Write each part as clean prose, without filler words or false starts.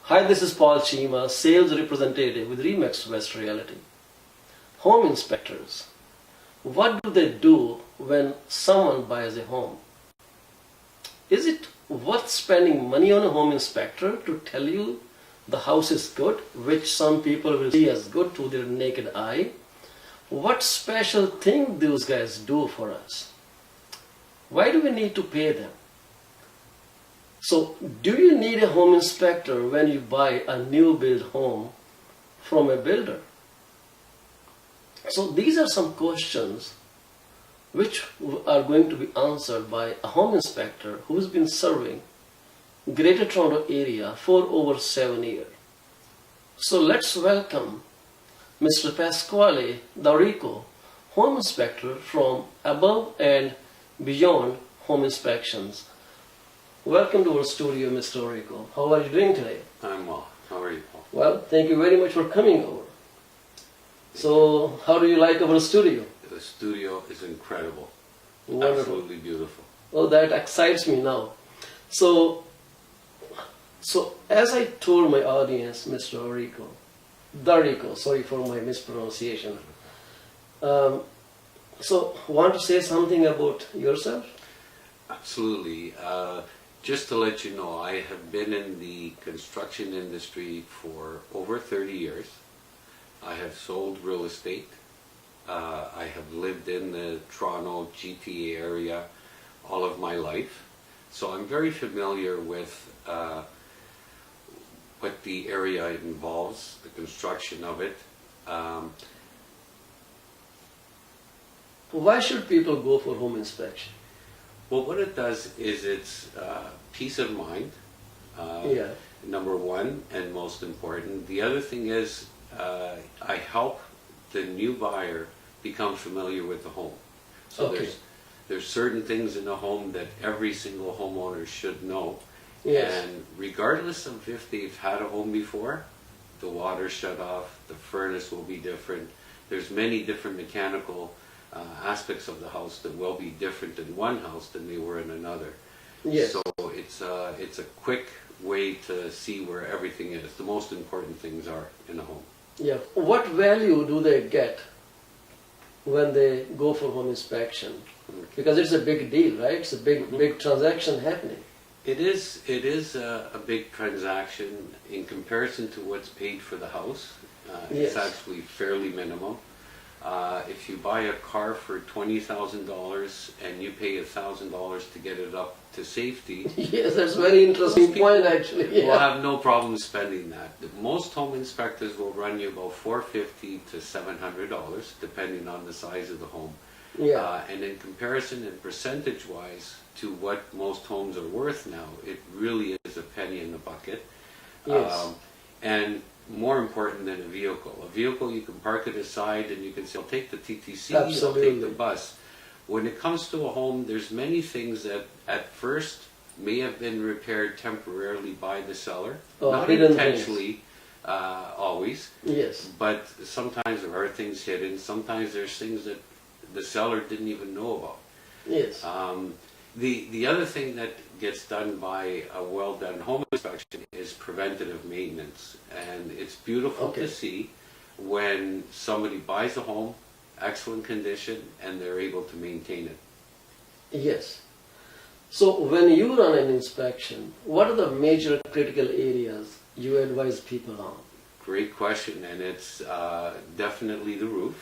Hi, this is Paul Chima, sales representative with Remax West Realty. Home inspectors. What do they do when someone buys a home? Is it worth spending money on a home inspector to tell you the house is good, which some people will see as good to their naked eye? What special thing those guys do for us? Why do we need to pay them? So, do you need a home inspector when you buy a new build home from a builder? So, these are some questions which are going to be answered by a home inspector who's been serving Greater Toronto area for over 7 years. So, let's welcome Mr. Pasquale Dorico, home inspector from Above and Beyond Home Inspections. Welcome to our studio, Mr. Dorico. How are you doing today? I'm well. How are you, Paul? Well, thank you very much for coming over. So, how do you like our studio? The studio is incredible. Wonderful. Absolutely beautiful. Oh, that excites me now. So as I told my audience, Mr. Dorico, sorry for my mispronunciation. So, want to say something about yourself? Absolutely. Just to let you know, I have been in the construction industry for over 30 years. I have sold real estate. I have lived in the Toronto GTA area all of my life. So I'm very familiar with what the area involves, the construction of it. Why should people go for home inspection? Well, what it does is it's peace of mind, number one, and most important. The other thing is I help the new buyer become familiar with the home. So Okay. there's certain things in the home that every single homeowner should know. Yes. And regardless of if they've had a home before, the water shut off, the furnace will be different. There's many different mechanical aspects of the house that will be different in one house than they were in another. Yes. So it's a quick way to see where everything is. The most important things are in a home. Yeah. What value do they get when they go for home inspection? Because it's a big deal, right? It's a big transaction happening. It is a big transaction in comparison to what's paid for the house. It's Yes. actually fairly minimal. If you buy a car for $20,000 and you pay $1,000 to get it up to safety, Yes, that's a very interesting point actually. we'll Yeah. have no problem spending that. Most home inspectors will run you about $450 to $700, depending on the size of the home. Yeah. And in comparison and percentage-wise to what most homes are worth now, it really is a penny in the bucket. Yes. And more important than a vehicle. A vehicle, you can park it aside and you can say, I'll take the TTC, I'll take Absolutely. the bus. When it comes to a home, there's many things that at first may have been repaired temporarily by the seller. Oh, Not hidden intentionally, always, Yes. but sometimes there are things hidden. Sometimes there's things that the seller didn't even know about. Yes. The other thing that gets done by a well-done home inspection is preventative maintenance. And it's beautiful Okay. to see when somebody buys a home, excellent condition, and they're able to maintain it. Yes. So when you run an inspection, what are the major critical areas you advise people on? Great question, and it's definitely the roof.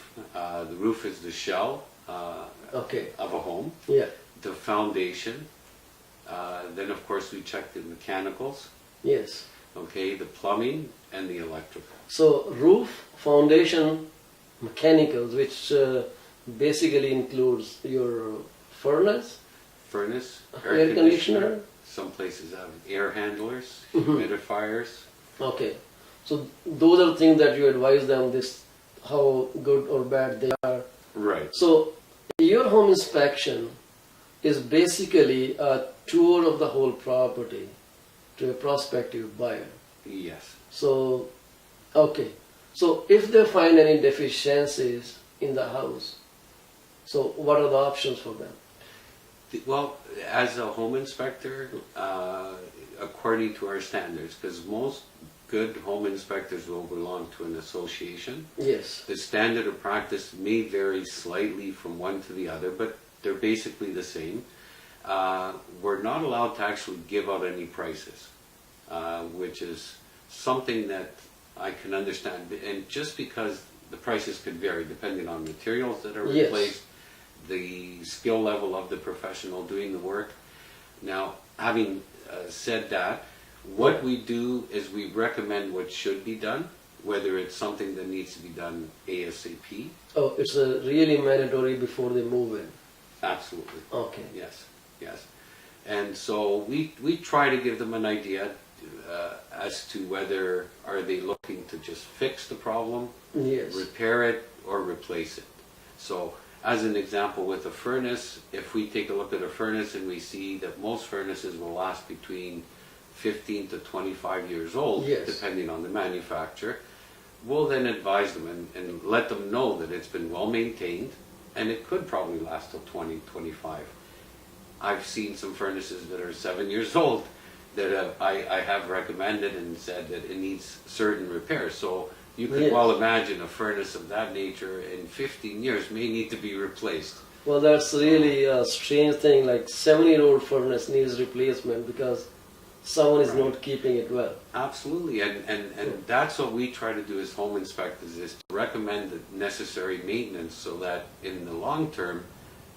The roof is the shell Okay. of a home. Yeah. The foundation. Then, of course, we check the mechanicals. Yes. Okay, the plumbing and the electrical. So roof, foundation, mechanicals, which basically includes your furnace, Furnace, air conditioner. Some places have air handlers, Mhm. humidifiers. Okay. So those are things that you advise them this how good or bad they are. Right. So your home inspection is basically a tour of the whole property to a prospective buyer. Yes. So, okay. So if they find any deficiencies in the house, so what are the options for them? Well, as a home inspector, according to our standards, because most good home inspectors will belong to an association. Yes. The standard of practice may vary slightly from one to the other, but they're basically the same. We're not allowed to actually give out any prices, which is something that I can understand. And just because the prices could vary depending on materials that are Yes. replaced, the skill level of the professional doing the work. Now, having said that, what we do is we recommend what should be done, whether it's something that needs to be done ASAP. Oh, it's really mandatory before they move in. Absolutely. Okay. Yes, yes. And so we try to give them an idea as to whether are they looking to just fix the problem, Yes. repair it, or replace it. So as an example with a furnace, if we take a look at a furnace and we see that most furnaces will last between 15 to 25 years old, Yes. depending on the manufacturer, we'll then advise them and let them know that it's been well maintained and it could probably last till 20, 25. I've seen some furnaces that are 7 years old that I have recommended and said that it needs certain repairs. So you could Yes. well imagine a furnace of that nature in 15 years may need to be replaced. Well, that's really a strange thing. Like 7-year-old furnace needs replacement because someone is not keeping it well. Absolutely, and that's what we try to do as home inspectors, is to recommend the necessary maintenance so that in the long term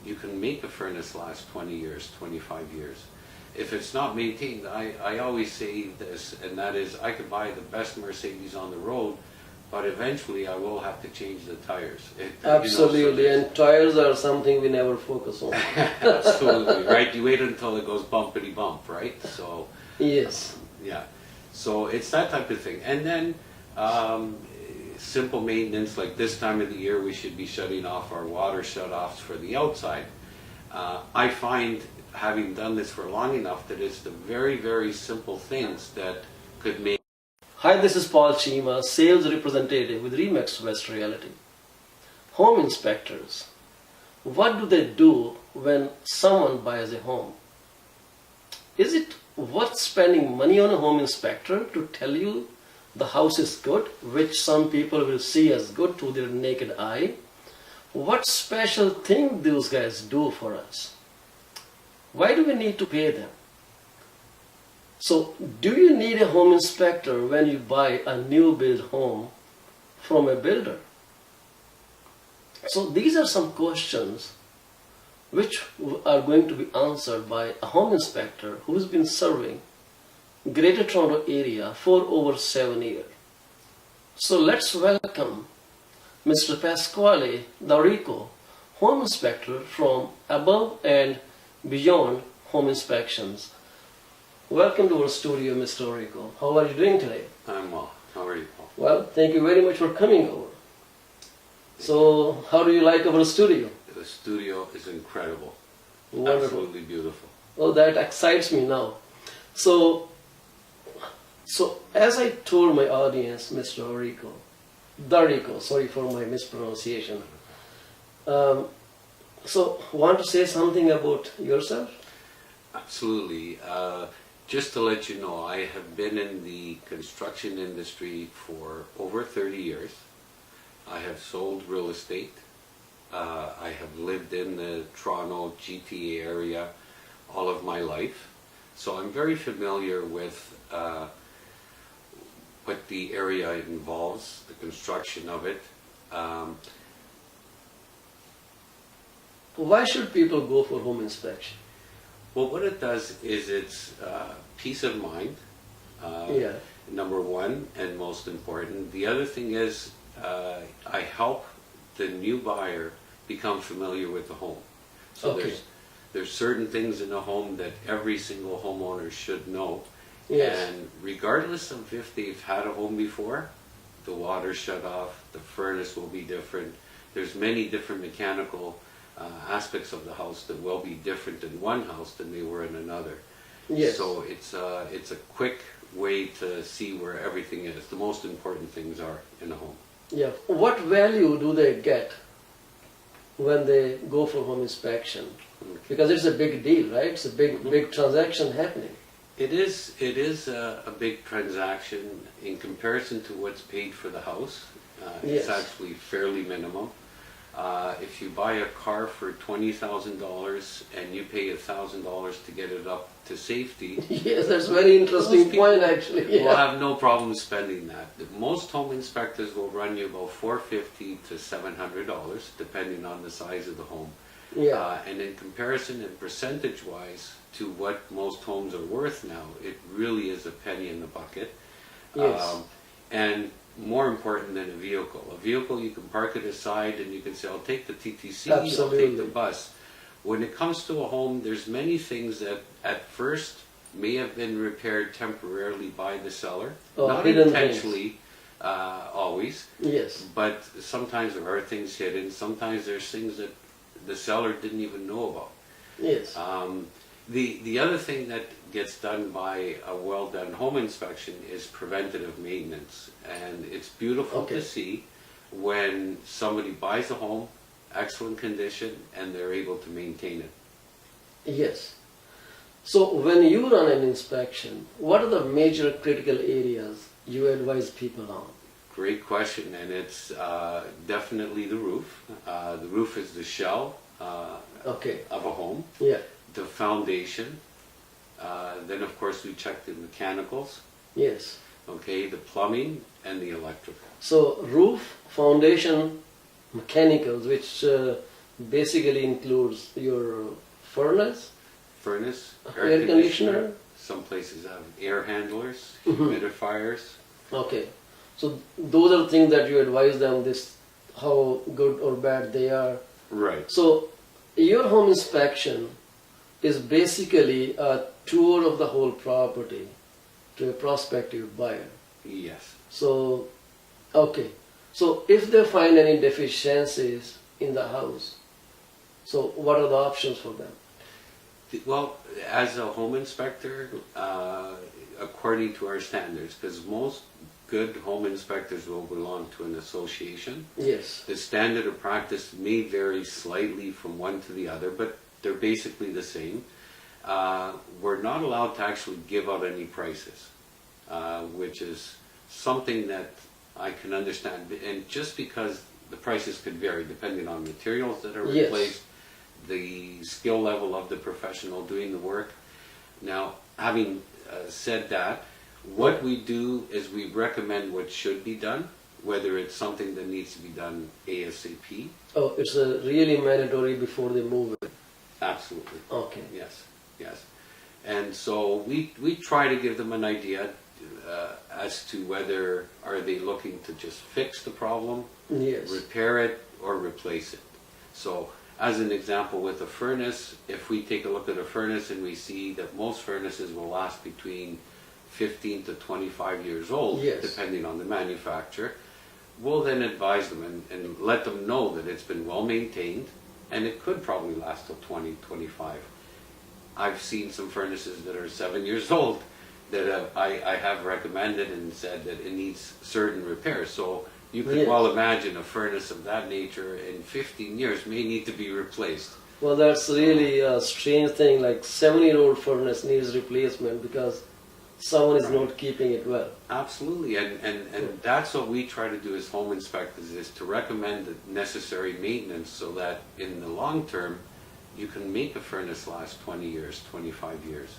you can make a furnace last 20 years, 25 years. If it's not maintained, I always say this, and that is I could buy the best Mercedes on the road, but eventually I will have to change the tires. Absolutely, and tires are something we never focus on. Absolutely, right? You wait until it goes bumpity bump, right? So, Yes. yeah. So it's that type of thing. And then simple maintenance, like this time of the year, we should be shutting off our water shutoffs for the outside. I find, having done this for long enough, that it's the very, very simple things that could make. Hi, this is Paul Chima, sales representative with Remax West Realty. Home inspectors. What do they do when someone buys a home? Is it worth spending money on a home inspector to tell you the house is good, which some people will see as good to their naked eye? What special thing those guys do for us? Why do we need to pay them? So, do you need a home inspector when you buy a new build home from a builder? So, these are some questions which are going to be answered by a home inspector who's been serving Greater Toronto area for over 7 years. So, let's welcome Mr. Pasquale Dorico, home inspector from Above and Beyond Home Inspections. Welcome to our studio, Mr. Dorico. How are you doing today? I'm well. How are you, Paul? Well, thank you very much for coming over. So, how do you like our studio? The studio is incredible. Wonderful. Absolutely beautiful. Oh, that excites me now. So as I told my audience, Mr. Dorico, sorry for my mispronunciation. So, want to say something about yourself? Absolutely. Just to let you know, I have been in the construction industry for over 30 years. I have sold real estate. I have lived in the Toronto GTA area all of my life. So I'm very familiar with what the area involves, the construction of it. Why should people go for home inspection? Well, what it does is it's peace of mind, Yeah. number one, and most important. The other thing is I help the new buyer become familiar with the home. So Okay. there's certain things in a home that every single homeowner should know. Yes. And regardless of if they've had a home before, the water shut off, the furnace will be different. There's many different mechanical aspects of the house that will be different in one house than they were in another. Yes. So it's a quick way to see where everything is. The most important things are in a home. Yeah. What value do they get when they go for home inspection? Because it's a big deal, right? It's a big transaction happening. It is a big transaction in comparison to what's paid for the house. It's Yes. actually fairly minimum. If you buy a car for $20,000 and you pay $1,000 to get it up to safety, Yes, that's very interesting Most people point actually. we'll Yeah. have no problem spending that. Most home inspectors will run you about $450 to $700, depending on the size of the home. Yeah. And in comparison and percentage-wise to what most homes are worth now, it really is a penny in the bucket. Yes. And more important than a vehicle. A vehicle, you can park it aside and you can say, I'll take the TTC, I'll take Absolutely. the bus. When it comes to a home, there's many things that at first may have been repaired temporarily by the seller. Oh, Not hidden intentionally, always, Yes. but sometimes there are things hidden. Sometimes there's things that the seller didn't even know about. Yes. The other thing that gets done by a well-done home inspection is preventative maintenance. And it's beautiful Okay. to see when somebody buys a home, excellent condition, and they're able to maintain it. Yes. So when you run an inspection, what are the major critical areas you advise people on? Great question, and it's definitely the roof. The roof is the shell Okay. of a home, Yeah. the foundation. Then, of course, we check the mechanicals, Yes. okay, the plumbing, and the electrical. So roof, foundation, mechanicals, which basically includes your furnace, Furnace, air conditioner. Some places have air handlers, Mhm. humidifiers. Okay. So those are things that you advise them this how good or bad they are. Right. So your home inspection is basically a tour of the whole property to a prospective buyer. Yes. So, okay. So if they find any deficiencies in the house, so what are the options for them? Well, as a home inspector, according to our standards, because most good home inspectors will belong to an association. Yes. The standard of practice may vary slightly from one to the other, but they're basically the same. We're not allowed to actually give out any prices, which is something that I can understand. And just because the prices could vary depending on materials that are Yes. replaced, the skill level of the professional doing the work. Now, having said that, what we do is we recommend what should be done, whether it's something that needs to be done ASAP. Oh, it's really mandatory before they move it. Absolutely. Okay. Yes, yes. And so we try to give them an idea as to whether are they looking to just fix the problem, Yes. repair it, or replace it. So as an example with a furnace, if we take a look at a furnace and we see that most furnaces will last between 15 to 25 years old, Yes. depending on the manufacturer, we'll then advise them and let them know that it's been well maintained and it could probably last till 20, 25. I've seen some furnaces that are 7 years old that I have recommended and said that it needs certain repairs. So you could Yes. well imagine a furnace of that nature in 15 years may need to be replaced. Well, that's really a strange thing. Like 7-year-old furnace needs replacement because someone is Right. not keeping it well. Absolutely, and that's what we try to do as home inspectors, is to recommend the necessary maintenance so that in the long term you can make a furnace last 20 years, 25 years.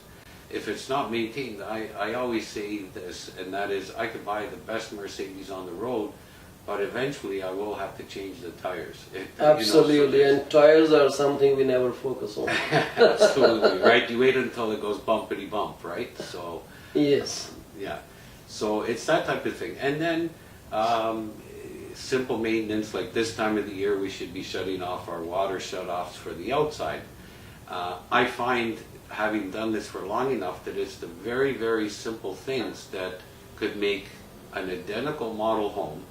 If it's not maintained, I always say this, and that is I could buy the best Mercedes on the road, but eventually I will have to change the tires. Absolutely, and tires are something we never focus on. Absolutely, right? You wait until it goes bumpity bump, right? So, Yes. yeah. So it's that type of thing. And then simple maintenance, like this time of the year, we should be shutting off our water shut-offs for the outside. I find, having done this for long enough, that it's the very, very simple things that could make an identical model home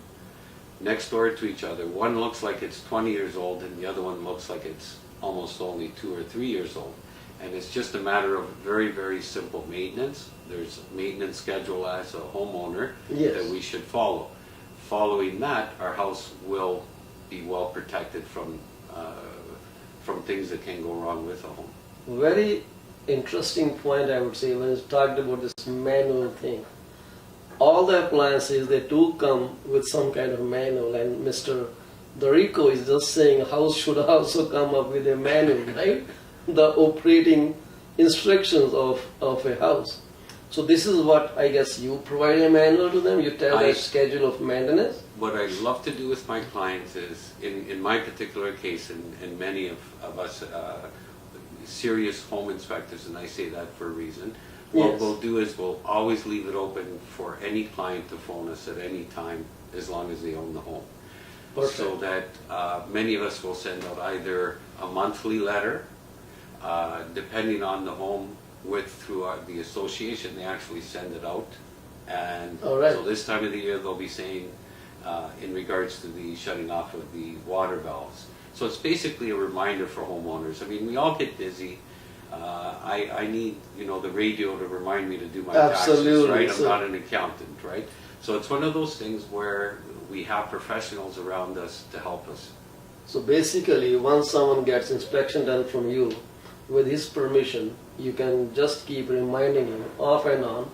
next door to each other. One looks like it's 20 years old and the other one looks like it's almost only 2 or 3 years old. And it's just a matter of very, very simple maintenance. There's a maintenance schedule as a homeowner Yes. that we should follow. Following that, our house will be well protected from things that can go wrong with a home. Very interesting point, I would say, when you talked about this manual thing. All the appliances, they do come with some kind of manual, and Mr. Dorico is just saying a house should also come up with a manual, right? The operating instructions of a house. So this is what I guess you provide a manual to them, you tell them schedule of maintenance? What I love to do with my clients is, in my particular case, and many of us serious home inspectors, and I say that for a reason, what Yes. we'll do is we'll always leave it open for any client to phone us at any time as long as they own the home. Perfect. So that many of us will send out either a monthly letter, depending on the home, through the association, they actually send it out. And All right. so this time of the year they'll be saying, in regards to the shutting off of the water valves. So it's basically a reminder for homeowners. I mean, we all get busy. I need, the radio to remind me to do my Absolutely. taxes, right? I'm So- not an accountant, right? So it's one of those things where we have professionals around us to help us. So basically, once someone gets inspection done from you, with his permission, you can just keep reminding him off and on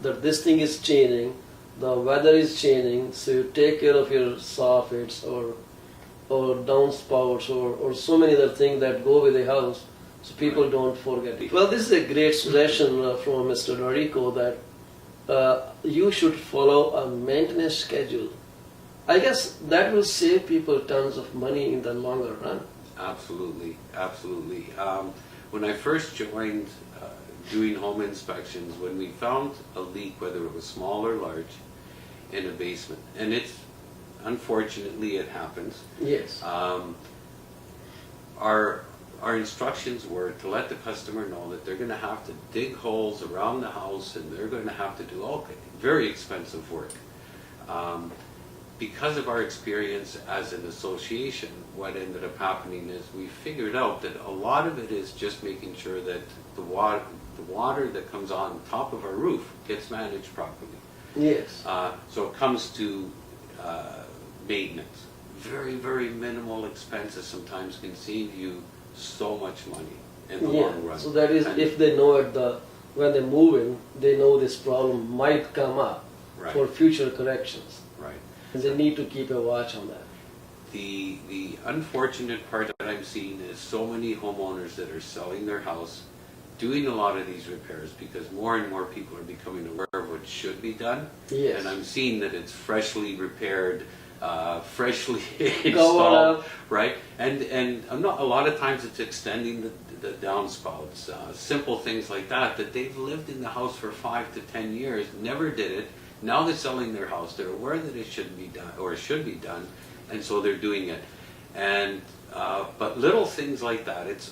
that this thing is changing, the weather is changing, so you take care of your soffits or downspouts or so many other things that go with the house, so people don't forget it. Well, this is a great suggestion from Mr. Dorico that you should follow a maintenance schedule. I guess that will save people tons of money in the longer run. Absolutely, absolutely. When I first joined doing home inspections, when we found a leak, whether it was small or large, in a basement, and unfortunately it happens, Yes. our instructions were to let the customer know that they're going to have to dig holes around the house, and they're going to have to do all very expensive work. Because of our experience as an association, what ended up happening is we figured out that a lot of it is just making sure that the water that comes on top of our roof gets managed properly. Yes. So it comes to maintenance. Very, very minimal expenses sometimes can save you so much money in the long run. So that is, And- if they know when they move in, they know this problem might come up Right. for future corrections. Right. And they need to keep a watch on that. The unfortunate part that I'm seeing is so many homeowners that are selling their house, doing a lot of these repairs because more and more people are becoming aware of what should be done. Yes. And I'm seeing that it's freshly repaired, freshly Covered installed, up. right? And I'm not, a lot of times it's extending the downspouts, simple things like that they've lived in the house for 5 to 10 years, never did it. Now they're selling their house. They're aware that it should be done, or it should be done, and so they're doing it. And but little things like that. It's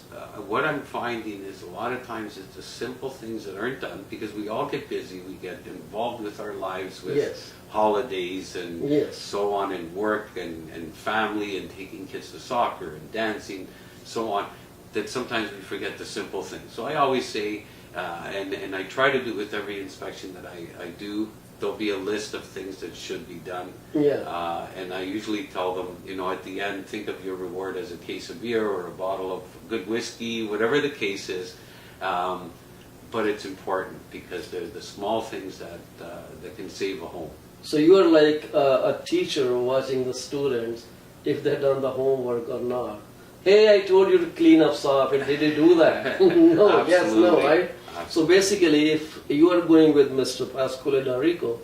what I'm finding is a lot of times it's the simple things that aren't done because we all get busy. We get involved with our lives, with Yes. holidays and Yes. so on, and work and family and taking kids to soccer and dancing, so on. That sometimes we forget the simple things. So I always say, and I try to do with every inspection that I do. There'll be a list of things that should be done. Yeah. And I usually tell them, at the end, think of your reward as a case of beer or a bottle of good whiskey, whatever the case is. But it's important because they're the small things that can save a home. So you are like a teacher watching the students if they've done the homework or not. Hey, I told you to clean up soffit. Did you do that? No, yes, no, Absolutely. right? So basically, if you are going with Mr. Pasquale Dorico,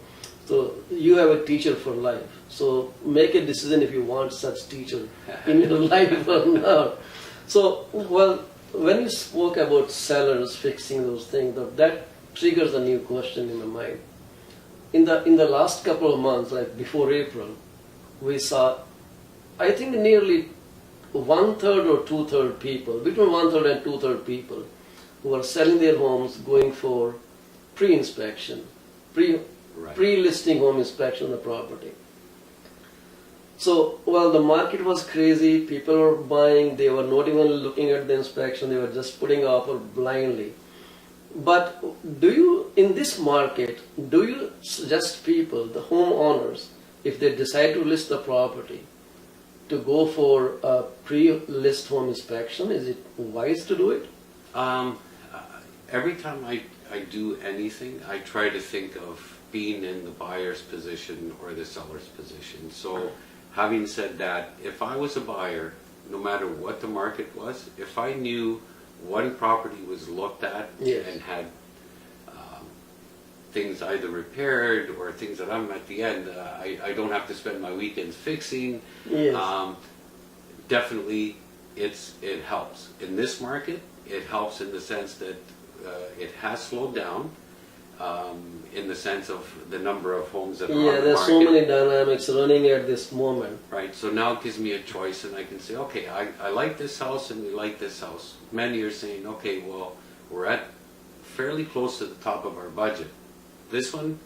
so you have a teacher for life. So make a decision if you want such teacher in your life or not. So, well, when you spoke about sellers fixing those things, that triggers a new question in my mind. In the last couple of months, like before April, we saw, I think nearly 1/3 or 2/3 people, between 1/3 and 2/3 people, who are selling their homes going for pre-inspection, Right. pre-listing home inspection of the property. So, well, the market was crazy. People were buying. They were not even looking at the inspection. They were just putting offer blindly. But in this market, do you suggest people, the homeowners, if they decide to list the property, to go for a pre-list home inspection? Is it wise to do it? every time I do anything, I try to think of being in the buyer's position or the seller's position. So having said that, if I was a buyer, no matter what the market was, if I knew one property was looked at Yes. and had things either repaired or things that I'm at the end, I don't have to spend my weekends fixing. Yes. Definitely, it helps. In this market, it helps in the sense that it has slowed down, in the sense of the number of homes that are on Yeah, the there's market. so many dynamics running at this moment. Right, so now it gives me a choice and I can say, okay, I like this house and we like this house. Many are saying, okay, well, we're at fairly close to the top of our budget. This one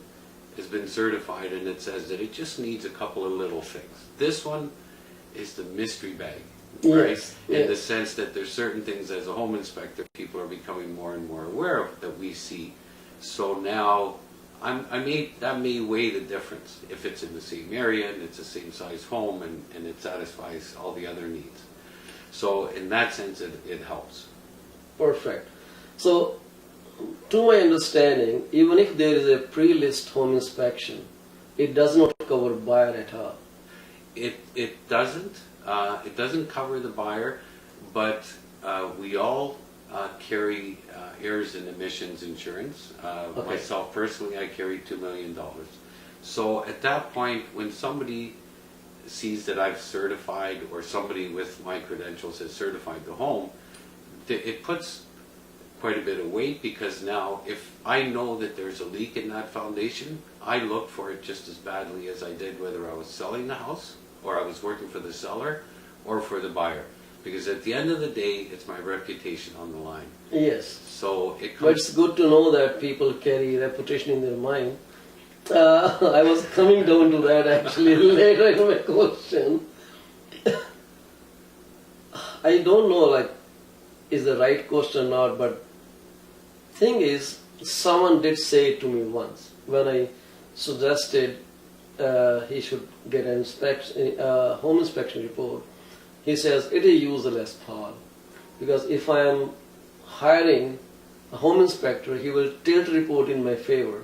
has been certified and it says that it just needs a couple of little things. This one is the mystery bag, right? Yes, In the yes. sense that there's certain things as a home inspector, people are becoming more and more aware of that we see. So now, that may weigh the difference if it's in the same area and it's the same size home and it satisfies all the other needs. So in that sense, it helps. Perfect. So, to my understanding, even if there is a pre-list home inspection, it does not cover buyer at all. It doesn't cover the buyer, but we all carry errors and omissions insurance. Okay. Myself personally, I carry $2 million. So at that point, when somebody sees that I've certified or somebody with my credentials has certified the home, it puts quite a bit of weight, because now if I know that there's a leak in that foundation, I look for it just as badly as I did whether I was selling the house or I was working for the seller or for the buyer. Because at the end of the day, it's my reputation on the line. Yes. So it But it's comes, good to know that people carry reputation in their mind. I was coming down to that actually later in my question. I don't know, like, is the right question or not, but thing is, someone did say it to me once when I suggested he should get an home inspection report. He says it is useless, Paul, because if I am hiring a home inspector, he will tilt report in my favor.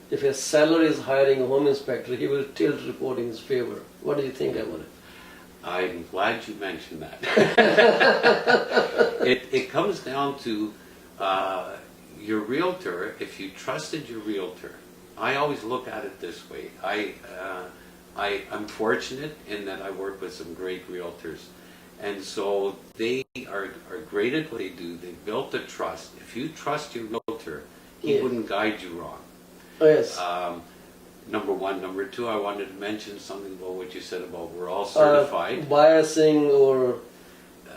If a seller is hiring a home inspector, he will tilt report in his favor. What do you think about it? I'm glad you mentioned that. It comes down to your realtor. If you trusted your realtor, I always look at it this way. I'm fortunate in that I work with some great realtors. And so they are great at what they do. They've built a trust. If you trust your realtor, he Yeah. wouldn't guide you wrong. Oh, yes. Number one. Number two, I wanted to mention something about what you said about we're all certified. Biasing or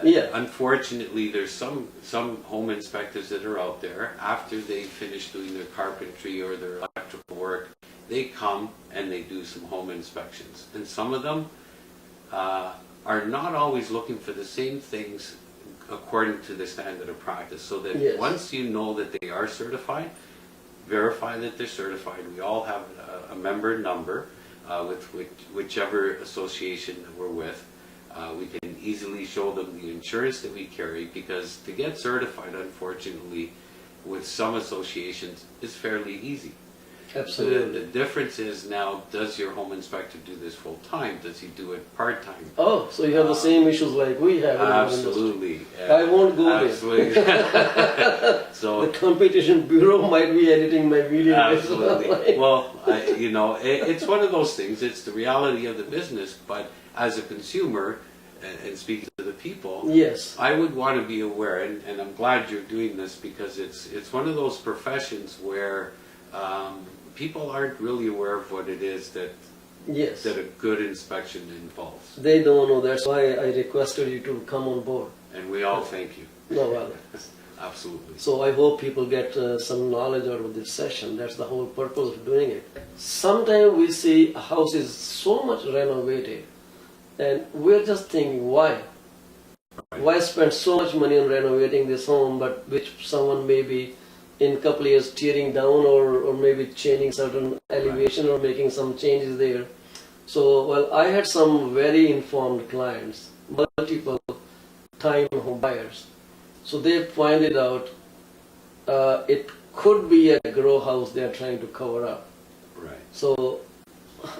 yeah. Unfortunately, there's some home inspectors that are out there, after they finish doing their carpentry or their electrical work, they come and they do some home inspections. And some of them are not always looking for the same things according to the standard of practice. So that Yes. once you know that they are certified, verify that they're certified. We all have a member number with whichever association that we're with. We can easily show them the insurance that we carry, because to get certified, unfortunately, with some associations is fairly easy. Absolutely. The difference is now, does your home inspector do this full time? Does he do it part time? Oh, so you have the same issues like we have in our industry. Absolutely. I won't go there. Absolutely. The So competition bureau might be editing my video. absolutely. Well, it's one of those things. It's the reality of the business. But as a consumer, and speaking to the people, Yes. I would want to be aware, and I'm glad you're doing this, because it's one of those professions where people aren't really aware of what it is that Yes. a good inspection involves. They don't know. That's why I requested you to come on board. And we all thank you. No, well. Absolutely. So I hope people get some knowledge out of this session. That's the whole purpose of doing it. Sometimes we see a house is so much renovated, and we're just thinking, why? Right. Why spend so much money on renovating this home, but which someone may be in a couple of years tearing down, or maybe changing certain elevation or making some changes there. So, well, I had some very informed clients, multiple time home buyers. So they pointed out it could be a grow house they are trying to cover up. Right. So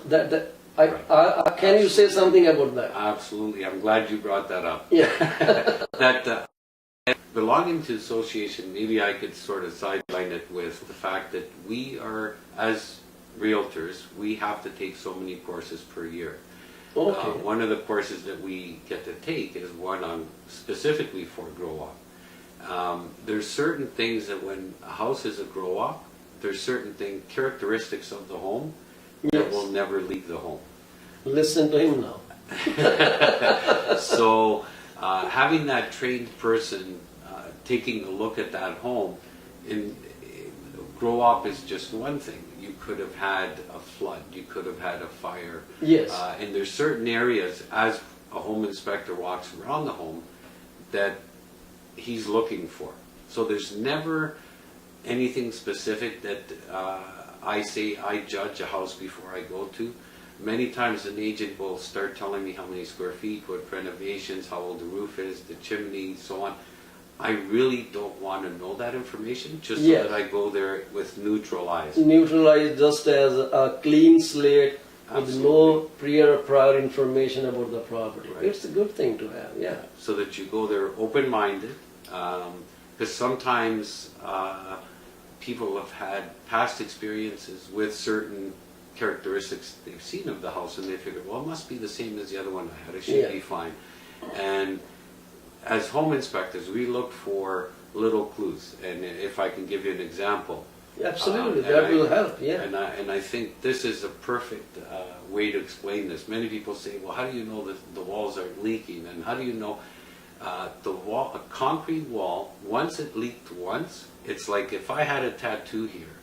that Right. can you say something about that? Absolutely. I'm glad you brought that up. Yeah. That belonging to association, maybe I could sort of sideline it with the fact that we are, as realtors, we have to take so many courses per year. Okay. One of the courses that we get to take is one on specifically for grow up. There's certain things that when a house is a grow up, there's certain characteristics of the home that Yes. will never leave the home. Listen to him now. So having that trained person taking a look at that home, grow up is just one thing. You could have had a flood, you could have had a fire. Yes. And there's certain areas, as a home inspector walks around the home, that he's looking for. So there's never anything specific that I say I judge a house before I go to. Many times an agent will start telling me how many square feet, what renovations, how old the roof is, the chimney, so on. I really don't want to know that information, just so Yes. that I go there with neutral eyes. Neutralize just as a clean slate with no Absolutely. prior information about the property. Right. It's a good thing to have, yeah. So that you go there open-minded, because sometimes people have had past experiences with certain characteristics they've seen of the house, and they figure, well, it must be the same as the other one I had. It should Yeah. be fine. And as home inspectors, we look for little clues. And if I can give you an example, Absolutely, and that I- will help, yeah. and I think this is a perfect way to explain this. Many people say, well, how do you know that the walls aren't leaking? And how do you know a concrete wall, once it leaked once, it's like if I had a tattoo here,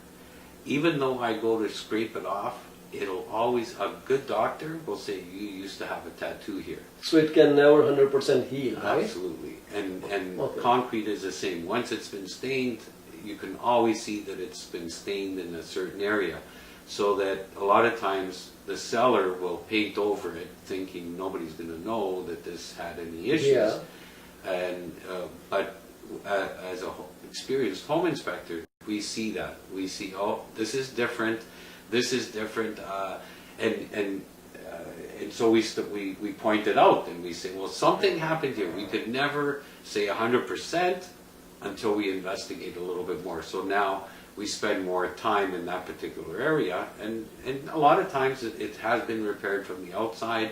even though I go to scrape it off, it'll always, a good doctor will say, you used to have a tattoo here. So it can never 100% heal, right? Absolutely. And Okay. concrete is the same. Once it's been stained, you can always see that it's been stained in a certain area. So that a lot of times the seller will paint over it thinking nobody's going to know that this had any issues. Yeah. And but as a experienced home inspector, we see that. We see, oh, this is different. This is different. And so we point it out and we say, well, something happened here. We could never say 100% until we investigate a little bit more. So now we spend more time in that particular area, and a lot of times it has been repaired from the outside,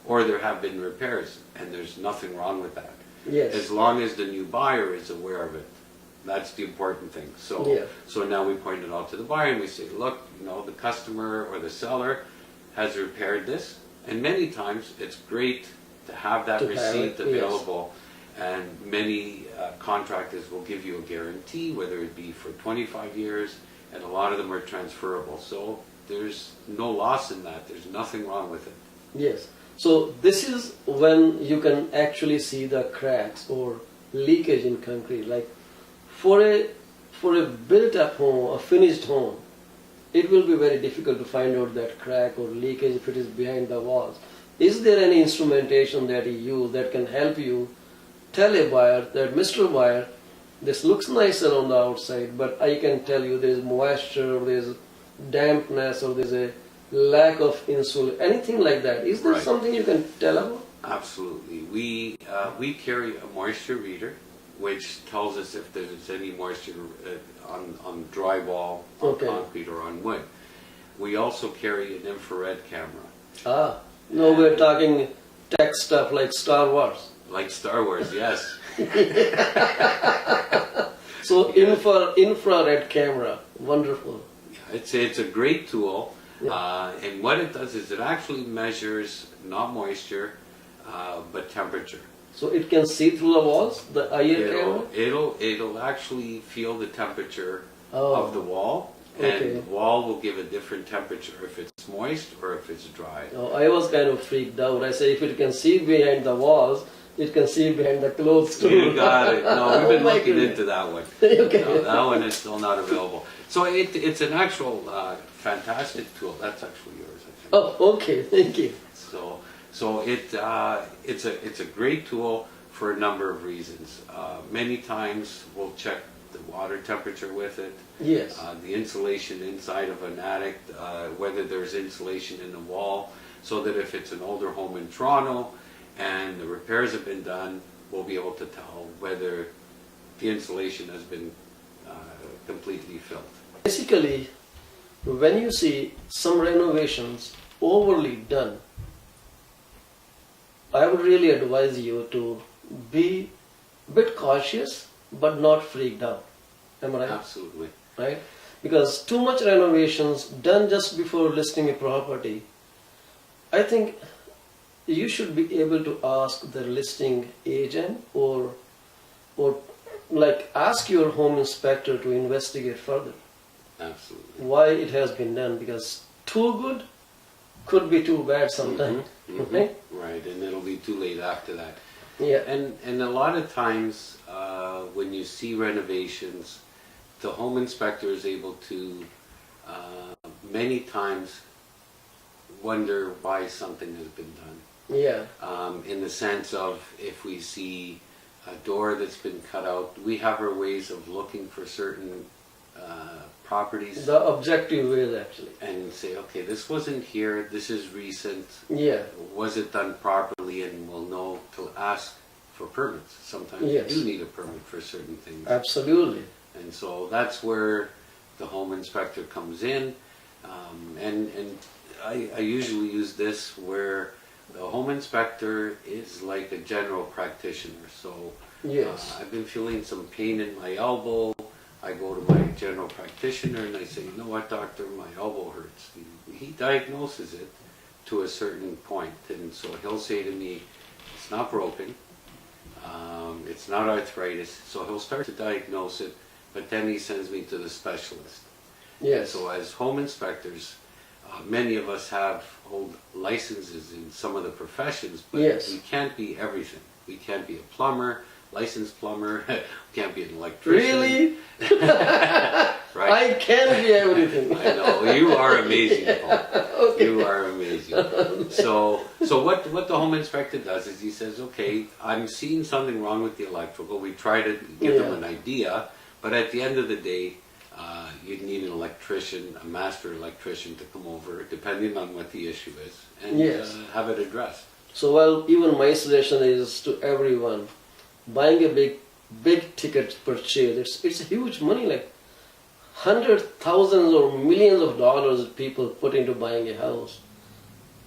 or there have been repairs, and there's nothing wrong with that. Yes. As long as the new buyer is aware of it. That's the important thing. So, Yeah. so now we point it out to the buyer and we say, look, the customer or the seller has repaired this, and many times it's great to have that To have receipt it, yes. available. And many contractors will give you a guarantee, whether it be for 25 years, and a lot of them are transferable. So there's no loss in that. There's nothing wrong with it. Yes. So this is when you can actually see the cracks or leakage in concrete. Like for a built-up home, a finished home, it will be very difficult to find out that crack or leakage if it is behind the walls. Is there any instrumentation that you use that can help you tell a buyer that, Mr. Buyer, this looks nicer on the outside, but I can tell you there is moisture, or there is dampness, or there is a lack of insulation, anything like that? Is there Right. something you can tell about? Absolutely. We carry a moisture reader, which tells us if there's any moisture on drywall, on Okay. concrete, or on wood. We also carry an infrared camera, Ah, no, we're talking tech stuff like Star Wars. like Star Wars. Yes. So Yeah. infrared camera, wonderful. It's a great tool, Yeah. and what it does is it actually measures not moisture, but temperature. So it can see through the walls, the IR camera? It'll actually feel the temperature Oh. of the wall, and Okay. the wall will give a different temperature if it's moist or if it's dry. Oh, I was kind of freaked out. I say if it can see behind the walls, it can see behind the clothes too. You got it. No, we've been Oh my looking goodness. into that one. Okay. No, that one is still not available. So it's an actual fantastic tool. That's actually yours, I think. Oh, okay, thank you. So it's a great tool for a number of reasons. Many times we'll check the water temperature with it, Yes. the insulation inside of an attic, whether there's insulation in the wall, so that if it's an older home in Toronto and the repairs have been done, we'll be able to tell whether the insulation has been completely filled. Basically, when you see some renovations overly done, I would really advise you to be a bit cautious but not freaked out. Am I right? Absolutely. Right? Because too much renovations done just before listing a property, I think you should be able to ask the listing agent or like ask your home inspector to investigate further Absolutely. why it has been done, because too good could be too bad sometimes. Right? Right, and it'll be too late after that. Yeah. And a lot of times when you see renovations, the home inspector is able to many times wonder why something has been done. Yeah. In the sense of if we see a door that's been cut out, we have our ways of looking for certain properties The objective ways actually. and say, okay, this wasn't here, this is recent, Yeah. was it done properly, and we'll know to ask for permits. Sometimes Yes. you do need a permit for certain things. Absolutely. And so that's where the home inspector comes in. And I usually use this where the home inspector is like a general practitioner. So Yes. I've been feeling some pain in my elbow. I go to my general practitioner and I say, you know what, doctor, my elbow hurts. He diagnoses it to a certain point. And so he'll say to me, it's not broken. It's not arthritis. So he'll start to diagnose it, but then he sends me to the specialist. Yes. So as home inspectors, many of us hold licenses in some of the professions, but Yes. we can't be everything. We can't be a plumber, licensed plumber. We can't be an electrician. Really? Right? I can be everything. I know. You are amazing, Paul. Okay. You are amazing. So what the home inspector does is he says, okay, I'm seeing something wrong with the electrical. We try to give them an idea, but at the end of the day, you'd need an electrician, a master electrician to come over, depending on what the issue is, and Yes. have it addressed. So, well, even my suggestion is to everyone, buying a big ticket purchase, it's huge money, like hundreds, thousands or millions of dollars people put into buying a house.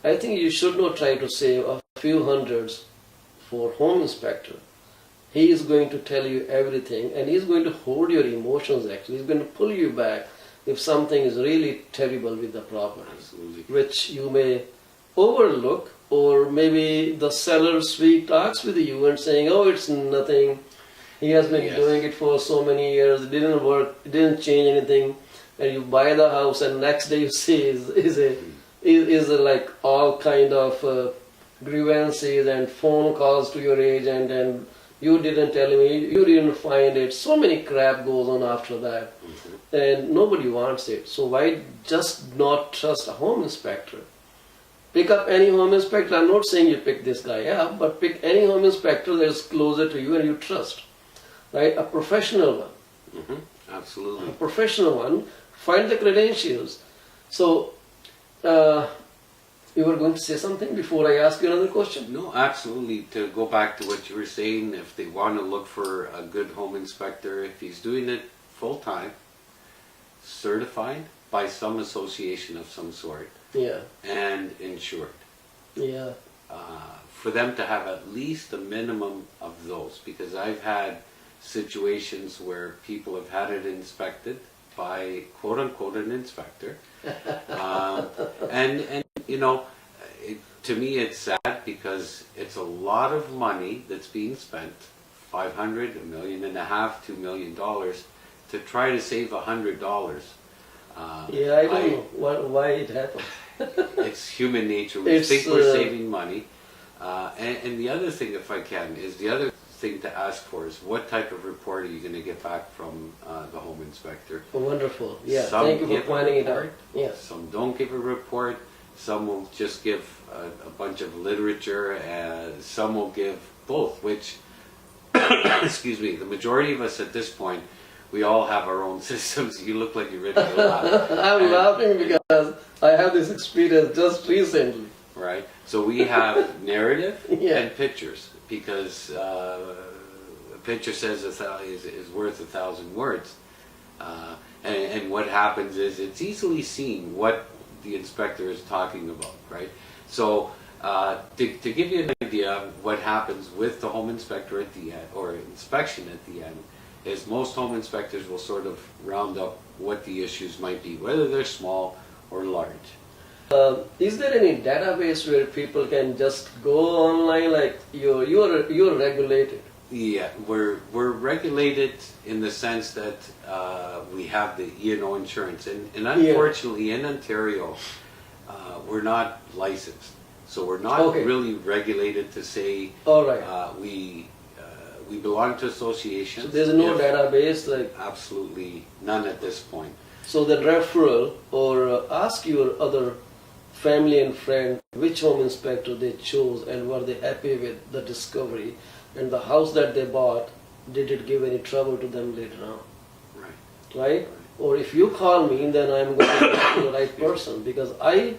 I think you should not try to save a few hundreds for home inspector. He is going to tell you everything, and he's going to hold your emotions actually. He's going to pull you back if something is really terrible with the property, Absolutely. which you may overlook, or maybe the seller sweet talks with you and saying, oh, it's nothing. He has been Yes. doing it for so many years, it didn't work, it didn't change anything. And you buy the house and next day you see is like all kind of grievances and phone calls to your agent, and you didn't tell me, you didn't find it. So many crap goes on after that. And nobody wants it. So why just not trust a home inspector? Pick up any home inspector. I'm not saying you pick this guy up, but pick any home inspector that is closer to you and you trust. Right? A professional one. Absolutely. A professional one. Find the credentials. So, you were going to say something before I ask you another question? No, absolutely. To go back to what you were saying, if they want to look for a good home inspector, if he's doing it full time, certified by some association of some sort, Yeah. and insured, Yeah. for them to have at least a minimum of those, because I've had situations where people have had it inspected by quote unquote an inspector, and you know, to me it's sad because it's a lot of money that's being spent, $500, $1.5 million, $2 million, to try to save $100. Yeah, I don't know why it happened. It's human nature. We think we're saving money. And the other thing, if I can, is the other thing to ask for is what type of report are you going to get back from the home inspector? Oh, wonderful. Yeah, Some thank you for give a pointing it out. report, Yes. Some don't give a report. Some will just give a bunch of literature, and some will give both, which, excuse me, the majority of us at this point, we all have our own systems. You look like you're ready to laugh. I'm And- laughing because I have this experience just recently. Right. So we have narrative Yeah. and pictures because a picture says is worth 1,000 words. And what happens is it's easily seen what the inspector is talking about, right? So to give you an idea of what happens with the home inspector at the end, or inspection at the end, is most home inspectors will sort of round up what the issues might be, whether they're small or large. Is there any database where people can just go online, like you're regulated? Yeah, we're regulated in the sense that we have the E&O insurance, and unfortunately in Ontario we're not licensed, so we're not Okay. really regulated to say All right. we belong to associations. So there's no If- database like. Absolutely none at this point. So the referral or ask your other family and friend which home inspector they chose and were they happy with the discovery and the house that they bought, did it give any trouble to them later on, Right. right? Or if you call me, then I'm going to get the right person because I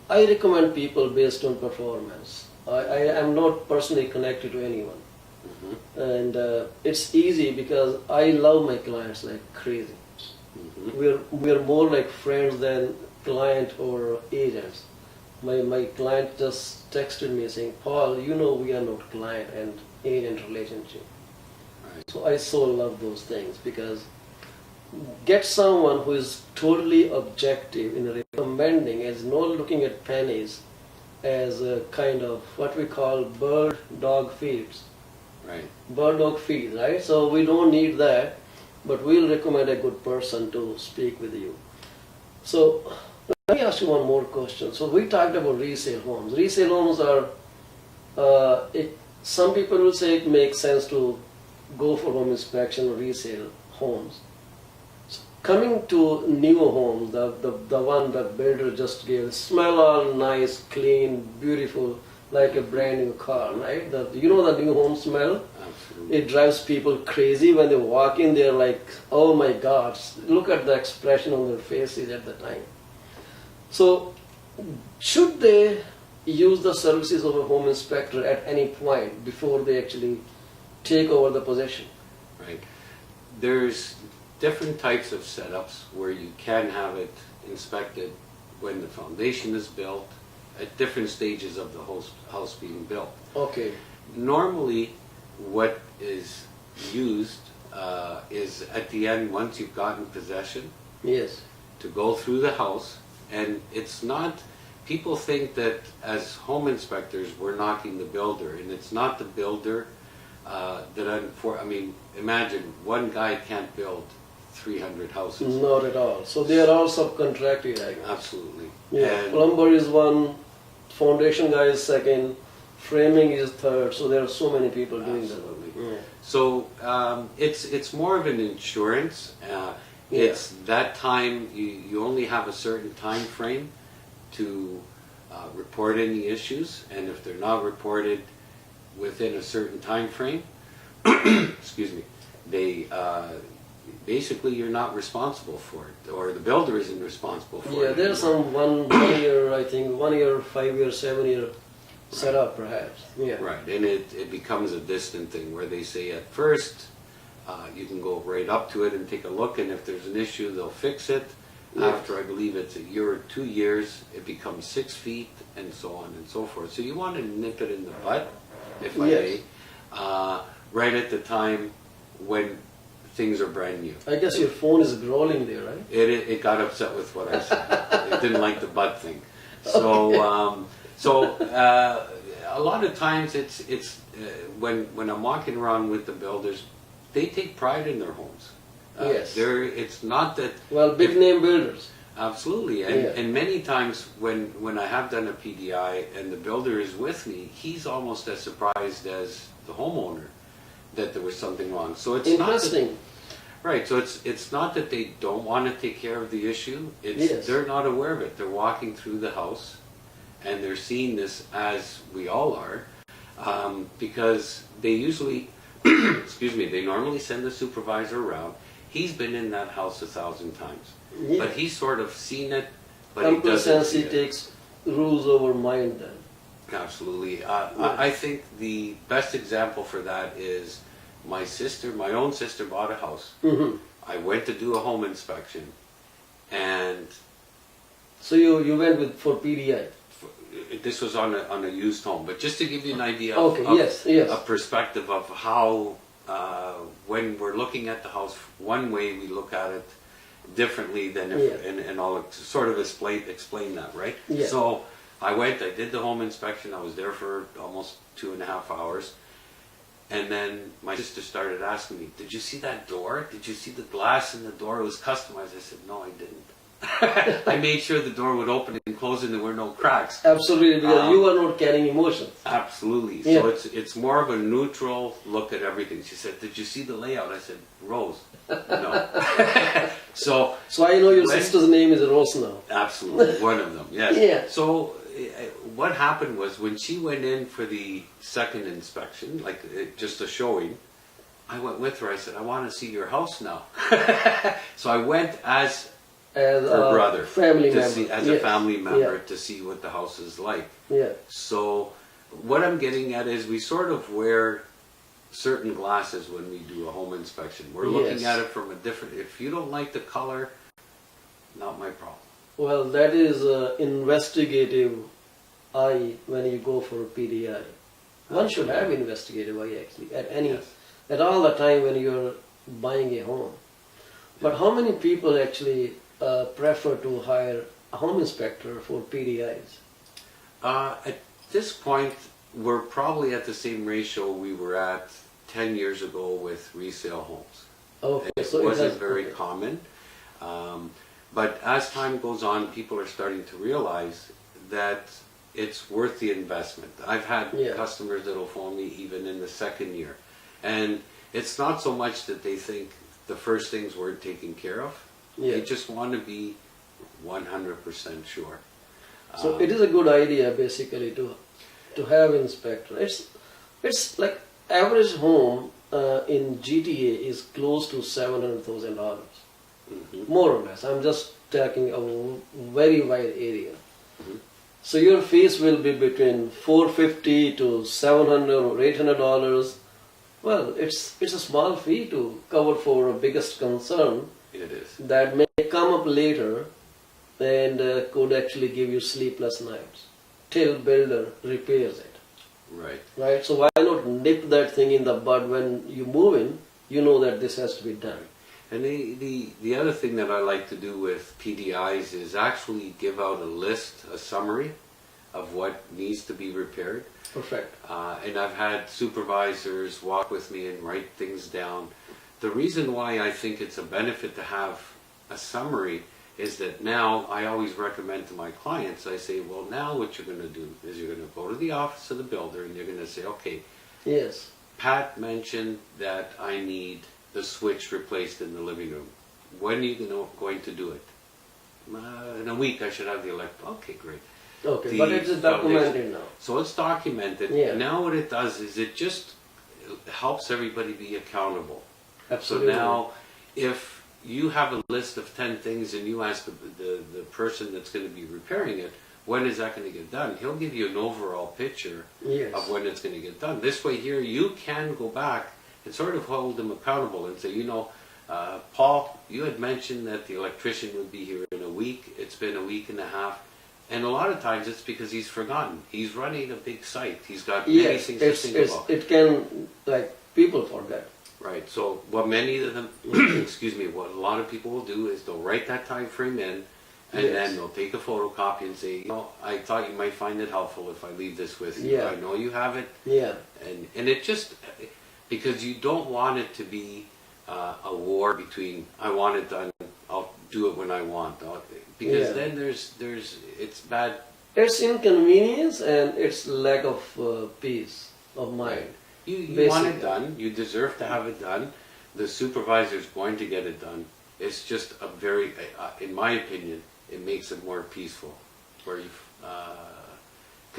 recommend people based on performance. I am not personally connected to anyone. Mhm. And it's easy because I love my clients like crazy. Mhm. We're more like friends than client or agents. My client just texted me saying, Paul, you know we are not client and agent relationship. Right. So I so love those things because get someone who is totally objective in recommending, as not looking at pennies as a kind of what we call bird dog feeds. Right. Bird dog feeds, right? So we don't need that, but we'll recommend a good person to speak with you. So let me ask you one more question. So we talked about resale homes. Resale homes are, some people will say it makes sense to go for home inspection or resale homes. So coming to new homes, the one the builder just gave, smell all nice, clean, beautiful, like a brand new car, right? You know the new home smell? Absolutely. It drives people crazy when they walk in. They're like, "Oh my God!" Look at the expression on their faces at the time. So, should they use the services of a home inspector at any point before they actually take over the possession? Right. There's different types of setups where you can have it inspected when the foundation is built, at different stages of the house being built. Okay. Normally, what is used is at the end, once you've gotten possession, Yes. to go through the house, and it's not, people think that as home inspectors we're knocking the builder, and it's not the builder I mean, imagine one guy can't build 300 houses. Not at all. So they are all subcontracted, I guess. Absolutely. Yeah. And Plumber is one, foundation guy is second, framing is third. So there are so many people doing Absolutely. that. Yeah. so it's more of an insurance. It's that time, you only have a certain time frame to report any issues, and if they're not reported within a certain time frame, excuse me, they basically you're not responsible for it, or the builder isn't responsible for it. Yeah, there's some one year, I think, 1 year, 5 year, 7 year setup perhaps. Yeah. Right, and it becomes a distant thing where they say at first you can go right up to it and take a look, and if there's an issue, they'll fix it. Yes. After, I believe it's a year or 2 years, it becomes 6 feet, and so on and so forth. So you want to nip it in the bud, if I Yes. may, right at the time when things are brand new. I guess your phone is growling there, right? It got upset with what I said. It didn't like the butt thing. So a lot of times it's when I'm walking around with the builders, they take pride in their homes. Yes. It's not that. Well, big name builders. Absolutely, and, Yeah. and many times when I have done a PDI and the builder is with me, he's almost as surprised as the homeowner that there was something wrong. So it's Interesting. not that, right. So it's not that they don't want to take care of the issue. It's Yes. they're not aware of it. They're walking through the house, and they're seeing this as we all are, because they usually, excuse me, they normally send the supervisor around, He's been in that house 1,000 times, Yeah. but he's sort of seen it, but he doesn't Complacency see it. takes rules over mind then. Absolutely. I think the best example for that is my own sister bought a house. Hmm. I went to do a home inspection, and So you went with for PDI. this was on a used home. But just to give you an idea Okay, of yes. a perspective of how, when we're looking at the house, one way we look at it differently than if, Yeah. and I'll sort of explain that, right? Yeah. So I went, I did the home inspection, I was there for almost 2.5 hours. And then my sister started asking me, did you see that door? Did you see the glass in the door? It was customized. I said, no, I didn't. I made sure the door would open and close and there were no cracks. Absolutely, because you are not carrying emotions. Absolutely. Yeah. So it's more of a neutral look at everything. She said, did you see the layout? I said, Rose. No. So I know your when- sister's name is Rose now. Absolutely, one of them, yes. Yeah. So what happened was when she went in for the second inspection, like just a showing, I went with her. I said, I want to see your house now. So I went as As her a brother, family to member. see, as Yes. a family member, to see what the house is like. Yeah. So what I'm getting at is we sort of wear certain glasses when we do a home inspection. We're looking Yes. at it from a different, if you don't like the color, not my problem. Well, that is investigative eye when you go for a PDI. One should have investigative eye actually Yes. at all the time when you're buying a home. But how many people actually prefer to hire a home inspector for PDIs? At this point, we're probably at the same ratio we were at 10 years ago with resale homes. Okay, It so wasn't has- very okay. common. But as time goes on, people are starting to realize that it's worth the investment. I've had Yeah. customers that'll phone me even in the second year. And it's not so much that they think the first things weren't taken care of. Yeah. They just want to be 100% sure. So it is a good idea basically to have inspector. It's like average home in GTA is close to $700,000, Mhm. more or less. I'm just talking a very wide area. Mhm. So your fees will be between $450 to $700 or $800. Well, it's a small fee to cover for a biggest concern It is. that may come up later and could actually give you sleepless nights till builder repairs it, Right. right? So why not nip that thing in the bud when you move in? You know that this has to be done. And the other thing that I like to do with PDIs is actually give out a list, a summary of what needs to be repaired. Perfect. And I've had supervisors walk with me and write things down. The reason why I think it's a benefit to have a summary is that now I always recommend to my clients, I say, well, now what you're going to do is you're going to go to the office of the builder and you're going to say, okay, Yes. Pat mentioned that I need the switch replaced in the living room. When are you going to do it? In a week I should have the electric. Okay, great. Okay, The but it's documented now. So it's documented. Yeah. And now what it does is it just helps everybody be accountable. Absolutely. So now if you have a list of 10 things and you ask the person that's going to be repairing it, when is that going to get done? He'll give you an overall picture Yes. of when it's going to get done. This way here, you can go back and sort of hold them accountable and say, Paul, you had mentioned that the electrician would be here in a week. It's been a week and a half. And a lot of times it's because he's forgotten. He's running a big site. He's got many Yes, things to think about. it can, like, people forget. Right. So what many of them, excuse me, what a lot of people will do is they'll write that time frame in, and Yes. then they'll take a photocopy and say, I thought you might find it helpful if I leave this with you. Yeah. I know you have it, Yeah. and it just because you don't want it to be a war between I want it done, I'll do it when I want, because Yeah. then it's bad. It's inconvenience and it's lack of peace of mind. You want it Basically. done. You deserve to have it done. The supervisor's going to get it done. It's just a very, in my opinion, it makes it more peaceful. Where you,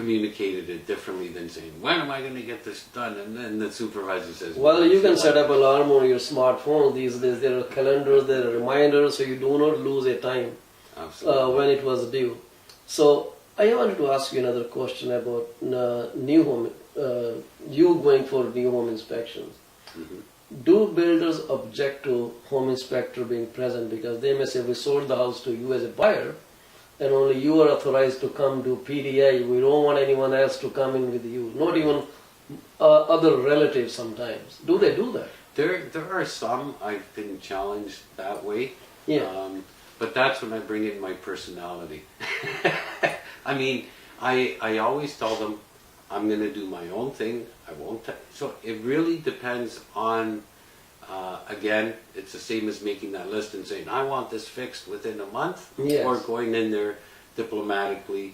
communicated it differently than saying, when am I going to get this done? And then the supervisor says, Well, you can "Feel set like up alarm on your smartphone these days. There are calendars, there are reminders, so you do not lose a time Absolutely. when it was due. So I wanted to ask you another question about new home. You going for new home inspections. Mhm. Do builders object to home inspector being present because they may say we sold the house to you as a buyer and only you are authorized to come do PDI. We don't want anyone else to come in with you, not even other relatives sometimes. Do they do that? There are some I've been challenged that way. Yeah. But that's when I bring in my personality. I mean, I always tell them I'm going to do my own thing. I won't. So it really depends on. Again, it's the same as making that list and saying I want this fixed within a month, Yes. or going in there diplomatically.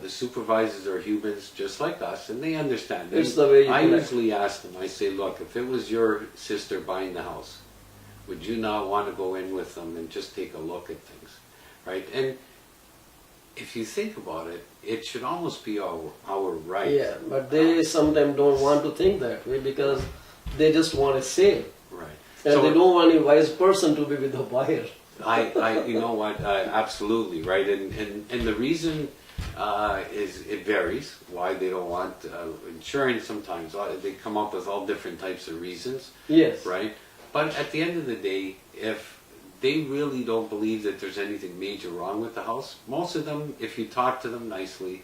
The supervisors are humans just like us, and they understand. It's the way you I connect. usually ask them. I say, look, if it was your sister buying the house, would you not want to go in with them and just take a look at things, right? And if you think about it, it should almost be our right. Yeah, but they sometimes don't want to think that way because they just want a sale. Right. And So they don't want a wise person to be with the buyer. you know what? Absolutely right. And the reason is it varies why they don't want insurance. Sometimes they come up with all different types of reasons, Yes. right? But at the end of the day, if they really don't believe that there's anything major wrong with the house, most of them, if you talk to them nicely,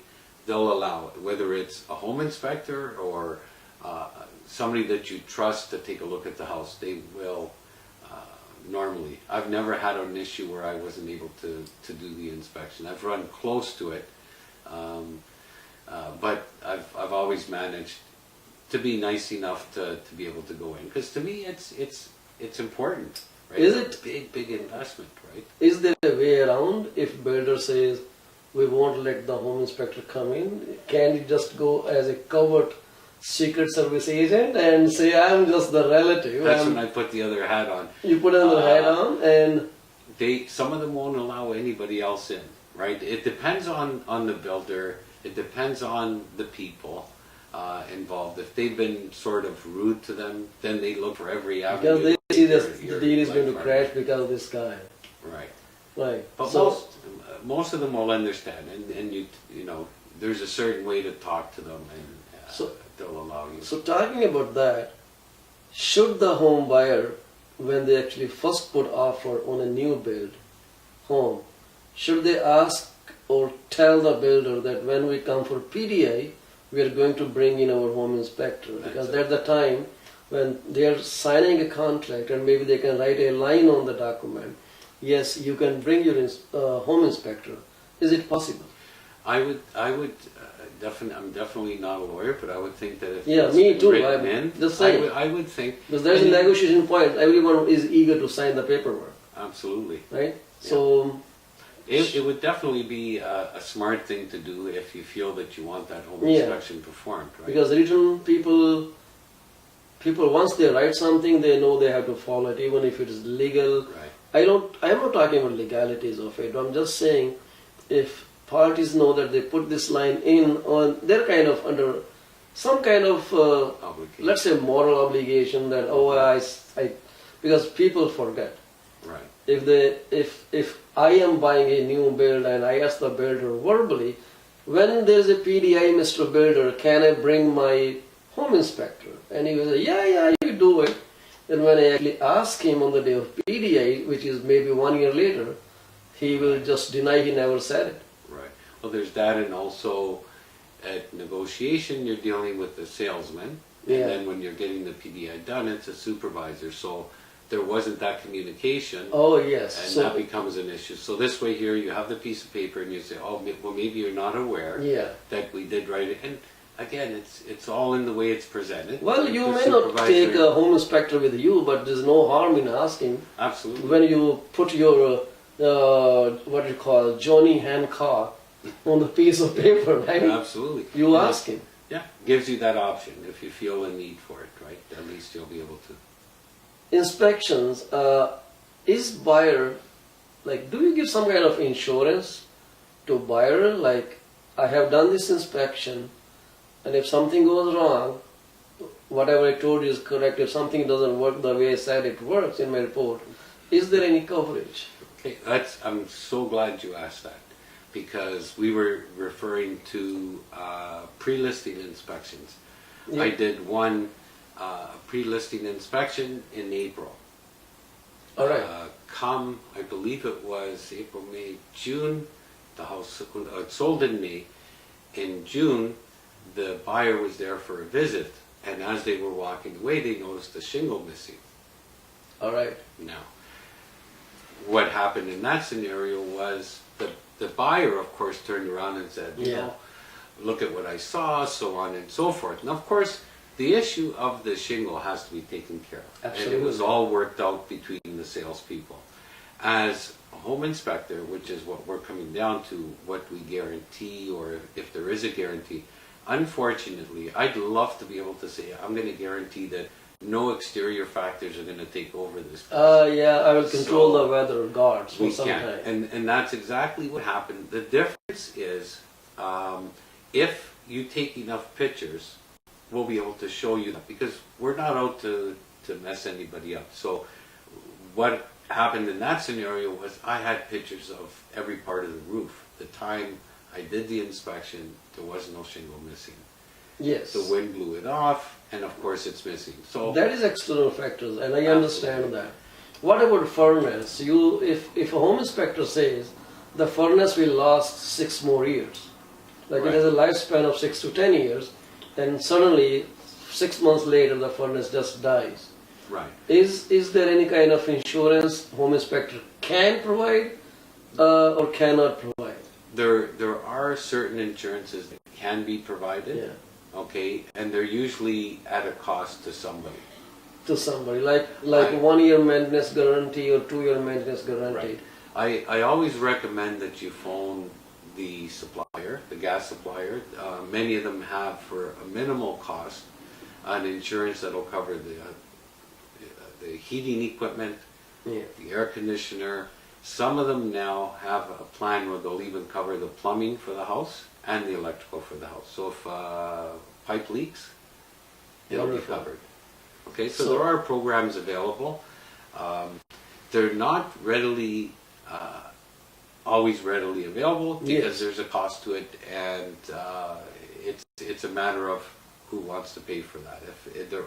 they'll allow it. Whether it's a home inspector or somebody that you trust to take a look at the house, they will normally. I've never had an issue where I wasn't able to do the inspection. I've run close to it, but I've always managed to be nice enough to be able to go in. Because to me, it's important. Right? Is It's it- a big investment, right? Is there a way around if builder says we won't let the home inspector come in? Can you just go as a covert secret service agent and say I'm just the relative? That's when I put the other hat on. You put another hat on and Some of them won't allow anybody else in, right? It depends on the builder. It depends on the people involved. If they've been sort of rude to them, then they look for every avenue. because they see this Your deal is going to life crash because of this guy. Right. Right. But So most of them will understand, and you know, there's a certain way to talk to them, and So- they'll allow you. So talking about that, should the home buyer, when they actually first put offer on a new build home, should they ask or tell the builder that when we come for PDI, we are going to bring in our home inspector? Because That's at the time when they are signing a contract and maybe they can write a line on the document, yes, you can bring your home inspector. Is it possible? I would definitely. I'm definitely not a lawyer, but I would think that if Yeah, it's me too. written I'm in, just saying. I would think Because there's a and- negotiation point. Everyone is eager to sign the paperwork, Absolutely. right? So It would definitely be a smart thing to do if you feel that you want that home Yeah. inspection performed, right? because written people once they write something, they know they have to follow it, even if it is legal. Right. I'm not talking about legalities of it. I'm just saying if parties know that they put this line in on, they're kind of under some kind of Obligation. let's say moral obligation that because people forget. Right. If I am buying a new build and I ask the builder verbally, when there's a PDI, Mr. Builder, can I bring my home inspector? And he will say, yeah, you do it. And when I actually ask him on the day of PDI, which is maybe 1 year later, he will just deny he never said it. Right. Well, there's that, and also at negotiation, you're dealing with the salesman, Yeah. and then when you're getting the PDI done, it's a supervisor. So there wasn't that communication, Oh yes. and So that becomes an issue. So this way here, you have the piece of paper, and you say, oh, well, maybe you're not aware yeah. that we did write it. And again, it's all in the way it's presented. Well, The you may not supervisor- take a home inspector with you, but there's no harm in asking. Absolutely. When you put your what do you call Johnny Hancock on the piece of paper, right? Absolutely. You And ask him. Yeah, gives you that option if you feel a need for it, right? At least you'll be able to. Inspections, is buyer, like, do you give some kind of insurance to buyer? Like, I have done this inspection, and if something goes wrong, whatever I told you is correct. If something doesn't work the way I said it works in my report, is there any coverage? Okay, I'm so glad you asked that, because we were referring to pre-listing inspections. Yeah. I did one pre-listing inspection in April. All right. Come, I believe it was April, May, June, the house it sold in May. In June, the buyer was there for a visit, and as they were walking away, they noticed the shingle missing. All right. Now, what happened in that scenario was the buyer, of course, turned around and said, you Yeah. know, look at what I saw, so on and so forth. And of course, the issue of the shingle has to be taken care of. Absolutely. And it was all worked out between the salespeople. As a home inspector, which is what we're coming down to, what we guarantee, or if there is a guarantee, unfortunately, I'd love to be able to say, I'm going to guarantee that no exterior factors are going to take over this. Yeah, I will control So, the weather guards for We some can't. time. And that's exactly what happened. The difference is, if you take enough pictures, we'll be able to show you that, because we're not out to mess anybody up. So what happened in that scenario was I had pictures of every part of the roof. The time I did the inspection, there was no shingle missing. Yes. The wind blew it off, and of course it's missing. So That is external factors, and I understand that. What about furnace? If a home inspector says the furnace will last 6 more years, like Right. it has a lifespan of 6 to 10 years, and suddenly 6 months later the furnace just dies. right. Is there any kind of insurance home inspector can provide or cannot provide? There are certain insurances that can be provided. Yeah. Okay, and they're usually at a cost to somebody. To somebody, like 1 year maintenance guarantee or 2 year maintenance guarantee. I always recommend that you phone the supplier, the gas supplier. Many of them have, for a minimal cost, an insurance that'll cover the heating equipment, Yeah. the air conditioner. Some of them now have a plan where they'll even cover the plumbing for the house and the electrical for the house. So if pipe leaks, it'll be Wonderful. covered. Okay, so So- there are programs available. They're not readily, always readily available, because Yes. there's a cost to it, and it's a matter of who wants to pay for that.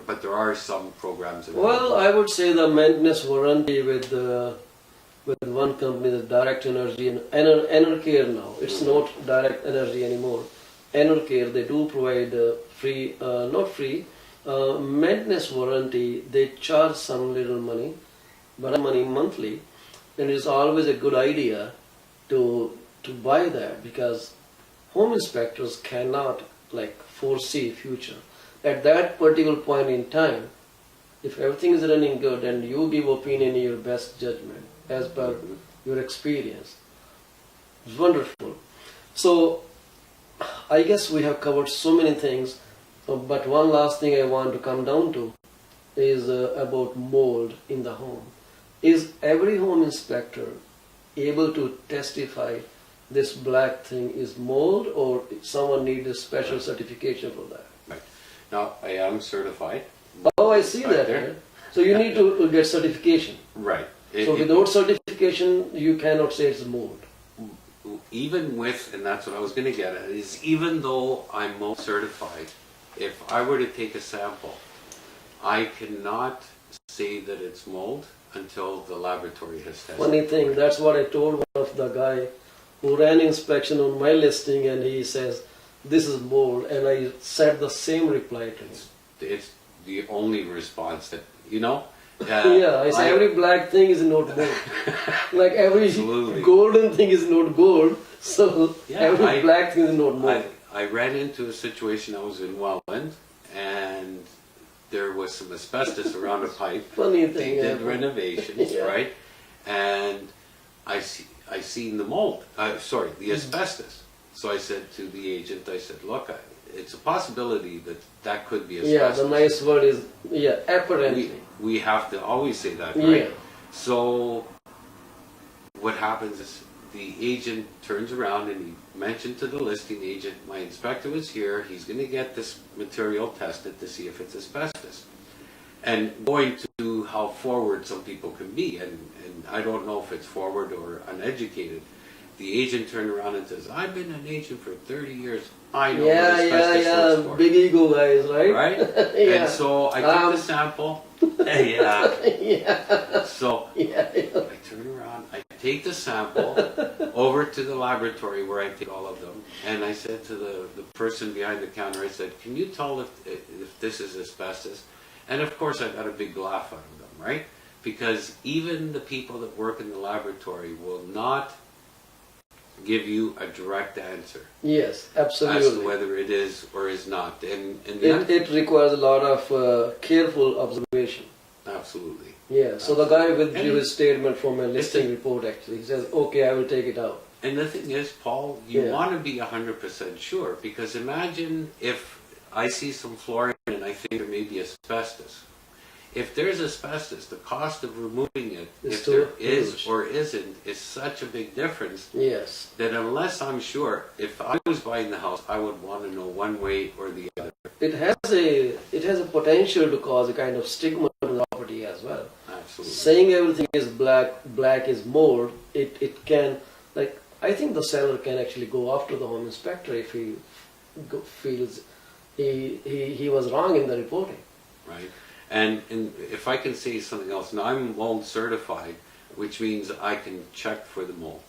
But there are some programs available. Well, I would say the maintenance warranty with one company, the Direct Energy and Enercare now. It's not Direct Energy anymore. Enercare, they do provide free, not free, maintenance warranty. They charge some little money, but money monthly, and it's always a good idea to buy that, because home inspectors cannot foresee future. At that particular point in time, if everything is running good and you give opinion in your best judgment as per your experience, it's wonderful. So I guess we have covered so many things, but one last thing I want to come down to is about mold in the home. Is every home inspector able to testify this black thing is mold, or someone needs a special certification for that? Right. Now, I am certified. Oh, I see that. Inspector. Right? So you need to get certification. Right. So without certification, you cannot say it's mold. Even with, and that's what I was going to get at, is even though I'm mold certified, if I were to take a sample, I cannot say that it's mold until the laboratory has tested. Funny thing, that's what I told one of the guy who ran inspection on my listing, and he says, this is mold, and I said the same reply to him. It's the only response that, you know? Yeah, I say every black thing is not gold. Like every Absolutely. golden thing is not gold, so Yeah, every black thing is not mold. I ran into a situation, I was in Welland, and there was some asbestos around a pipe. Funny They thing. did yeah. renovations, Yeah. right? And I seen the mold, the asbestos. So I said to the agent, I said, look, it's a possibility that could be Yeah, asbestos. the nice word is, apparently. We have to always say that, right? Yeah. So what happens is the agent turns around and he mentioned to the listing agent, my inspector was here, he's going to get this material tested to see if it's asbestos. And going to how forward some people can be, and I don't know if it's forward or uneducated, the agent turned around and says, I've been an agent for 30 years, I know what asbestos looks for. Big ego guys, right? Right? Yeah. And so I took the sample. Yeah. So I turn around, I take the sample over to the laboratory where I take all of them, and I said to the person behind the counter, I said, can you tell if this is asbestos? And of course I got a big laugh out of them, right? Because even the people that work in the laboratory will not give you a direct answer. Yes, absolutely. As to whether it is or is not. And it requires a lot of careful observation. Absolutely. Yeah, so the guy withdrew his statement from a listing report actually. He says, okay, I will take it out. And the thing is, Paul, you want to be 100% sure, because imagine if I see some flooring and I think there may be asbestos. If there's asbestos, the cost of removing it, if there is or isn't, is such a big difference. Yes. That unless I'm sure, if I was buying the house, I would want to know one way or the other. It has a potential to cause a kind of stigma to the property as well. Absolutely. Saying everything is black is mold, it can, like, I think the seller can actually go after the home inspector if he feels he was wrong in the reporting. Right. And if I can say something else, now I'm mold certified, which means I can check for the mold.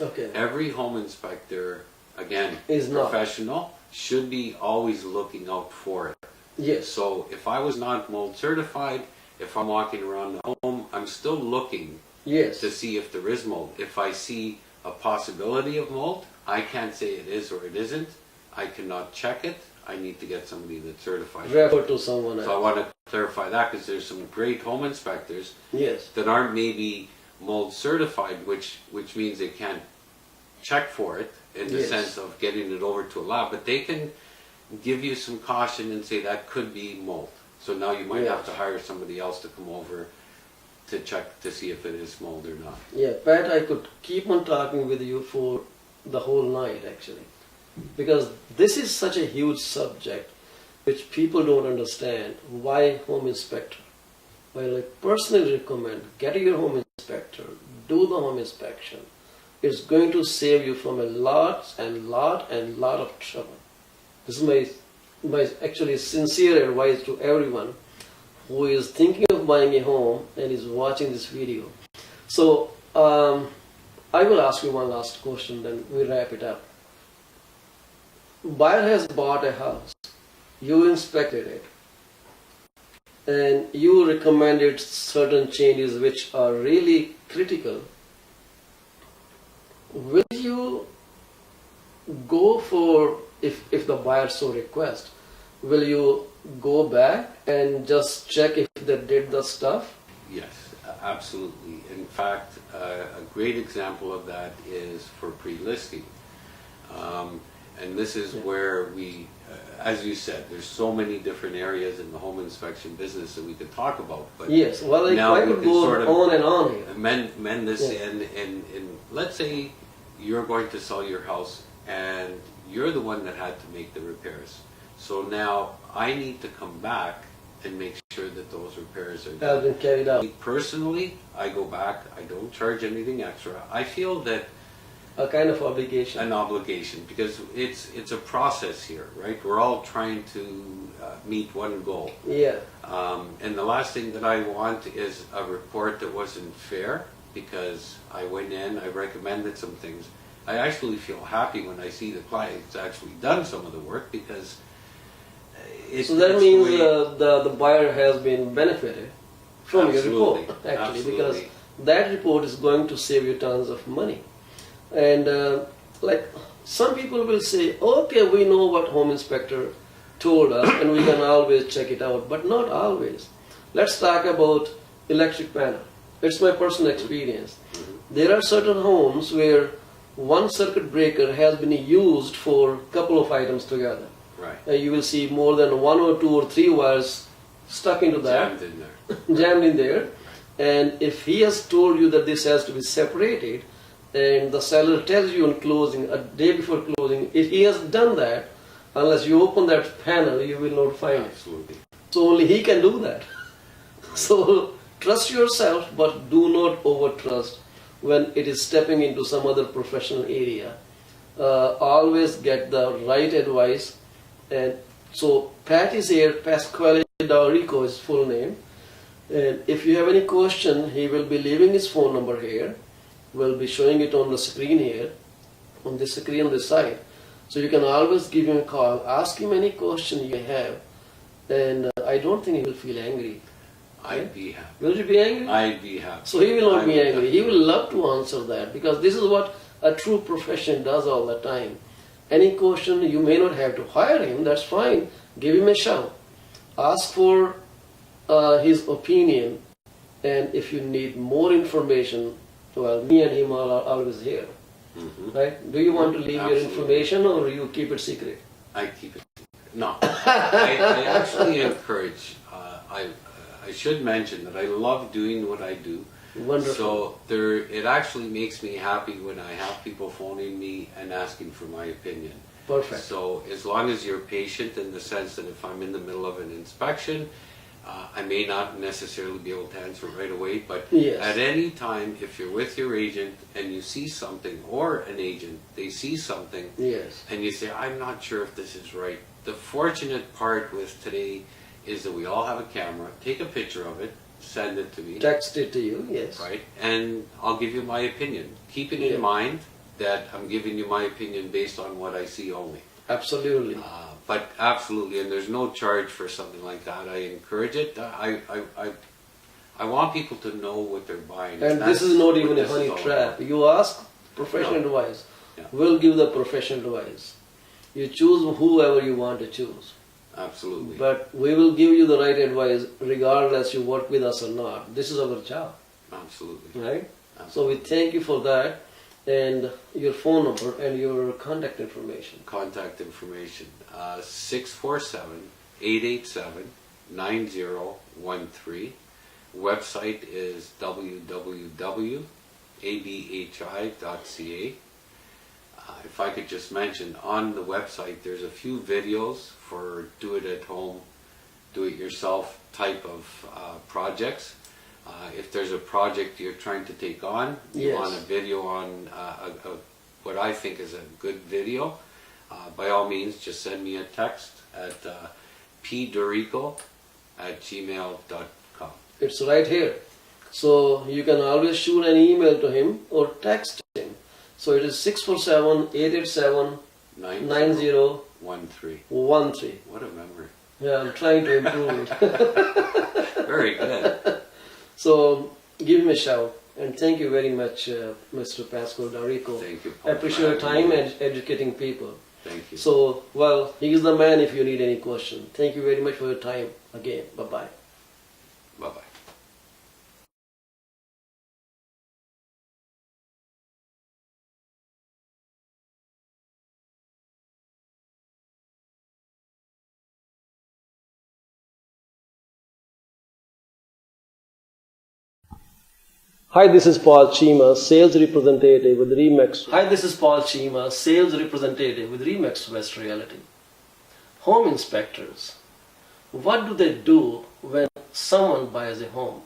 Okay. Every home inspector, again, is professional, should be always looking out for it. Yes. So if I was not mold certified, if I'm walking around the home, I'm still looking to see if there is mold. If I see a possibility of mold, I can't say it is or it isn't. I cannot check it. I need to get somebody that's certified. Refer to someone else. So I want to clarify that, because there's some great home inspectors Yes. that aren't maybe mold certified, which means they can't check for it in the sense of getting it over to a lab, but they can give you some caution and say that could be mold. So now you might have to hire somebody else to come over to check to see if it is mold or not. Yeah, Pat, I could keep on talking with you for the whole night actually, because this is such a huge subject which people don't understand. Why home inspector? Well, I personally recommend get your home inspector, do the home inspection. It's going to save you from a lot of trouble. This is my actually sincere advice to everyone who is thinking of buying a home and is watching this video. So I will ask you one last question, then we wrap it up. Buyer has bought a house, you inspected it, and you recommended certain changes which are really critical. Will you go for, if the buyer so requests, will you go back and just check if they did the stuff? Yes, absolutely. In fact, a great example of that is for pre-listing. And this is where we, as you said, there's so many different areas in the home inspection business that we could talk about. But yes, well, I could go sort of on and on here. Mend this in, let's say you're going to sell your house and you're the one that had to make the repairs. So now I need to come back and make sure that those repairs are done. Been carried out. Personally, I go back, I don't charge anything extra. I feel that a kind of obligation. An obligation, because it's a process here, right? We're all trying to meet one goal. Yeah. And the last thing that I want is a report that wasn't fair, because I went in, I recommended some things. I actually feel happy when I see the client's actually done some of the work, because so that means the buyer has been benefited from your report, actually, because that report is going to save you tons of money. And like some people will say, okay, we know what home inspector told us and we can always check it out, but not always. Let's talk about electric panel. It's my personal experience. There are certain homes where one circuit breaker has been used for a couple of items together. Right. You will see more than 1 or 2 or 3 wires stuck into that. Jammed in there. Jammed in there. And if he has told you that this has to be separated, and the seller tells you on closing, a day before closing, if he has done that, unless you open that panel, you will not find it. Absolutely. So only he can do that. So trust yourself, but do not over-trust when it is stepping into some other professional area. Always get the right advice. And so Pat is here, Pasquale D'Arico is full name. And if you have any question, he will be leaving his phone number here. We'll be showing it on the screen here, on the screen on this side. So you can always give him a call, ask him any question you have, and I don't think he will feel angry. I'd be happy. Will you be angry? I'd be happy. So he will not I be would angry. He will love to answer that, because this is what a true profession does all the time. Any question, you may not have to hire him, that's fine. Give him a shout. Ask for his opinion, and if you need more information, well, me and him are always here. Right? Do you want to leave your Absolutely. information, or you keep it secret? I keep it. No, I actually encourage. I should mention that I love doing what I do. Wonderful. So it actually makes me happy when I have people phoning me and asking for my opinion. Perfect. So as long as you're patient in the sense that if I'm in the middle of an inspection, I may not necessarily be able to answer right away, but Yes. at any time, if you're with your agent and you see something, or an agent, they see something, Yes. and you say, I'm not sure if this is right. The fortunate part with today is that we all have a camera. Take a picture of it, send it to me, Text it to you, yes. right? And I'll give you my opinion. Keeping Yeah. in mind that I'm giving you my opinion based on what I see only. Absolutely. But absolutely, and there's no charge for something like that. I encourage it. I want people to know what they're buying. And That's this is not what even a this is honey all trap. about. You ask professional No. advice. Yeah. We'll give the professional advice. You choose whoever you want to choose. Absolutely. But we will give you the right advice regardless you work with us or not. This is our job, Absolutely. right? So we thank you for that, and your phone number and your contact information. Contact information 647-887-9013. Website is www.abhi.ca. If I could just mention, on the website there's a few videos for do-it-at-home, do-it-yourself type of projects. If there's a project you're trying to take on, you Yes. want a video on what I think is a good video, by all means just send me a text at pdorico@gmail.com. It's right here. So you can always shoot an email to him or text him. So it is 647-887-9013. 13. What a memory. Yeah, I'm trying to improve it. Very good. So give him a shout. And thank you very much, Mr. Pasquale D'Arico. Thank you, I Paul, appreciate for your having time me. and educating people. Thank you. So, well, he is the man if you need any question. Thank you very much for your time again. Bye-bye. Bye-bye. Hi, this is Paul Chima, sales representative with Remax. Hi, this is Paul Chima, sales representative with Remax West Realty. Home inspectors. What do they do when someone buys a home?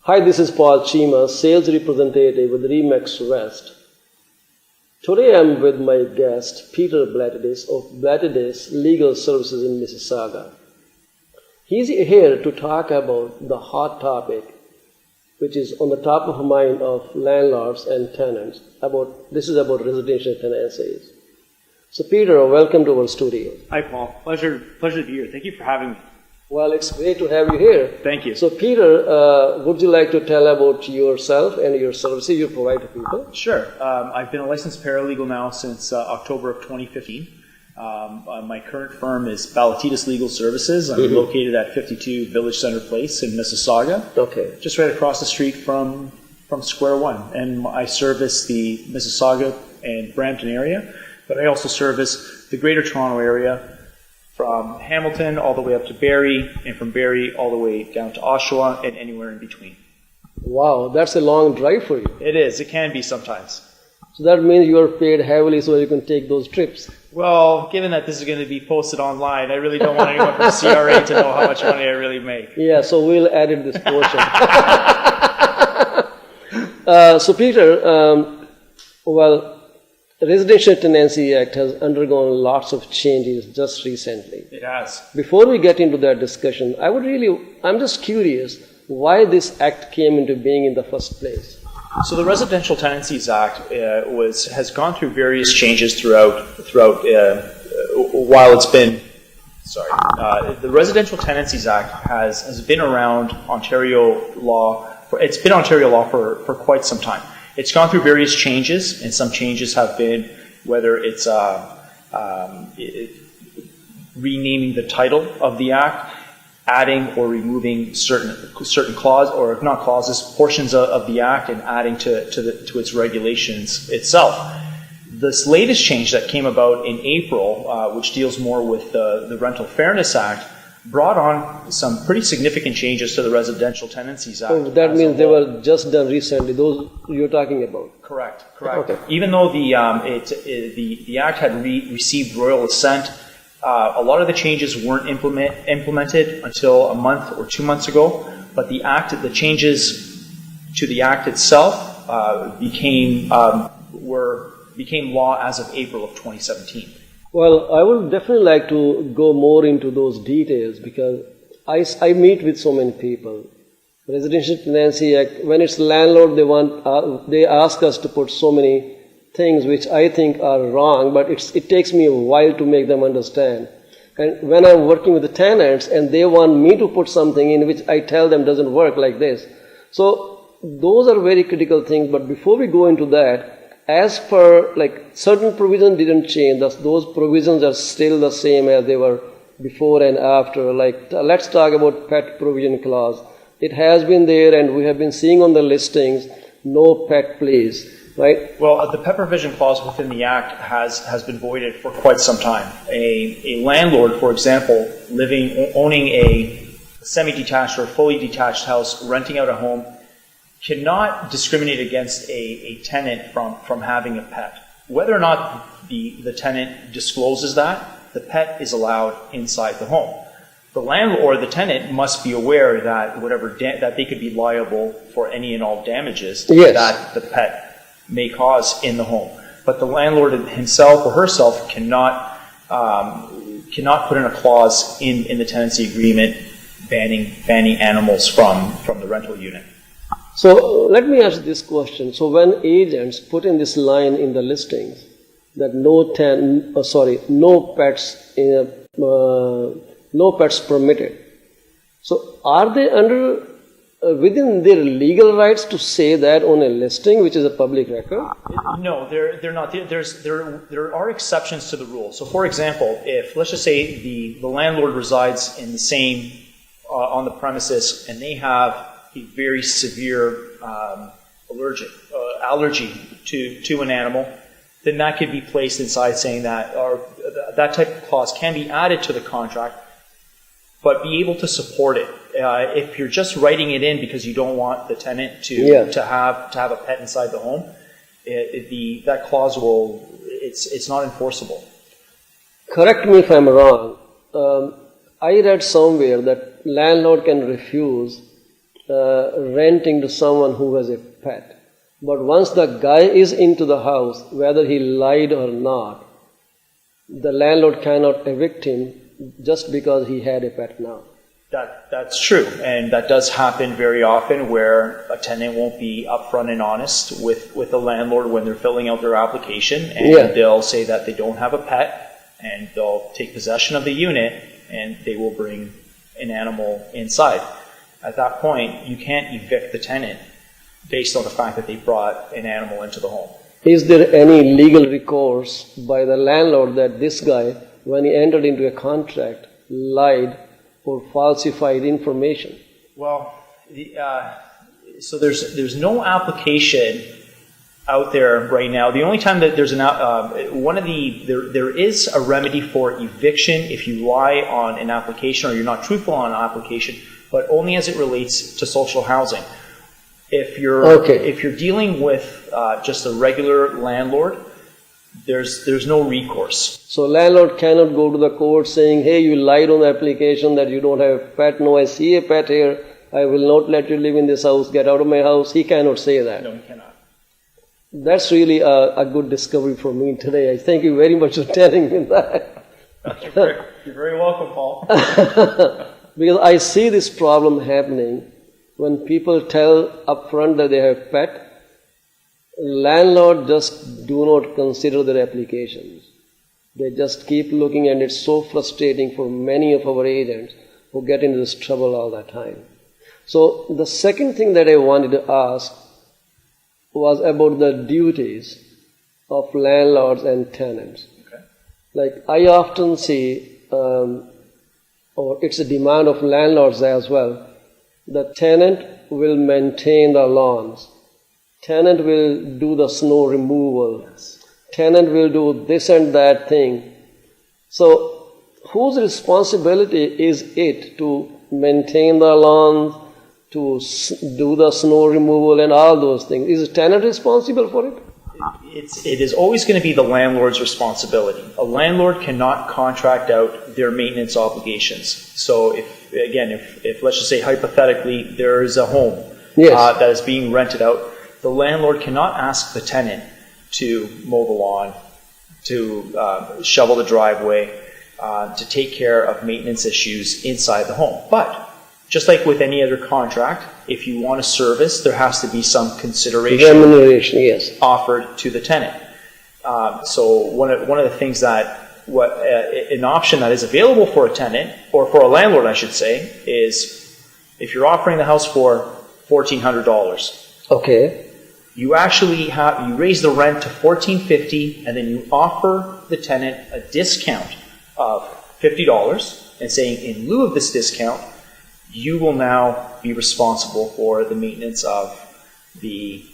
Hi, this is Paul Chima, sales representative with Remax West. Today I'm with my guest, Peter Blatidis of Blatidis Legal Services in Mississauga. He's here to talk about the hot topic, which is on the top of mind of landlords and tenants. This is about residential tenancies. So Peter, welcome to our studio. Hi, Paul. Pleasure to be here. Thank you for having me. Well, it's great to have you here. Thank you. So Peter, would you like to tell about yourself and your services you provide to people? Sure. I've been a licensed paralegal now since October of 2015. My current firm is Blatidis Legal Services. I'm located at 52 Village Center Place in Mississauga, Okay. just right across the street from Square One. And I service the Mississauga and Brampton area, but I also service the Greater Toronto area from Hamilton all the way up to Barrie, and from Barrie all the way down to Oshawa and anywhere in between. Wow, that's a long drive for you. It is. It can be sometimes. So that means you are paid heavily so you can take those trips. Well, given that this is going to be posted online, I really don't want anyone from CRA to know how much money I really make. Yeah, so we'll edit this portion. So Peter, Residential Tenancy Act has undergone lots of changes just recently. It has. Before we get into that discussion, I'm just curious why this act came into being in the first place. So the Residential Tenancies Act has gone through various changes throughout while it's been. The Residential Tenancies Act has been around Ontario law. It's been Ontario law for quite some time. It's gone through various changes, and some changes have been whether it's renaming the title of the act, adding or removing certain clauses, or not clauses, portions of the act, and adding to its regulations itself. This latest change that came about in April, which deals more with the Rental Fairness Act, brought on some pretty significant changes to the Residential Tenancies Act. So that means they were just done recently, those you're talking about? Correct. Okay. Even though the act had received royal assent, a lot of the changes weren't implemented until a month or 2 months ago, but the changes to the act itself became law as of April of 2017. Well, I would definitely like to go more into those details because I meet with so many people. Residential Tenancy Act, when it's landlord, they ask us to put so many things which I think are wrong, but it takes me a while to make them understand. And when I'm working with the tenants and they want me to put something in which I tell them doesn't work like this. So those are very critical things, but before we go into that, as per certain provisions didn't change, those provisions are still the same as they were before and after. Let's talk about pet provision clause. It has been there and we have been seeing on the listings, no pet please. Right? Well, the pet provision clause within the Act has been voided for quite some time. A landlord, for example, owning a semi-detached or fully detached house, renting out a home, cannot discriminate against a tenant from having a pet. Whether or not the tenant discloses that, the pet is allowed inside the home. The landlord or the tenant must be aware that that they could be liable for any and all damages that the pet may cause in the home. But the landlord himself or herself cannot put in a clause in the tenancy agreement banning animals from the rental unit. So let me ask this question. So when agents put in this line in the listings that no pets permitted. So are they within their legal rights to say that on a listing, which is a public record? No, they're not. There are exceptions to the rule. So, for example, if let's just say the landlord resides in the same on the premises and they have a very severe allergy to an animal, then that could be placed inside saying that, or that type of clause can be added to the contract, but be able to support it. If you're just writing it in because you don't want the tenant to have a pet inside the home, that clause it's not enforceable. Correct me if I'm wrong. I read somewhere that landlord can refuse renting to someone who has a pet. But once the guy is into the house, whether he lied or not, the landlord cannot evict him just because he had a pet now. That's true, and that does happen very often where a tenant won't be upfront and honest with the landlord when they're filling out their application, and they'll say that they don't have a pet, and they'll take possession of the unit, and they will bring an animal inside. At that point, you can't evict the tenant based on the fact that they brought an animal into the home. Is there any legal recourse by the landlord that this guy, when he entered into a contract, lied or falsified information? Well, so there's no application out there right now. The only time that there's there is a remedy for eviction if you lie on an application or you're not truthful on an application, but only as it relates to social housing. If you're dealing with just a regular landlord, there's no recourse. So landlord cannot go to the court saying, hey, you lied on the application that you don't have a pet. No, I see a pet here. I will not let you live in this house. Get out of my house. He cannot say that. No, you cannot. That's really a good discovery for me today. I thank you very much for telling me that. You're very welcome, Paul. Because I see this problem happening when people tell upfront that they have pet. Landlords just do not consider their applications. They just keep looking, and it's so frustrating for many of our agents who get into this trouble all the time. So the second thing that I wanted to ask was about the duties of landlords and tenants. Okay. Like I often see, or it's a demand of landlords as well, the tenant will maintain the lawns. Tenant will do the snow removal. Tenant will do this and that thing. So whose responsibility is it to maintain the lawns, to do the snow removal and all those things? Is the tenant responsible for it? It is always going to be the landlord's responsibility. A landlord cannot contract out their maintenance obligations. So if let's just say hypothetically there is a home that is being rented out, the landlord cannot ask the tenant to mow the lawn, to shovel the driveway, to take care of maintenance issues inside the home. But just like with any other contract, if you want a service, there has to be some consideration Remuneration, yes. offered to the tenant. So one of the things that an option that is available for a tenant, or for a landlord, I should say, is if you're offering the house for $1,400. Okay. You actually you raise the rent to $1,450, and then you offer the tenant a discount of $50, and saying in lieu of this discount, you will now be responsible for the maintenance of the,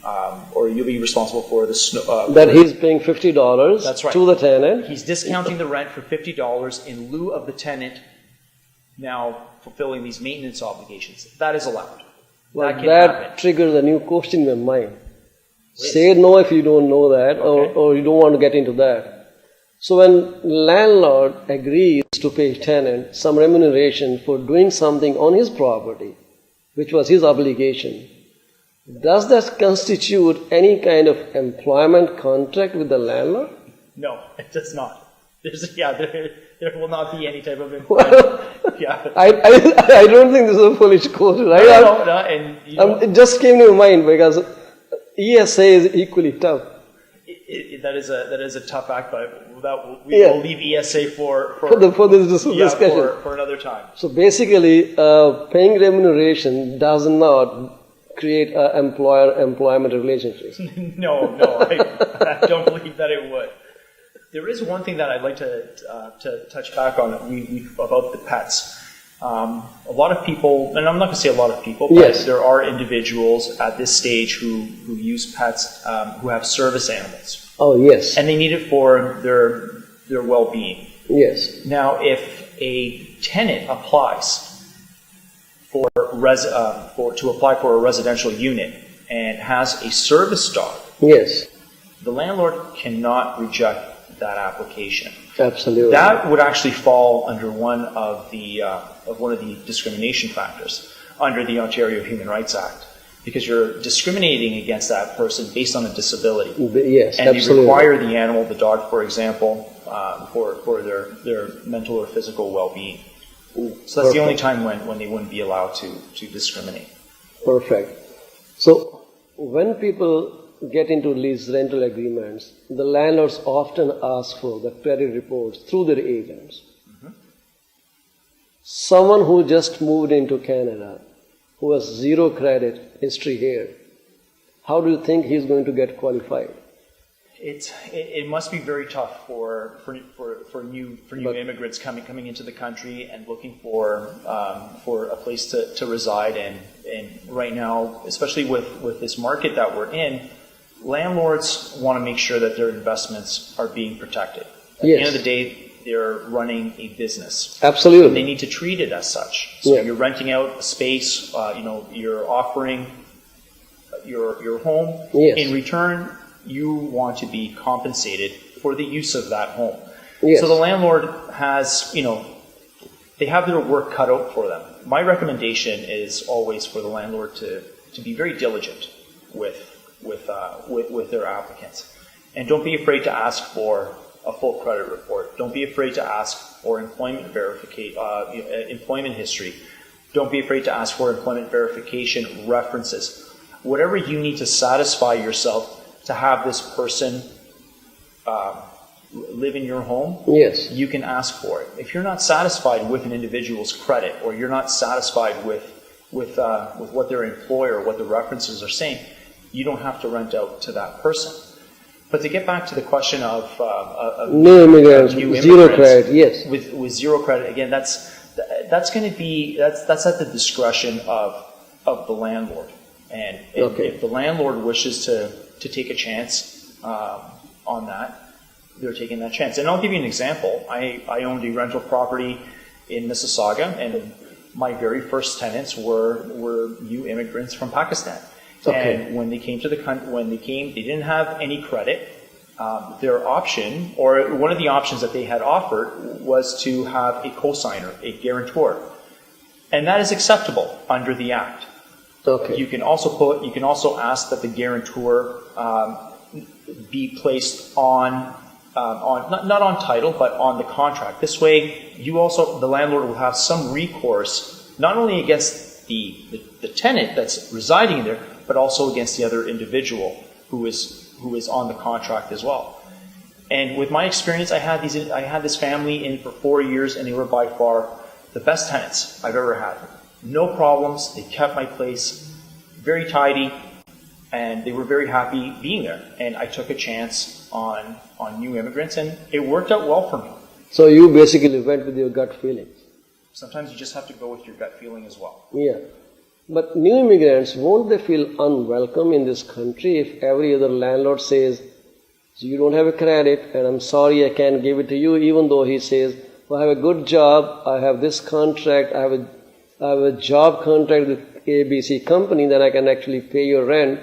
or you'll be responsible for the snow. That he's paying $50 That's right. to the tenant. He's discounting the rent for $50 in lieu of the tenant now fulfilling these maintenance obligations. That is allowed. Well, can that happen. triggers a new question in my mind. Say no if you don't know that, or you don't want to get into that. So when landlord agrees to pay tenant some remuneration for doing something on his property, which was his obligation, does that constitute any kind of employment contract with the landlord? No, it does not. There will not be any type of employment. I don't think this is a foolish question. It just came to mind because ESA is equally tough. That is a tough act, but we'll leave ESA for this discussion for another time. So basically, paying remuneration does not create employment relationships. No, I don't believe that it would. There is one thing that I'd like to touch back on about the pets. A lot of people, and I'm not going to say a lot of people, but there are individuals at this stage who use pets, who have service animals. Oh, yes. And they need it for their well-being. Yes. Now, if a tenant applies to apply for a residential unit and has a service dog, yes, the landlord cannot reject that application. Absolutely. That would actually fall under one of the discrimination factors under the Ontario Human Rights Act, because you're discriminating against that person based on a disability. Yes, and absolutely. you require the animal, the dog, for example, for their mental or physical well-being. So that's the only time when they wouldn't be allowed to discriminate. Perfect. So when people get into lease rental agreements, the landlords often ask for the credit reports through their agents. Mm-hmm. Someone who just moved into Canada, who has zero credit history here, how do you think he's going to get qualified? It must be very tough for new immigrants coming into the country and looking for a place to reside. And right now, especially with this market that we're in, landlords want to make sure that their investments are being protected. At the end of the day, they're running a business. Absolutely. And they need to treat it as such. So you're renting out a space, you're offering your home. Yes. In return, you want to be compensated for the use of that home. Yes. So the landlord has, they have their work cut out for them. My recommendation is always for the landlord to be very diligent with their applicants, and don't be afraid to ask for a full credit report. Don't be afraid to ask for employment employment history. Don't be afraid to ask for employment verification references. Whatever you need to satisfy yourself to have this person live in your home, Yes. you can ask for it. If you're not satisfied with an individual's credit, or you're not satisfied with what their employer, what the references are saying, you don't have to rent out to that person. But to get back to the question of New immigrants, new zero immigrants credit, yes. with zero credit, again, that's going to be that's at the discretion of the landlord. And Okay. if the landlord wishes to take a chance on that, they're taking that chance. And I'll give you an example. I owned a rental property in Mississauga, and my very first tenants were new immigrants from Pakistan. Okay. And when they came to the country, they didn't have any credit. Their option, or one of the options that they had offered, was to have a cosigner, a guarantor, and that is acceptable under the Act. Okay. You can also ask that the guarantor be placed on not on title, but on the contract. This way, the landlord will have some recourse, not only against the tenant that's residing there, but also against the other individual who is on the contract as well. And with my experience, I had this family in for 4 years, and they were by far the best tenants I've ever had. No problems. They kept my place very tidy, and they were very happy being there. And I took a chance on new immigrants, and it worked out well for me. So you basically went with your gut feelings. Sometimes you just have to go with your gut feeling as well. Yeah. But new immigrants, won't they feel unwelcome in this country if every other landlord says, you don't have a credit and I'm sorry I can't give it to you, even though he says, well, I have a good job, I have this contract, I have a job contract with ABC company that I can actually pay your rent.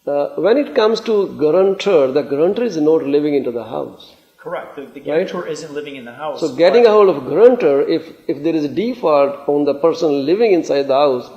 When it comes to guarantor, the guarantor is not living into the house. Correct. The guarantor isn't living in the house. So getting a hold of guarantor, if there is a default on the person living inside the house,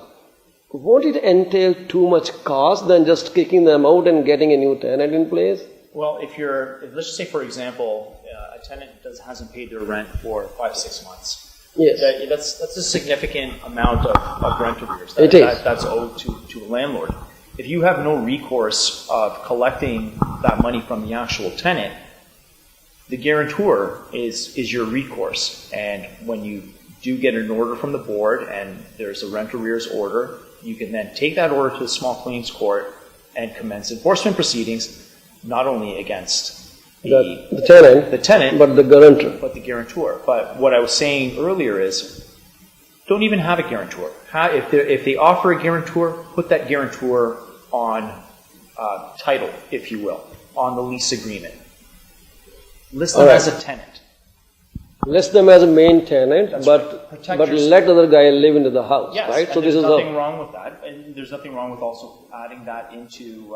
won't it entail too much cost than just kicking them out and getting a new tenant in place? Well, let's just say, for example, a tenant hasn't paid their rent for 5-6 months. Yes. That's a significant amount of rent arrears that's owed to a landlord. If you have no recourse of collecting that money from the actual tenant, the guarantor is your recourse. And when you do get an order from the board and there's a rent arrears order, you can then take that order to the small claims court and commence enforcement proceedings, not only against the tenant, but the guarantor. But what I was saying earlier is, don't even have a guarantor. If they offer a guarantor, put that guarantor on title, if you will, on the lease agreement. List them as a tenant. List them as a main tenant, but let other guy live into the house, yes, right? So there's nothing wrong with that, and there's nothing wrong with also adding that into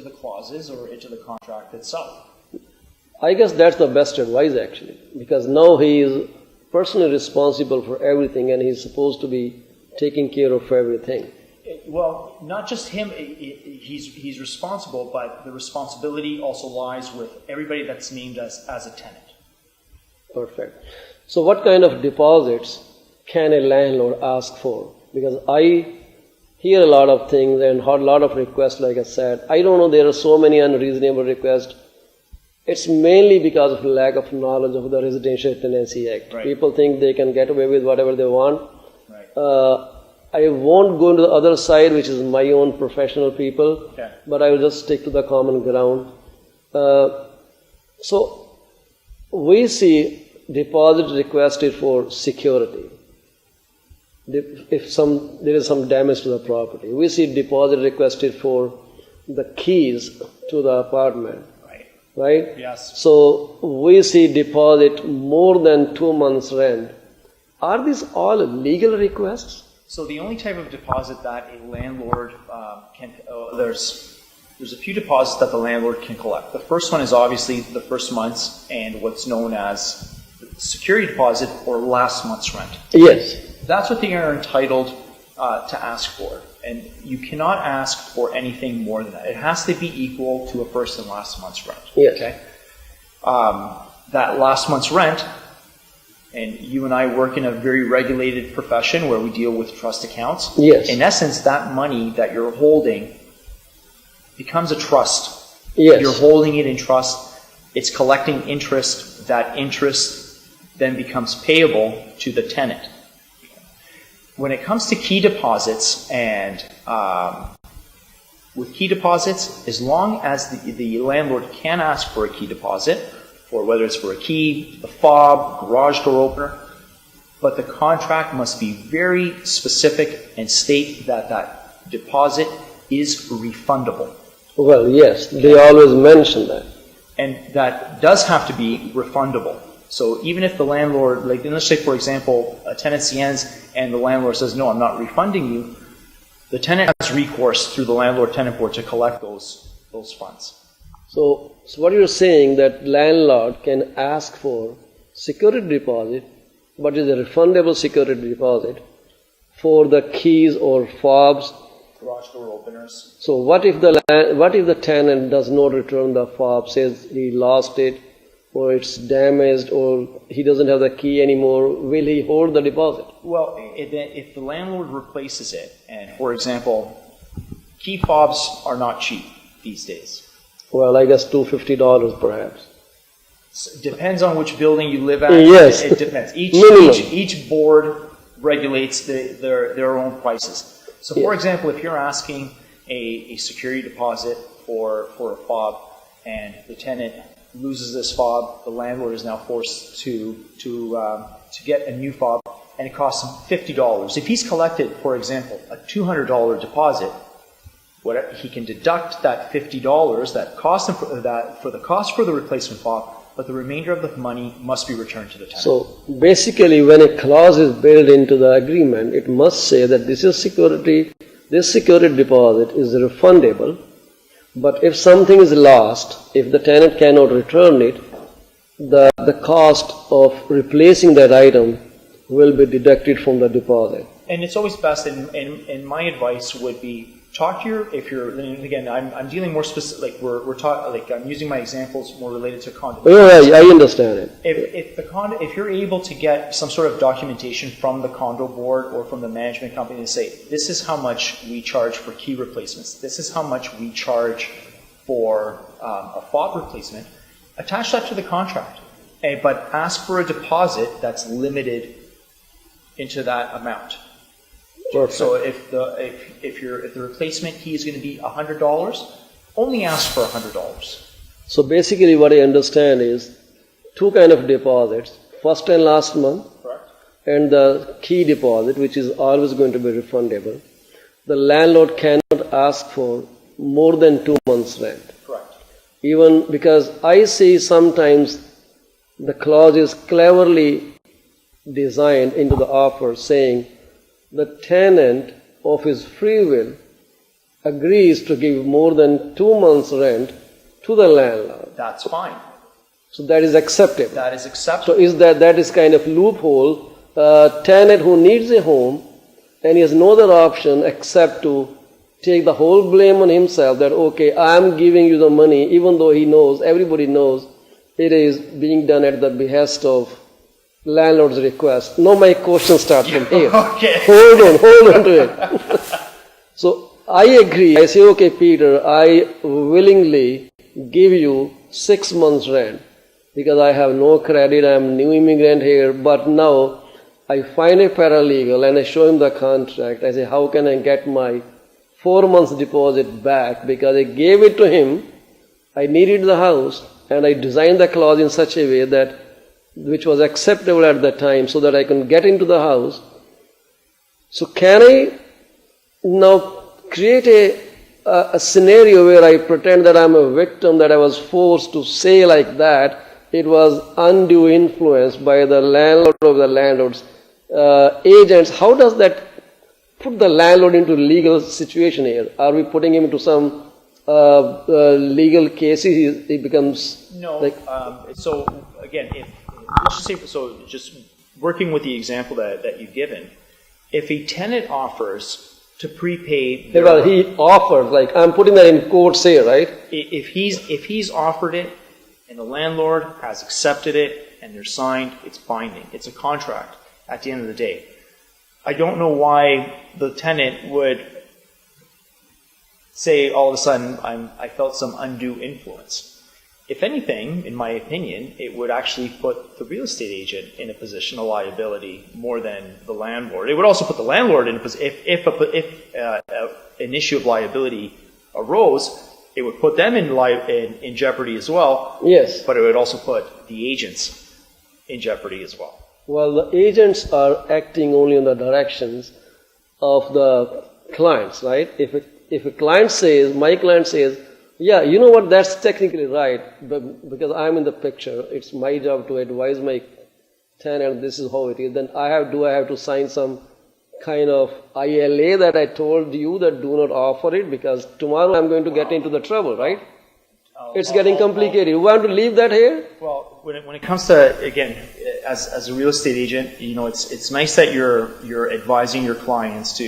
the clauses or into the contract itself. I guess that's the best advice, actually, because now he is personally responsible for everything, and he's supposed to be taking care of everything. Well, not just him. He's responsible, but the responsibility also lies with everybody that's named as a tenant. Perfect. So what kind of deposits can a landlord ask for? Because I hear a lot of things and heard a lot of requests, like I said. I don't know, there are so many unreasonable requests. It's mainly because of lack of knowledge of the Residential Tenancy Act. Right. People think they can get away with whatever they want. Right. I won't go into the other side, which is my own professional people, Okay. but I will just stick to the common ground. So we see deposit requested for security. If there is some damage to the property, we see deposit requested for the keys to the apartment. Right? Yes. So we see deposit more than 2 months rent. Are these all legal requests? So the only type of deposit that a landlord there's a few deposits that the landlord can collect. The first one is obviously the first month's and what's known as security deposit or last month's rent. Yes. That's what they are entitled to ask for. And you cannot ask for anything more than that. It has to be equal to a first and last month's rent. Yes. Okay? That last month's rent, and you and I work in a very regulated profession where we deal with trust accounts. Yes. In essence, that money that you're holding becomes a trust. Yes. You're holding it in trust. It's collecting interest. That interest then becomes payable to the tenant. When it comes to key deposits, and with key deposits, as long as the landlord can ask for a key deposit, or whether it's for a key, a fob, garage door opener, but the contract must be very specific and state that that deposit is refundable. Well, yes, they always mention that. And that does have to be refundable. So even if the landlord, like let's say for example, a tenancy ends and the landlord says, no, I'm not refunding you, the tenant has recourse through the landlord-tenant board to collect those funds. So what you're saying that landlord can ask for security deposit, but is a refundable security deposit for the keys or fobs. Garage door openers. So what if the tenant does not return the fob, says he lost it, or it's damaged, or he doesn't have the key anymore? Will he hold the deposit? Well, if the landlord replaces it, and for example, key fobs are not cheap these days. Well, I guess $250 perhaps. It depends on which building you live at. Yes. It depends. Each board regulates their own prices. So, for example, if you're asking a security deposit for a fob, and the tenant loses this fob, the landlord is now forced to get a new fob, and it costs him $50. If he's collected, for example, a $200 deposit, he can deduct that $50 that cost him for the cost for the replacement fob, but the remainder of the money must be returned to the tenant. So basically, when a clause is built into the agreement, it must say that this security deposit is refundable, but if something is lost, if the tenant cannot return it, the cost of replacing that item will be deducted from the deposit. And it's always best, and my advice would be, talk to and again, I'm dealing more specific, I'm using my examples more related to condo. Yeah, I understand it. If you're able to get some sort of documentation from the condo board or from the management company to say, this is how much we charge for key replacements, this is how much we charge for a fob replacement, attach that to the contract. But ask for a deposit that's limited into that amount. Perfect. So if the replacement key is going to be $100, only ask for $100. So basically what I understand is two kind of deposits, first and last month, Correct. and the key deposit, which is always going to be refundable. The landlord cannot ask for more than 2 months rent. Correct. Even because I see sometimes the clause is cleverly designed into the offer saying the tenant of his free will agrees to give more than 2 months rent to the landlord. That's fine. So that is acceptable. That is acceptable. So is that is kind of loophole. Tenant who needs a home and he has no other option except to take the whole blame on himself that, okay, I am giving you the money, even though he knows, everybody knows, it is being done at the behest of landlord's request. Now my question starts from here. Okay. Hold on to it. So I agree. I say, okay, Peter, I willingly give you 6 months rent because I have no credit, I am a new immigrant here, but now I find a paralegal and I show him the contract. I say, how can I get my 4 months deposit back? Because I gave it to him, I needed the house, and I designed the clause in such a way that which was acceptable at that time so that I can get into the house. So can I now create a scenario where I pretend that I'm a victim, that I was forced to say like that, it was undue influence by the landlord of the landlord's agents? How does that put the landlord into legal situation here? Are we putting him into some legal cases? He becomes No. like So again, let's just say, so just working with the example that you've given, if a tenant offers to prepay, well, he offers, like I'm putting that in quotes here, right? if he's offered it and the landlord has accepted it and they're signed, it's binding. It's a contract at the end of the day. I don't know why the tenant would say all of a sudden I felt some undue influence. If anything, in my opinion, it would actually put the real estate agent in a position of liability more than the landlord. It would also put the landlord in a position, if an issue of liability arose, it would put them in jeopardy as well. Yes. But it would also put the agents in jeopardy as well. Well, the agents are acting only in the directions of the clients, right? If a client says, my client says, yeah, you know what, that's technically right, but because I'm in the picture, it's my job to advise my tenant, this is how it is, then I have to sign some kind of ILA that I told you that do not offer it, because tomorrow I'm going to get into the trouble, right? It's getting complicated. You want to leave that here? Well, when it comes to, again, as a real estate agent, you know, it's nice that you're advising your clients to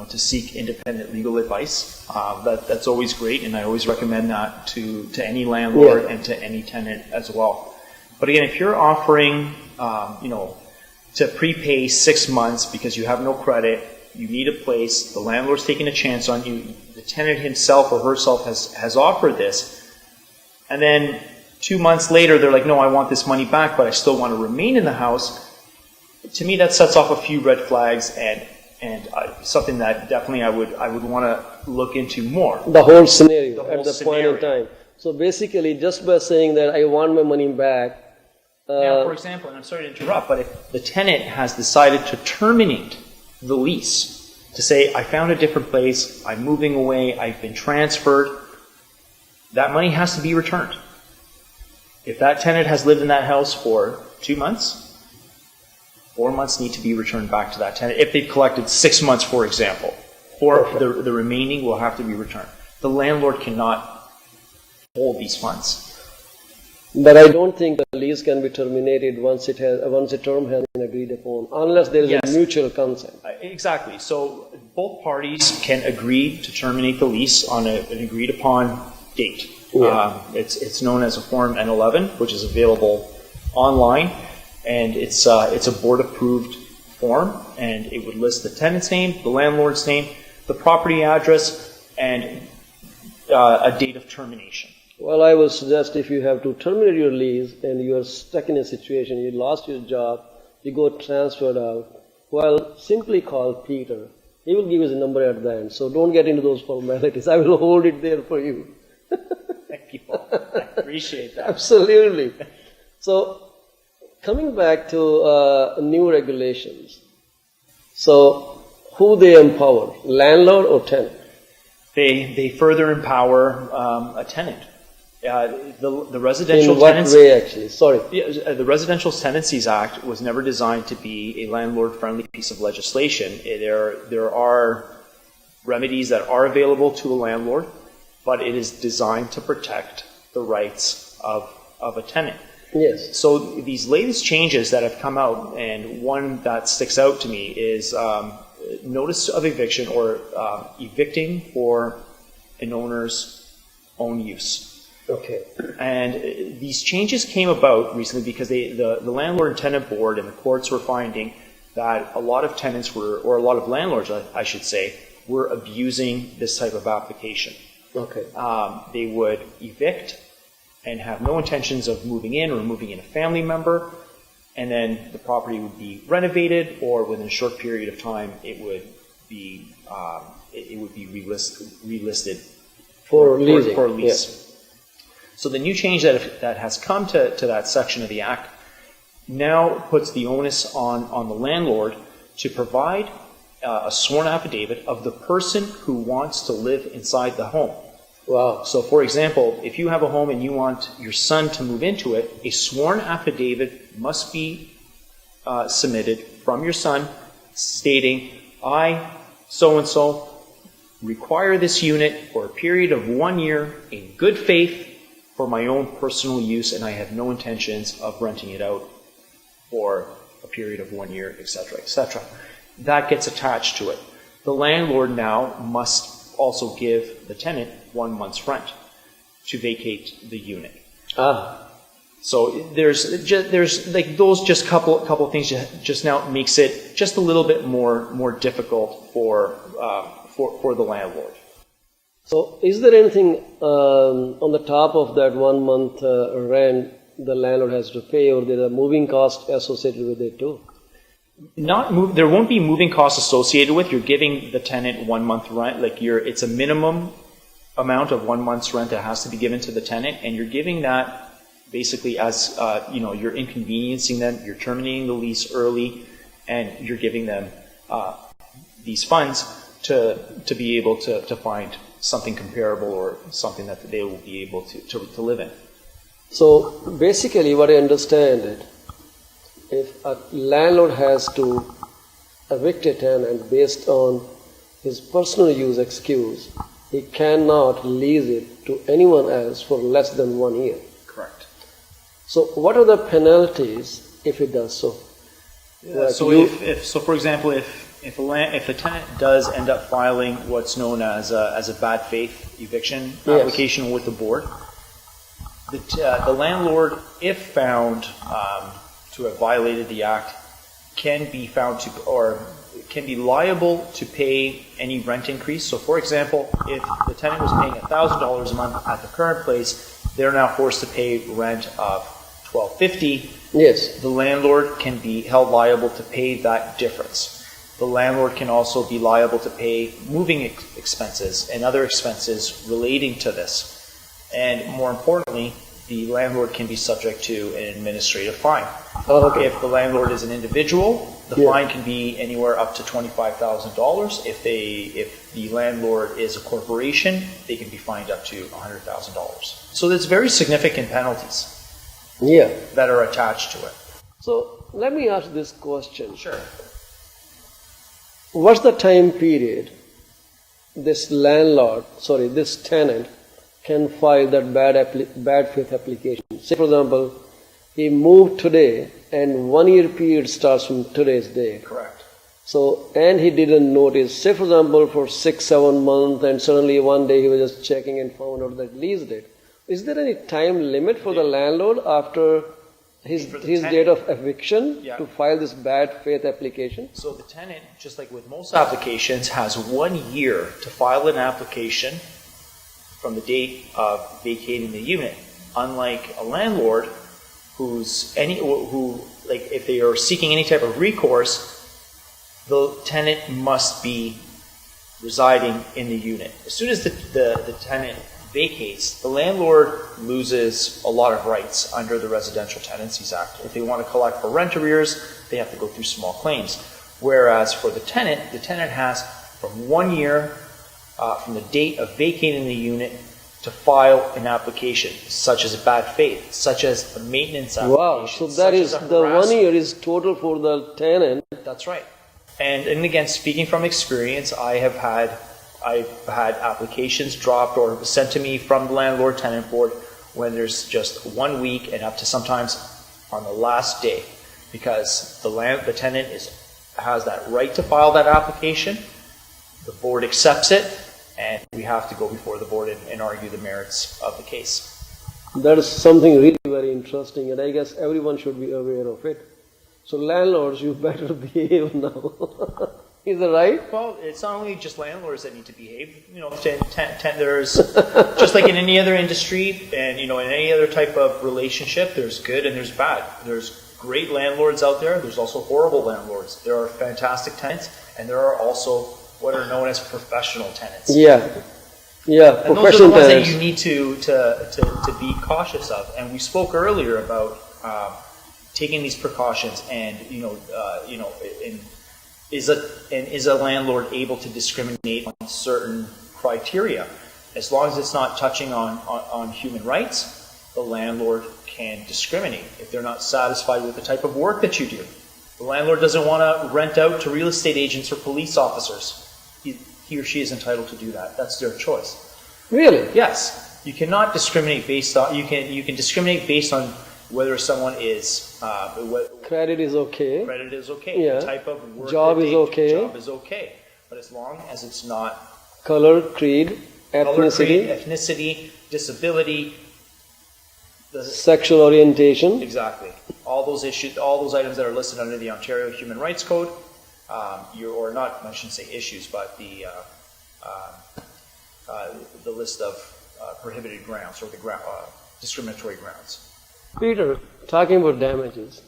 to seek independent legal advice. That's always great, and I always recommend that to any landlord and to any tenant as well. But again, if you're offering to prepay 6 months because you have no credit, you need a place, the landlord's taking a chance on you, the tenant himself or herself has offered this, and then 2 months later, they're like, no, I want this money back, but I still want to remain in the house. To me, that sets off a few red flags and something that definitely I would want to look into more. The whole scenario at the point in time. So basically, just by saying that I want my money back. Now, for example, and I'm sorry to interrupt, but if the tenant has decided to terminate the lease, to say, I found a different place, I'm moving away, I've been transferred, that money has to be returned. If that tenant has lived in that house for 2 months, 4 months need to be returned back to that tenant. If they've collected 6 months, for example, or the remaining will have to be returned. The landlord cannot hold these funds. But I don't think the lease can be terminated once a term has been agreed upon, unless there is a mutual consent. Exactly. So both parties can agree to terminate the lease on an agreed upon date. Yeah. It's known as a Form N11, which is available online, and it's a board-approved form, and it would list the tenant's name, the landlord's name, the property address, and a date of termination. Well, I would suggest if you have to terminate your lease and you are stuck in a situation, you lost your job, you got transferred out, well, simply call Peter. He will give us a number at the end. So don't get into those formalities. I will hold it there for you. Thank you, Paul. I appreciate that. Absolutely. So coming back to new regulations. So who they empower, landlord or tenant? They further empower a tenant. The residential In what tenants, way, actually? Sorry. the Residential Tenancies Act was never designed to be a landlord-friendly piece of legislation. There are remedies that are available to a landlord, but it is designed to protect the rights of a tenant. Yes. So these latest changes that have come out, and one that sticks out to me is notice of eviction or evicting for an owner's own use. Okay. And these changes came about recently because the Landlord and Tenant Board and the courts were finding that a lot of tenants or a lot of landlords, I should say, were abusing this type of application. Okay. They would evict and have no intentions of moving in or moving in a family member, and then the property would be renovated, or within a short period of time, it would be relisted For leasing. For lease. Yes. So the new change that has come to that section of the Act now puts the onus on the landlord to provide a sworn affidavit of the person who wants to live inside the home. Wow. So, for example, if you have a home and you want your son to move into it, a sworn affidavit must be submitted from your son stating, I so-and-so require this unit for a period of 1 year in good faith for my own personal use, and I have no intentions of renting it out for a period of 1 year, etc., etc. That gets attached to it. The landlord now must also give the tenant 1 month's rent to vacate the unit. So there's like those just couple of things just now makes it just a little bit more difficult for the landlord. So is there anything on the top of that 1 month rent the landlord has to pay, or there are moving costs associated with it too? There won't be moving costs associated with. You're giving the tenant 1 month rent. It's a minimum amount of 1 month's rent that has to be given to the tenant, and you're giving that basically as you're inconveniencing them. You're terminating the lease early, and you're giving them these funds to be able to find something comparable or something that they will be able to live in. So basically what I understand it, if a landlord has to evict a tenant based on his personal use excuse, he cannot lease it to anyone else for less than 1 year. Correct. So what are the penalties if he does so? For example, if the tenant does end up filing what's known as a bad faith eviction application with the board, the landlord, if found to have violated the act, can be found to or can be liable to pay any rent increase. So, for example, if the tenant was paying $1,000 a month at the current place, they're now forced to pay rent of $1,250. Yes. The landlord can be held liable to pay that difference. The landlord can also be liable to pay moving expenses and other expenses relating to this. And more importantly, the landlord can be subject to an administrative fine. Okay. If the landlord is an individual, the fine can be anywhere up to $25,000. If the landlord is a corporation, they can be fined up to $100,000. So there's very significant penalties that are attached to it. So let me ask this question. Sure. What's the time period this tenant can file that bad faith application? Say, for example, he moved today and 1 year period starts from today's day. Correct. So, and he didn't notice, say for example, for 6-7 months, and suddenly one day he was just checking and found out that lease date. Is there any time limit for the landlord after his date of eviction to file this bad faith application? So the tenant, just like with most applications, has 1 year to file an application from the date of vacating the unit. Unlike a landlord if they are seeking any type of recourse, the tenant must be residing in the unit. As soon as the tenant vacates, the landlord loses a lot of rights under the Residential Tenancies Act. If they want to collect for rent arrears, they have to go through small claims. Whereas for the tenant has from 1 year from the date of vacating the unit to file an application, such as a bad faith, such as a maintenance application. Wow, so that is the 1 year is total for the tenant. That's right. And again, speaking from experience, I've had applications dropped or sent to me from the landlord tenant board when there's just 1 week and up to sometimes on the last day, because the tenant has that right to file that application. The board accepts it, and we have to go before the board and argue the merits of the case. That is something really very interesting, and I guess everyone should be aware of it. So landlords, you better behave now. Is that right? Well, it's not only just landlords that need to behave. There's just like in any other industry, and in any other type of relationship, there's good and there's bad. There's great landlords out there. There's also horrible landlords. There are fantastic tenants, and there are also what are known as professional tenants. Yeah, and those are the ones that you need to be cautious of. And we spoke earlier about taking these precautions, and is a landlord able to discriminate on certain criteria? As long as it's not touching on human rights, the landlord can discriminate if they're not satisfied with the type of work that you do. The landlord doesn't want to rent out to real estate agents or police officers. he or she is entitled to do that. That's their choice. Really? Yes, you cannot discriminate based on, you can discriminate based on whether someone is, what Credit is okay. credit is okay, Yeah. the type of work Job that is they do, okay. job is okay. But as long as it's not Color, creed, color, creed, ethnicity, ethnicity, disability, sexual orientation. exactly. All those issues, all those items that are listed under the Ontario Human Rights Code, or not, I shouldn't say issues, but the list of prohibited grounds or the discriminatory grounds. Peter, talking about damages,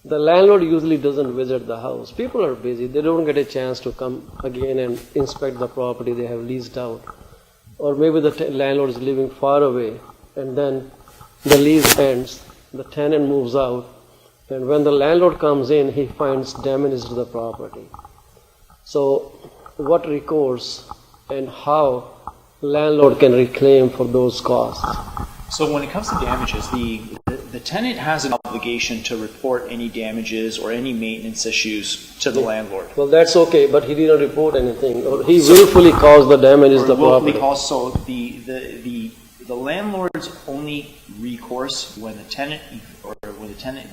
the landlord usually doesn't visit the house. People are busy. They don't get a chance to come again and inspect the property they have leased out. Or maybe the landlord is living far away and then the lease ends, the tenant moves out, and when the landlord comes in, he finds damages to the property. So what recourse and how landlord can reclaim for those costs? So when it comes to damages, the tenant has an obligation to report any damages or any maintenance issues to the landlord. Well, that's okay, but he didn't report anything, or he willfully caused the damages to the property. Also, the landlord's only recourse when the tenant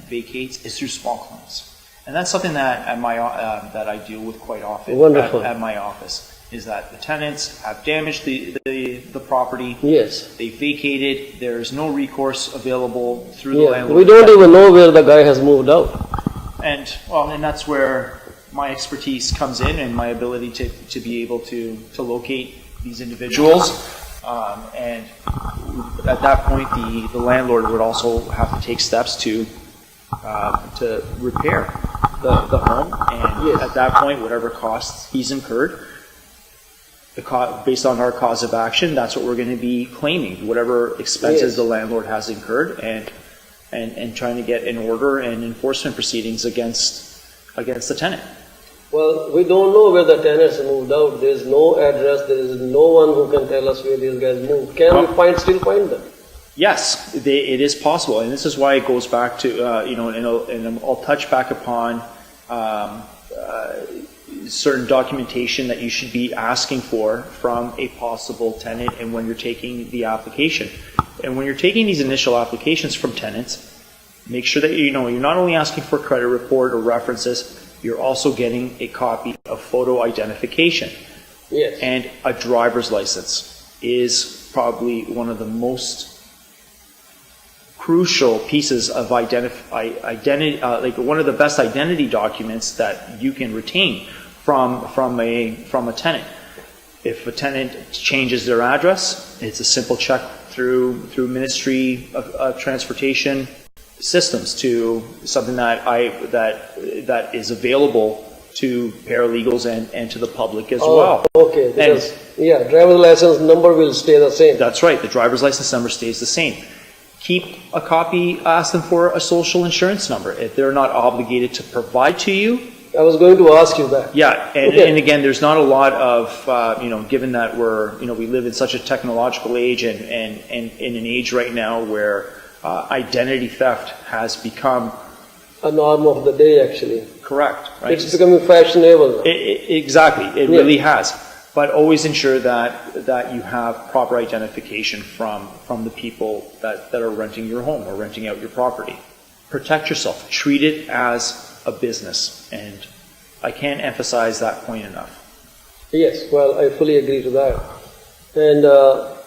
vacates is through small claims, and that's something that at my that I deal with quite often. Wonderful. At my office. Is that the tenants have damaged the property, Yes. they vacated, there's no recourse available through the Yeah. landlord. We don't even know where the guy has moved out. And that's where my expertise comes in and my ability to be able to locate these individuals. And at that point, the landlord would also have to take steps to repair the home. And Yes. at that point, whatever costs he's incurred, based on our cause of action, that's what we're going to be claiming, whatever expenses Yes. the landlord has incurred, and trying to get an order and enforcement proceedings against the tenant. Well, we don't know where the tenants moved out. There is no address. There is no one who can tell us where these guys moved. Can we still find them? Yes, it is possible, and this is why it goes back to and I'll touch back upon certain documentation that you should be asking for from a possible tenant, and when you're taking the application. And when you're taking these initial applications from tenants, make sure that you're not only asking for a credit report or references, you're also getting a copy of photo identification. Yes. And a driver's license is probably one of the most crucial pieces of identity, like one of the best identity documents that you can retain from a tenant. If a tenant changes their address, it's a simple check through Ministry of Transportation systems to something that is available to paralegals and to the public as well. Okay. Because, driver's license number will stay the same. That's right. The driver's license number stays the same. Keep a copy. Ask them for a social insurance number if they're not obligated to provide to you. I was going to ask you that. Yeah, and again, there's not a lot of given that we live in such a technological age and in an age right now where identity theft has become A norm of the day, actually. correct. Right? It's becoming fashionable now. Exactly, it really has. But always ensure that you have proper identification from the people that are renting your home or renting out your property. Protect yourself. Treat it as a business, and I can't emphasize that point enough. Yes, well, I fully agree to that. And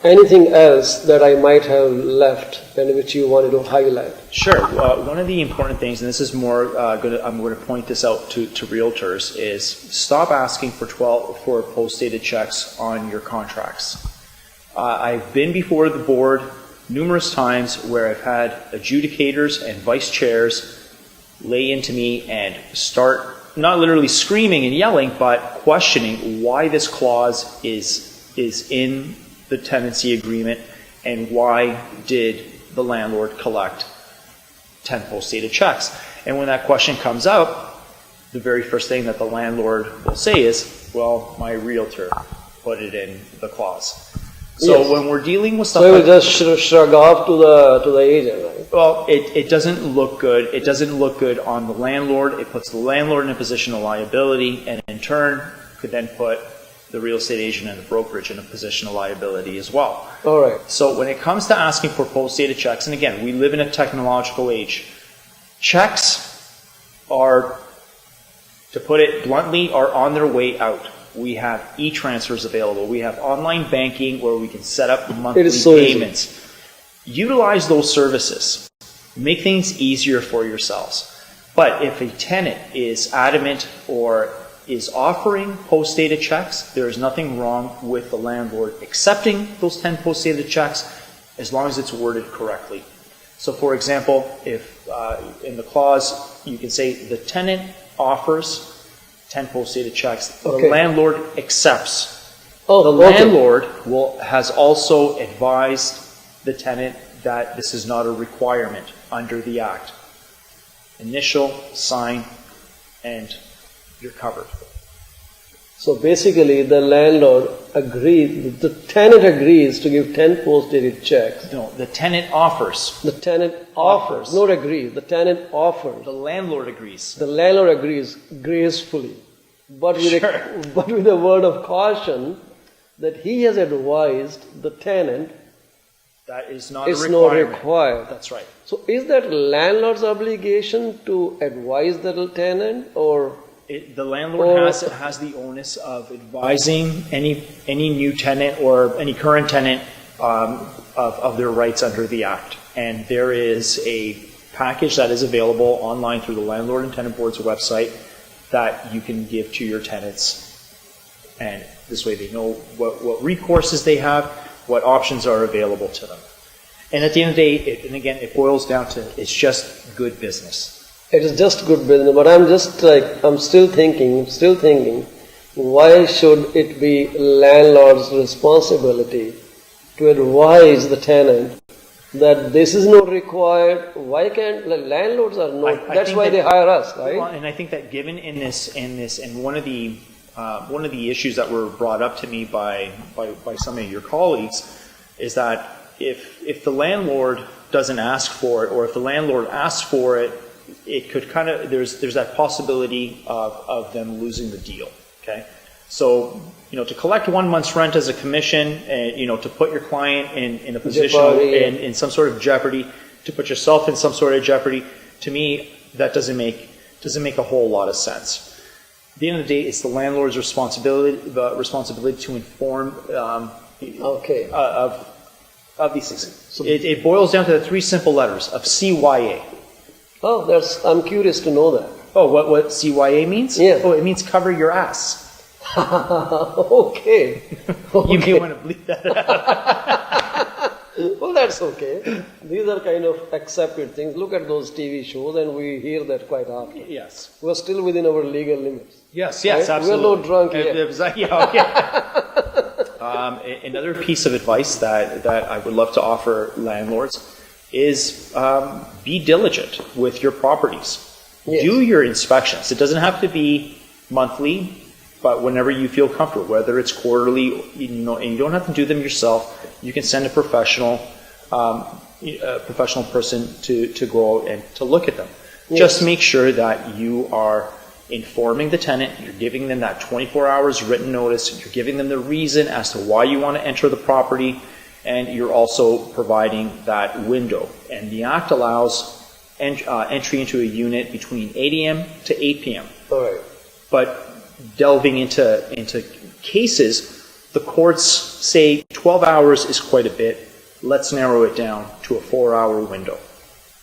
anything else that I might have left and which you wanted to highlight? Sure. One of the important things, and this is more I'm going to point this out to realtors, is stop asking for post-dated checks on your contracts. I've been before the board numerous times where I've had adjudicators and vice chairs lay into me and start not literally screaming and yelling, but questioning why this clause is in the tenancy agreement and why did the landlord collect 10 post-dated checks. And when that question comes up, the very first thing that the landlord will say is, well, my realtor put it in the clause. So Yes. when we're dealing with stuff So like we just shrug off to the agent, right? well, it doesn't look good. It doesn't look good on the landlord. It puts the landlord in a position of liability, and in turn could then put the real estate agent and the brokerage in a position of liability as well. All right. So when it comes to asking for post-dated checks, and again, we live in a technological age, checks are, to put it bluntly, are on their way out. We have e-transfers available. We have online banking where we can set up monthly payments. Utilize those services. Make things easier for yourselves. But if a tenant is adamant or is offering post-dated checks, there is nothing wrong with the landlord accepting those 10 post-dated checks as long as it's worded correctly. So for example, if in the clause you can say the tenant offers 10 post-dated checks, the landlord accepts. The landlord has also advised the tenant that this is not a requirement under the Act. Initial, sign, and you're covered. So basically, the landlord agrees, the tenant agrees to give 10 post-dated checks. No, the tenant offers. The tenant offers, not agrees. The tenant offers. The landlord agrees. The landlord agrees gracefully, but with, but with a word of caution that he has advised the tenant that is not it's a requirement. not required. That's right. So is that landlord's obligation to advise the tenant, or the landlord has the onus of advising any new tenant or any current tenant of their rights under the Act. And there is a package that is available online through the Landlord and Tenant Board's website that you can give to your tenants. And this way they know what recourses they have, what options are available to them. And at the end of the day, it boils down to it's just good business. it is just good business? But I'm still thinking, why should it be landlord's responsibility to advise the tenant that this is not required? Why can't landlords are not? That's why they hire us, right? Well, and I think that given and one of the issues that were brought up to me by some of your colleagues is that if the landlord doesn't ask for it, or if the landlord asks for it, it could kind of there's that possibility of them losing the deal. Okay, so to collect 1 month's rent as a commission, and to put your client in a position in some sort of jeopardy, to put yourself in some sort of jeopardy, to me that doesn't make a whole lot of sense. At the end of the day, it's the landlord's responsibility to inform of these things. So it boils down to the 3 simple letters of CYA. Oh, I'm curious to know that. Oh, what CYA means? Yeah. Oh, it means cover your ass. Okay. You may want to bleep that out. Well, that's okay. These are kind of accepted things. Look at those TV shows, and we hear that quite often. Yes. We're still within our legal limits. Yes, right? absolutely. We're not drunk yet. Another piece of advice that I would love to offer landlords is be diligent with your properties. Yes. Do your inspections. It doesn't have to be monthly, but whenever you feel comfortable, whether it's quarterly, and you don't have to do them yourself. You can send a professional person to go out and to look at them. Yes. Just make sure that you are informing the tenant, you're giving them that 24 hours written notice, you're giving them the reason as to why you want to enter the property, and you're also providing that window. And the Act allows entry into a unit between 8 a.m. to 8 p.m. All right. But delving into cases, the courts say 12 hours is quite a bit. Let's narrow it down to a 4-hour window.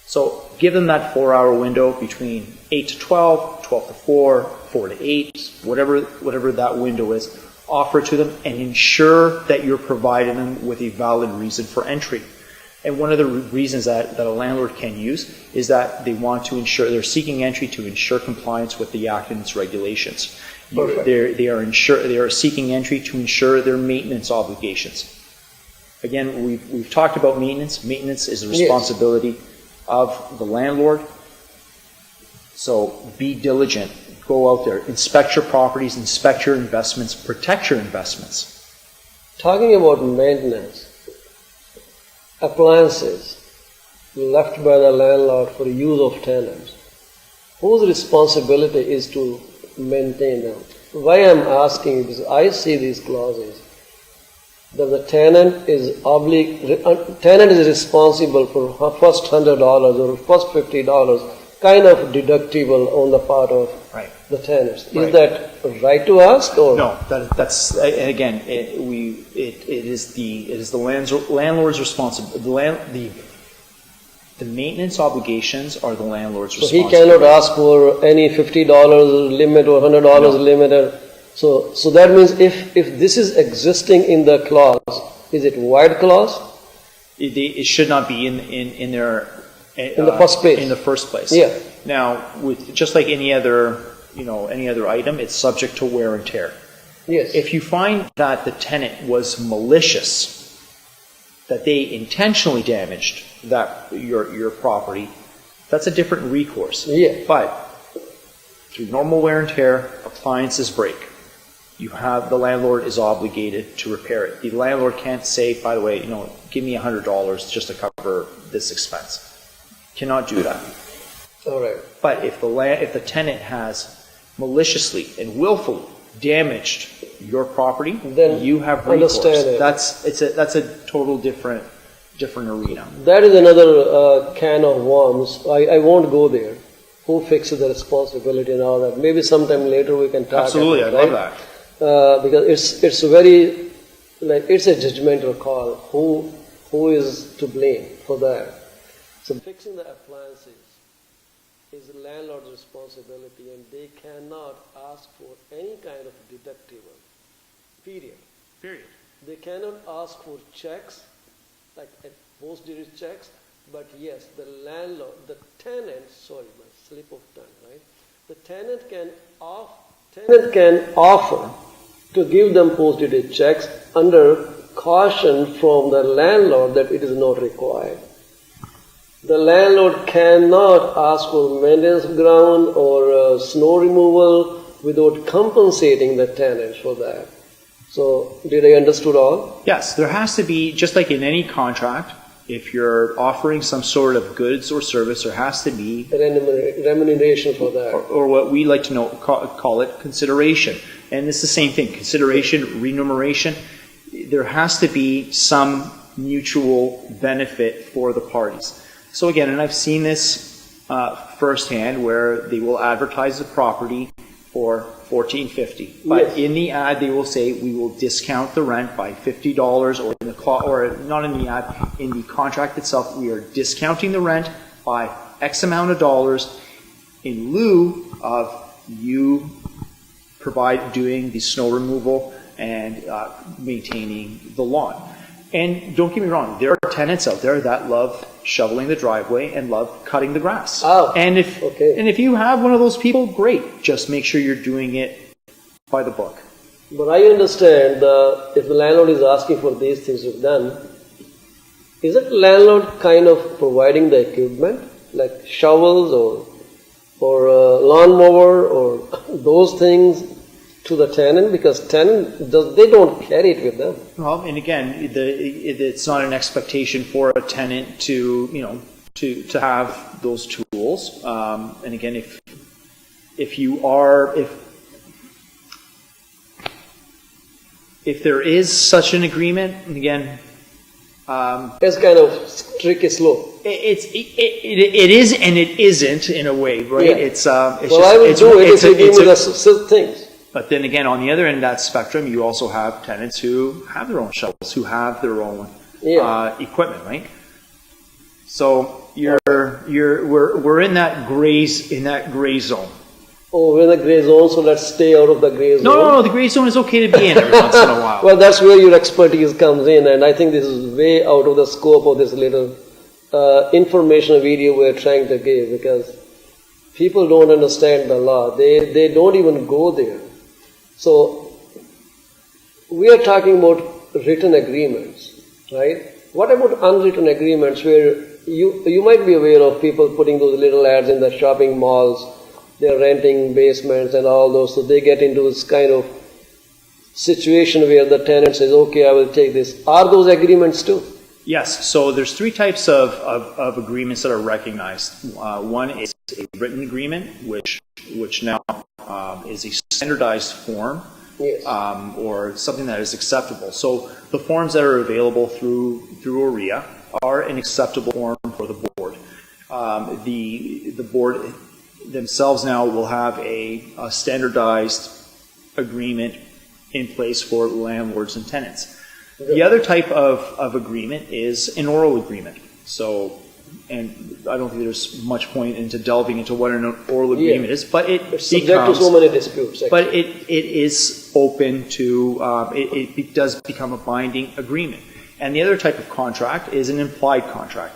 So give them that 4-hour window between 8 to 12, 12 to 4, 4 to 8, whatever that window is. Offer it to them and ensure that you're providing them with a valid reason for entry. And one of the reasons that a landlord can use is that they're seeking entry to ensure compliance with the Act and its regulations. They are seeking entry to ensure their maintenance obligations. Again, we've talked about maintenance. Maintenance is the responsibility of the landlord. So be diligent. Go out there, inspect your properties, inspect your investments, protect your investments. Talking about maintenance, appliances left by the landlord for use of tenants, whose responsibility is to maintain them? why I'm asking is I see these clauses that the tenant is responsible for first $100 or first $50 kind of deductible on the part of Right. the tenants. Is Right. that right to ask or No, that's and again, it is the landlord's responsibility. The maintenance obligations are the landlord's so he responsibility. cannot ask for any $50 limit or $100 No. limit? So that means if this is existing in the clause, is it void clause? It should not be in their In the first place. In the first place. Yeah. Now, with just like any other item, it's subject to wear and tear. Yes. If you find that the tenant was malicious, that they intentionally damaged your property, that's a different recourse. Yeah. But through normal wear and tear, appliances break. The landlord is obligated to repair it. The landlord can't say, by the way, give me $100 just to cover this expense. Cannot do that. All right. But if the tenant has maliciously and willfully damaged your property, Then you have recourse. understand it. That's a total different arena. That is another can of worms. I won't go there. Who fixes the responsibility and all that? Maybe sometime later we can talk Absolutely, I about love right? that. Because it's very, it's a judgmental call. Who is to blame for that? So fixing the appliances is the landlord's responsibility, and they cannot ask for any kind of deductible. Period. They cannot ask for checks, like post-dated checks, but yes, the tenant, sorry, my slip of tongue, right? The tenant can offer to give them post-dated checks under caution from the landlord that it is not required. The landlord cannot ask for maintenance ground or snow removal without compensating the tenant for that. So, did I understood all? Yes, there has to be, just like in any contract, if you're offering some sort of goods or service, there has to be, Remuneration for that. or what we like to call it, consideration. And it's the same thing, consideration, remuneration. There has to be some mutual benefit for the parties. So again, and I've seen this firsthand, where they will advertise the property for $14.50, but Yes. in the ad they will say we will discount the rent by $50, or or not in the ad, in the contract itself, we are discounting the rent by X amount of dollars in lieu of you doing the snow removal and maintaining the lawn. And don't get me wrong, there are tenants out there that love shoveling the driveway and love cutting the grass. Oh, and if you have one of those people, great. Just make sure you're doing it by the book. But I understand if the landlord is asking for these things to be done, is it landlord kind of providing the equipment, like shovels or lawnmower or those things to the tenant? Because they don't carry it with them. Well, and again, it's not an expectation for a tenant to have those tools. And again, if there is such an agreement, and again, It's kind of tricky slope. it is and it isn't in a way, right? Yeah. It's I will do it if you give me the things. But then again, on the other end of that spectrum, you also have tenants who have their own shovels, who have their own equipment, right? So we're in that gray zone. Oh, we're in the gray zone, so let's stay out of the gray zone. No, the gray zone is okay to be in every once in a while. Well, that's where your expertise comes in, and I think this is way out of the scope of this little informational video we're trying to give, because people don't understand the law. They don't even go there. So we are talking about written agreements, right? What about unwritten agreements where you might be aware of people putting those little ads in the shopping malls, they're renting basements and all those, so they get into this kind of situation where the tenant says, okay, I will take this. Are those agreements too? Yes, so there's three types of agreements that are recognized. One is a written agreement, which now is a standardized form Yes. or something that is acceptable. So the forms that are available through OREA are an acceptable form for the board. The board themselves now will have a standardized agreement in place for landlords and tenants. The other type of agreement is an oral agreement. So, and I don't think there's much point into delving into what an oral agreement is, but It's subject to so many disputes. Actually. but it is open to, it does become a binding agreement. And the other type of contract is an implied contract.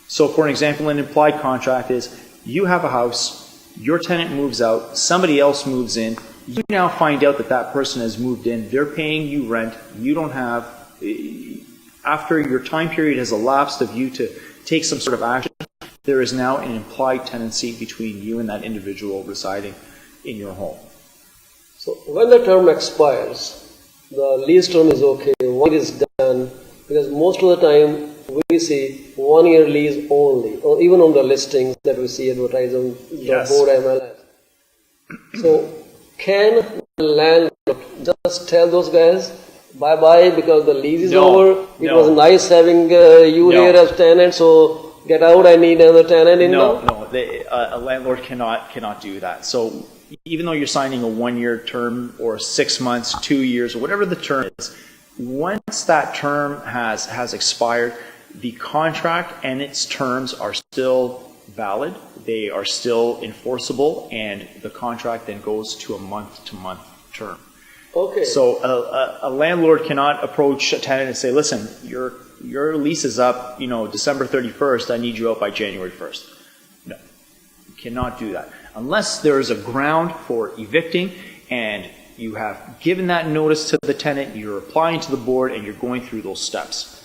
So for an example, an implied contract is you have a house, your tenant moves out, somebody else moves in, you now find out that that person has moved in, they're paying you rent, you don't have, after your time period has elapsed of you to take some sort of action, there is now an implied tenancy between you and that individual residing in your home. So when the term expires, the lease term is okay, 1 year is done, because most of the time we see 1 year lease only, or even on the listings that we see advertised on the Yes. board MLS. So can the landlord just tell those guys bye-bye because the lease is No, over, it no. was nice having you No. here as tenant, so get out, I need another tenant in No, now? no, a landlord cannot do that. So even though you're signing a 1 year term or 6 months, 2 years, or whatever the term is, once that term has expired, the contract and its terms are still valid, they are still enforceable, and the contract then goes to a month-to-month term. Okay. So a landlord cannot approach a tenant and say, listen, your lease is up, December 31st, I need you out by January 1st. No, you cannot do that. Unless there is a ground for evicting and you have given that notice to the tenant, you're applying to the board, and you're going through those steps.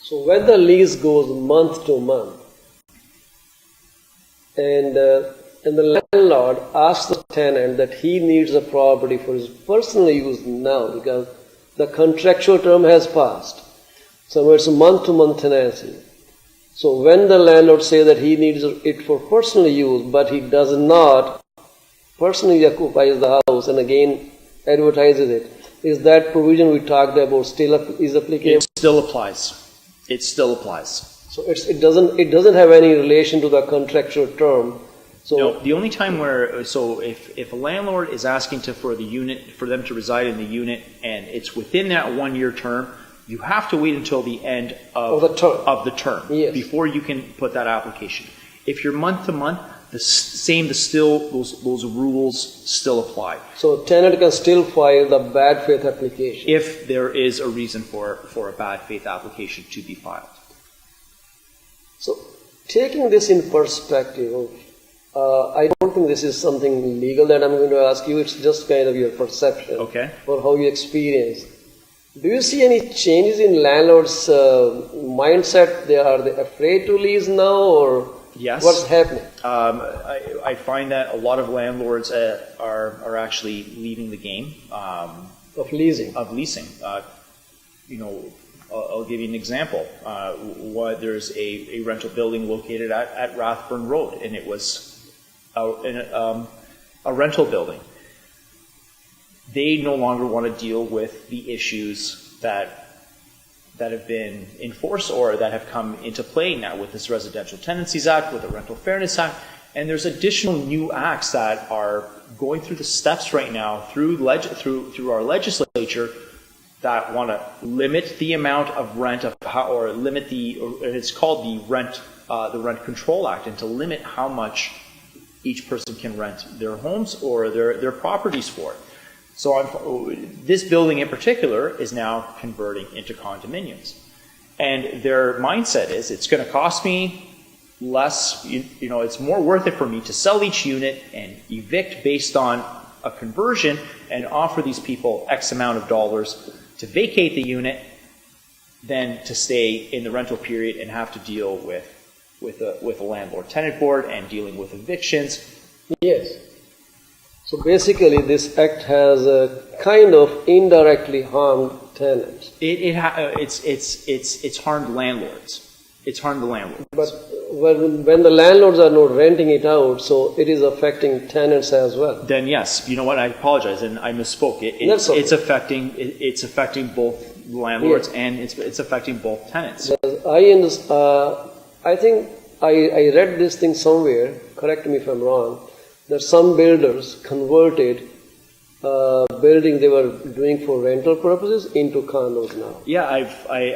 So when the lease goes month to month, and the landlord asks the tenant that he needs the property for his personal use now because the contractual term has passed. So it's a month-to-month tenancy. So when the landlord says that he needs it for personal use, but he does not personally occupy the house and again advertises it, is that provision we talked about still is applicable? It still applies. It still applies. So it doesn't have any relation to the contractual term. So No, the only time where, so if a landlord is asking for them to reside in the unit, and it's within that 1 year term, you have to wait until the end of the term Yes. before you can put that application. If you're month to month, those rules still apply. So tenant can still file the bad faith application. If there is a reason for a bad faith application to be filed. So taking this in perspective, I don't think this is something legal that I'm going to ask you. It's just kind of your perception Okay. or how you experience. Do you see any changes in landlords' mindset? Are they afraid to lease now, or Yes. what's happening? I find that a lot of landlords are actually leaving the game. Of leasing. Of leasing. I'll give you an example. There's a rental building located at Rathburn Road, and it was a rental building. They no longer want to deal with the issues that have been enforced or that have come into play now with this Residential Tenancies Act, with the Rental Fairness Act, and there's additional new acts that are going through the steps right now through our legislature that want to limit the amount of rent or limit it's called the Rent Control Act, and to limit how much each person can rent their homes or their properties for. So this building in particular is now converting into condominiums. And their mindset is, it's going to cost me less, it's more worth it for me to sell each unit and evict based on a conversion and offer these people X amount of dollars to vacate the unit than to stay in the rental period and have to deal with a landlord-tenant board and dealing with evictions. Yes. So basically, this act has kind of indirectly harmed tenants. It's harmed landlords. It's harmed the landlords. But when the landlords are not renting it out, so it is affecting tenants as well. Then yes, you know what? I apologize, and I misspoke. That's okay. It's affecting both landlords and it's affecting both tenants. I think I read this thing somewhere. Correct me if I'm wrong. That some builders converted building they were doing for rental purposes into condos now. Yeah, I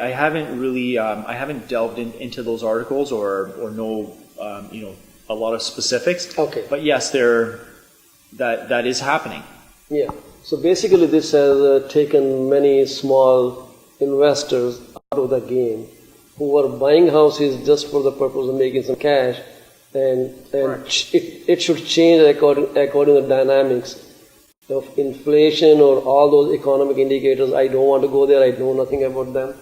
haven't really I haven't delved into those articles or know a lot of specifics. Okay. But yes, that is happening. Yeah. So basically, this has taken many small investors out of the game who were buying houses just for the purpose of making some cash, and it should change according to the dynamics of inflation or all those economic indicators. I don't want to go there. I know nothing about them.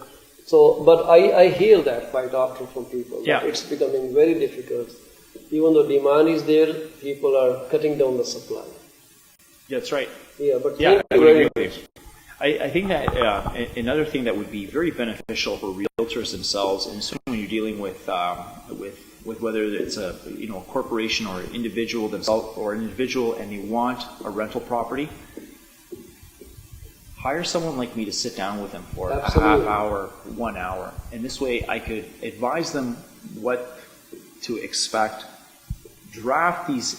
So, but I hear that quite often from people. Yeah. That it's becoming very difficult. Even though demand is there, people are cutting down the supply. That's right. Yeah, but Yeah, thank I you would very agree much. with you. I think that another thing that would be very beneficial for realtors themselves, and especially when you're dealing with whether it's a corporation or an individual themselves or an individual and they want a rental property, hire someone like me to sit down with them for Absolutely. a half hour, 1 hour, and this way I could advise them what to expect, draft these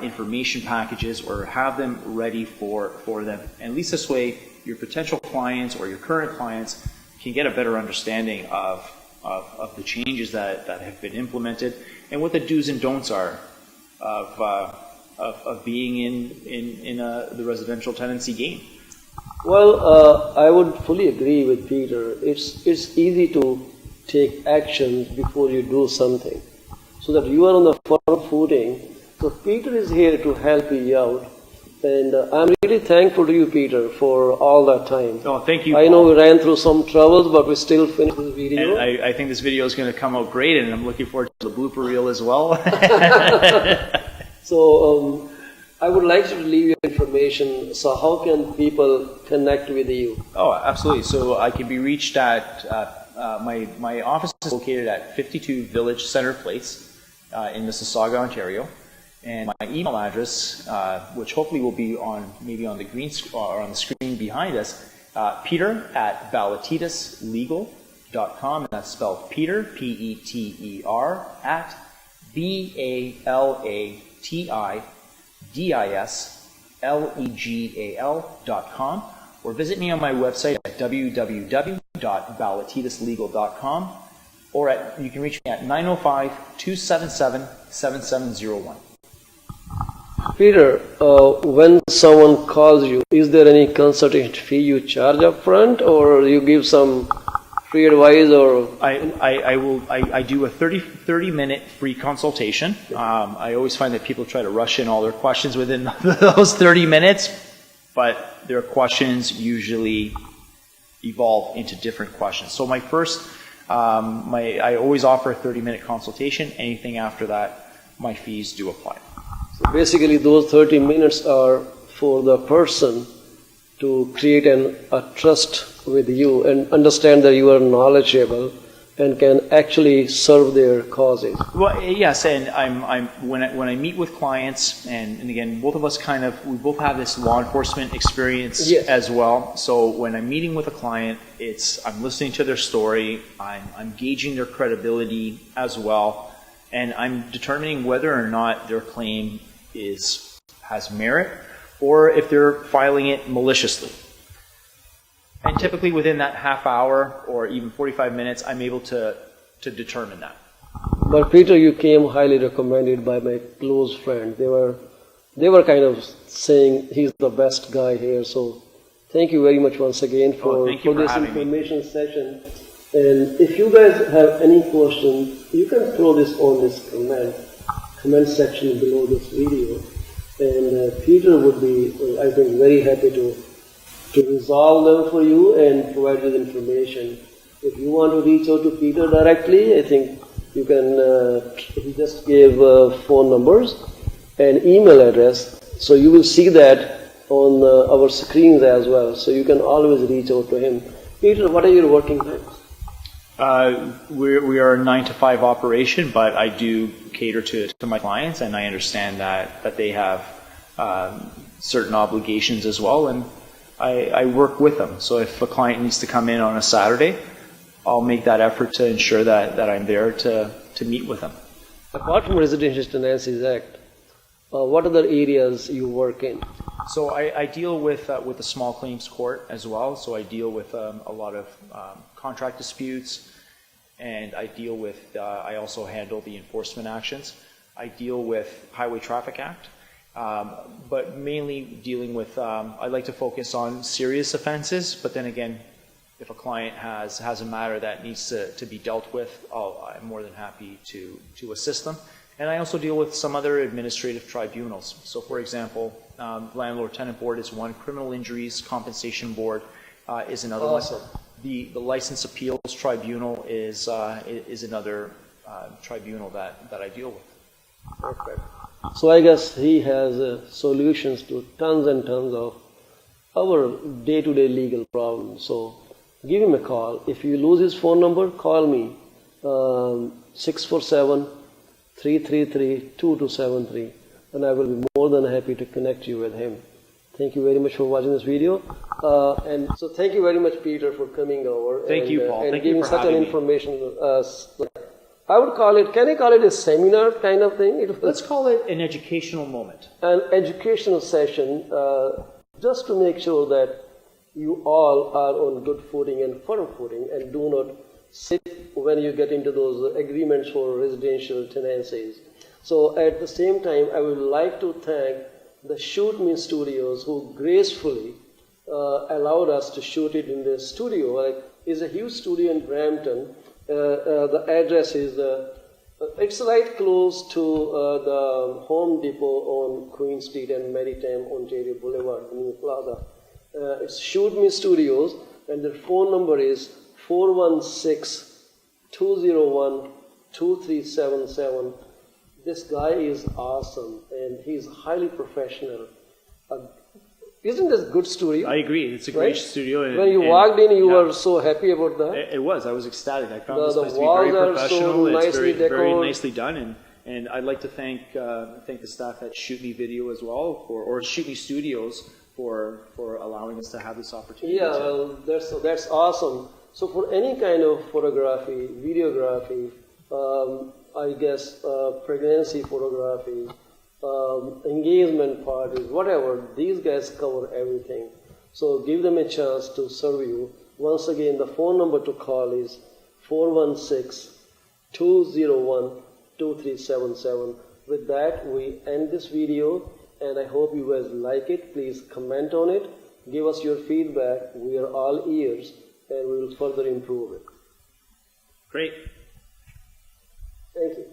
information packages or have them ready for them. And at least this way your potential clients or your current clients can get a better understanding of the changes that have been implemented and what the do's and don'ts are of being in the residential tenancy game. Well, I would fully agree with Peter. It's easy to take action before you do something, so that you are on the firm footing. So Peter is here to help you out, and I'm really thankful to you, Peter, for all that time. Oh, thank you. I know we ran through some troubles, but we still finished this video. And I think this video is going to come out great, and I'm looking forward to the blooper reel as well. So I would like you to leave your information. So how can people connect with you? Oh, absolutely. So I can be reached at my office is located at 52 Village Center Place in Mississauga, Ontario, and my email address, which hopefully will be on the green or on the screen behind us, Peter@balatitaslegal.com, and that's spelled Peter Peter at BALATIDISLEGAL.com, or visit me on my website at www.balatitaslegal.com, or you can reach me at 905-277-7701. Peter, when someone calls you, is there any consultation fee you charge up front, or you give some free advice? Or I do a 30-minute free consultation. I always find that people try to rush in all their questions within those 30 minutes, but their questions usually evolve into different questions. So my first, I always offer a 30-minute consultation. Anything after that, my fees do apply. So basically, those 30 minutes are for the person to create a trust with you and understand that you are knowledgeable and can actually serve their causes. Well, yes, and when I meet with clients, and again, both of us we both have this law enforcement experience Yes. as well. So when I'm meeting with a client, I'm listening to their story, I'm gauging their credibility as well, and I'm determining whether or not their claim has merit, or if they're filing it maliciously. And typically within that half hour or even 45 minutes, I'm able to determine that. But Peter, you came highly recommended by my close friend. They were kind of saying he's the best guy here. So thank you very much once again for Thank you for this having me. information session. And if you guys have any questions, you can throw this on this comment section below this video. And Peter would be, I think, very happy to resolve them for you and provide you the information. If you want to reach out to Peter directly, I think you can, he just gave phone numbers and email address. So you will see that on our screens as well. So you can always reach out to him. Peter, what are your working times? We are a 9 to 5 operation, but I do cater to my clients, and I understand that they have certain obligations as well, and I work with them. So if a client needs to come in on a Saturday, I'll make that effort to ensure that I'm there to meet with them. Apart from Residential Tenancies Act, what other areas you work in? So I deal with the small claims court as well. So I deal with a lot of contract disputes, and I also handle the enforcement actions. I deal with Highway Traffic Act, but mainly dealing with, I like to focus on serious offenses, but then again, if a client has a matter that needs to be dealt with, I'm more than happy to assist them. And I also deal with some other administrative tribunals. So for example, Landlord Tenant Board is one, Criminal Injuries Compensation Board is another Awesome. one. The License Appeals Tribunal is another tribunal that I deal with. Perfect. So I guess he has solutions to tons and tons of our day-to-day legal problems. So give him a call. If you lose his phone number, call me, 647-333-2273, and I will be more than happy to connect you with him. Thank you very much for watching this video. And so thank you very much, Peter, for coming over. Thank you, Paul. And Thank you giving for such an having me. information. I would call it, can I call it a seminar kind of thing? Let's call it an educational moment. An educational session, just to make sure that you all are on good footing and firm footing, and do not sit when you get into those agreements for residential tenancies. So at the same time, I would like to thank the Shoot Me Studios, who gracefully allowed us to shoot it in the studio. It's a huge studio in Brampton. The address is, it's right close to the Home Depot on Queen Street and Maritime, Ontario Boulevard, New Plaza. It's Shoot Me Studios, and their phone number is 416-201-2377. This guy is awesome, and he's highly professional. Isn't this a good studio? I agree. It's a great Right? studio. When you walked in, you were so happy about that. It was. I was ecstatic. I found The- this the place to be very walls are so professional. It's nicely very decorated. nicely done, and I'd like to thank the staff at Shoot Me Video as well, or Shoot Me Studios for allowing us to have this opportunity. Yeah, well, that's awesome. So for any kind of photography, videography, I guess pregnancy photography, engagement parties, whatever, these guys cover everything. So give them a chance to serve you. Once again, the phone number to call is 416-201-2377. With that, we end this video, and I hope you guys like it. Please comment on it. Give us your feedback. We are all ears, and we will further improve it. Great. Thank you.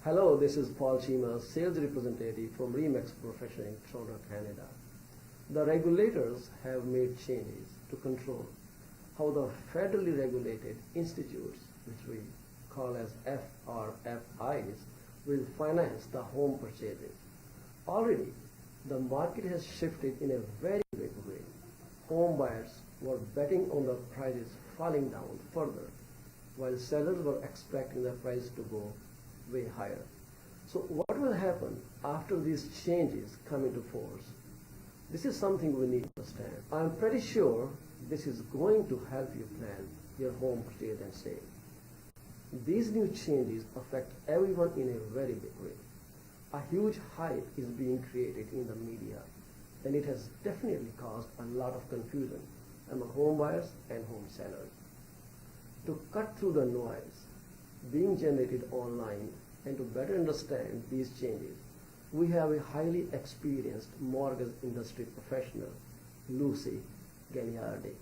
Hello, this is Paul Chima, sales representative from Remax Professional in Toronto, Canada. The regulators have made changes to control how the federally regulated institutes, which we call as FRFIs, will finance the home purchases. Already, the market has shifted in a very big way. Home buyers were betting on the prices falling down further, while sellers were expecting the price to go way higher. So what will happen after these changes come into force? This is something we need to understand. I'm pretty sure this is going to help you plan your home purchase and sale. These new changes affect everyone in a very big way. A huge hype is being created in the media, and it has definitely caused a lot of confusion among home buyers and home sellers. To cut through the noise being generated online and to better understand these changes, we have a highly experienced mortgage industry professional, Lucy Gagliardi.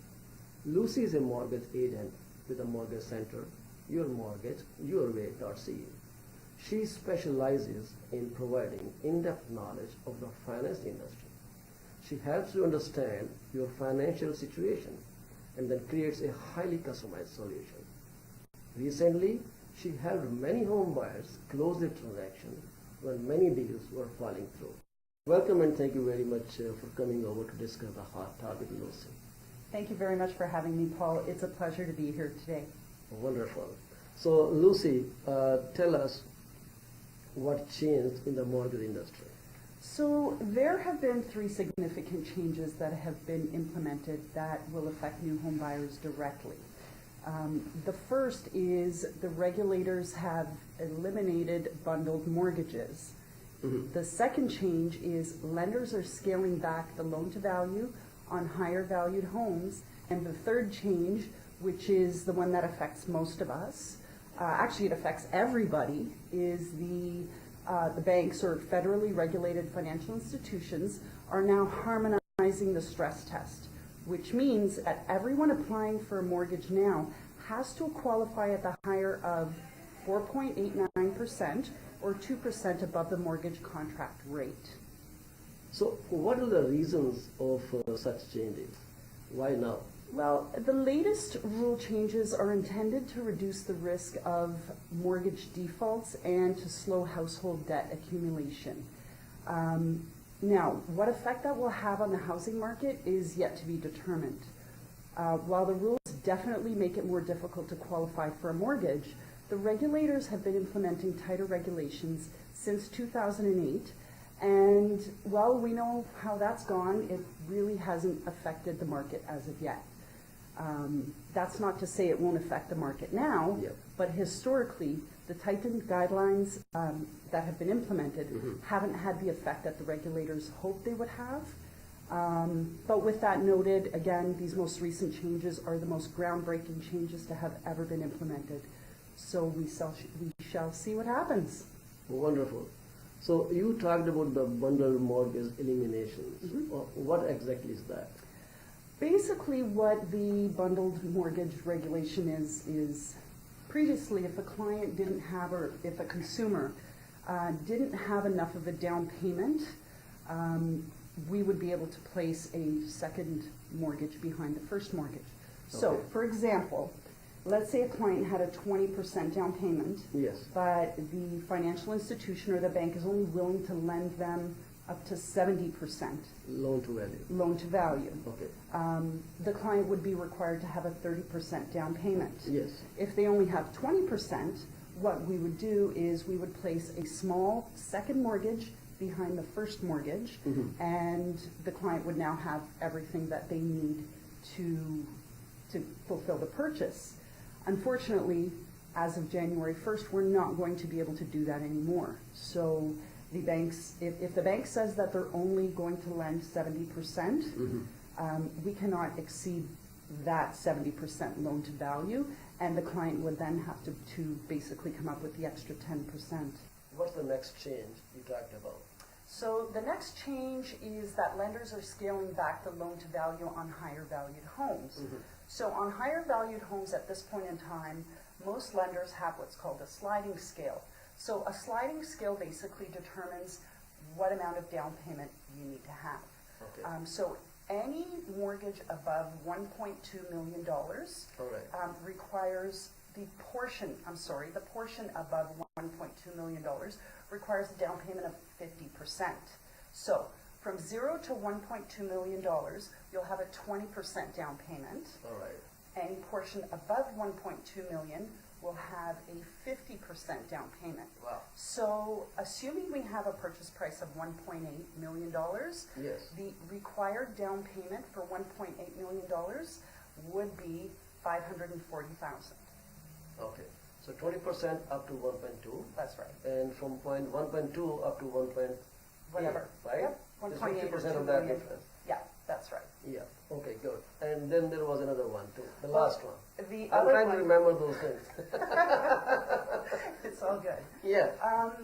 Lucy is a mortgage agent with a mortgage center, yourmortgage.ca. She specializes in providing in-depth knowledge of the finance industry. She helps you understand your financial situation and then creates a highly customized solution. Recently, she helped many home buyers close their transaction when many deals were falling through. Welcome and thank you very much for coming over to discuss the hot topic, Lucy. Thank you very much for having me, Paul. It's a pleasure to be here today. Wonderful. So, Lucy, tell us what changed in the mortgage industry. So there have been 3 significant changes that have been implemented that will affect new home buyers directly. The first is the regulators have eliminated bundled mortgages. Mm-hmm. The second change is lenders are scaling back the loan to value on higher valued homes. And the third change, which is the one that affects most of us, actually it affects everybody, is the banks or federally regulated financial institutions are now harmonizing the stress test, which means that everyone applying for a mortgage now has to qualify at the higher of 4.89% or 2% above the mortgage contract rate. So, what are the reasons of such changes? Why now? Well, the latest rule changes are intended to reduce the risk of mortgage defaults and to slow household debt accumulation. Now, what effect that will have on the housing market is yet to be determined. While the rules definitely make it more difficult to qualify for a mortgage, the regulators have been implementing tighter regulations since 2008. And while we know how that's gone, it really hasn't affected the market as of yet. That's not to say it won't affect the market now, Yep. but historically, the tightened guidelines that have been implemented haven't had the effect that the regulators hoped they would have. But with that noted, again, these most recent changes are the most groundbreaking changes to have ever been implemented. So we shall see what happens. Wonderful. So, you talked about the bundled mortgage eliminations. What exactly is that? Basically, what the bundled mortgage regulation is previously, if a client didn't have, or if a consumer didn't have enough of a down payment, we would be able to place a second mortgage behind the first mortgage. So, Okay. for example, let's say a client had a 20% down payment, Yes. but the financial institution or the bank is only willing to lend them up to 70% Loan to value. loan to value. Okay. The client would be required to have a 30% down payment. Yes. If they only have 20%, what we would do is we would place a small second mortgage behind the first mortgage, and the client would now have everything that they need to fulfill the purchase. Unfortunately, as of January 1st, we're not going to be able to do that anymore. So the banks, if the bank says that they're only going to lend 70%, we cannot exceed that 70% loan to value, and the client would then have to basically come up with the extra 10%. What's the next change you talked about? So the next change is that lenders are scaling back the loan to value on higher valued homes. So on higher valued homes at this point in time, most lenders have what's called a sliding scale. So a sliding scale basically determines what amount of down payment you need to have. Okay. So any mortgage above $1.2 million All right. requires the portion above $1.2 million requires a down payment of 50%. So from 0 to $1.2 million, you'll have a 20% down payment. All right. Any portion above 1.2 million will have a 50% down payment. Wow. So assuming we have a purchase price of $1.8 million, Yes. the required down payment for $1.8 million would be $540,000. Okay. So 20% up to 1.2, That's right. and from point 1.2 up to 1.8, Whatever. right? Yep. There's 1.8 or 50% 2 of that million. difference. Yeah, that's right. Yeah. Okay, good. And then there was another one too, the last one. The I'm other trying one, to remember those things. it's all good. Yeah.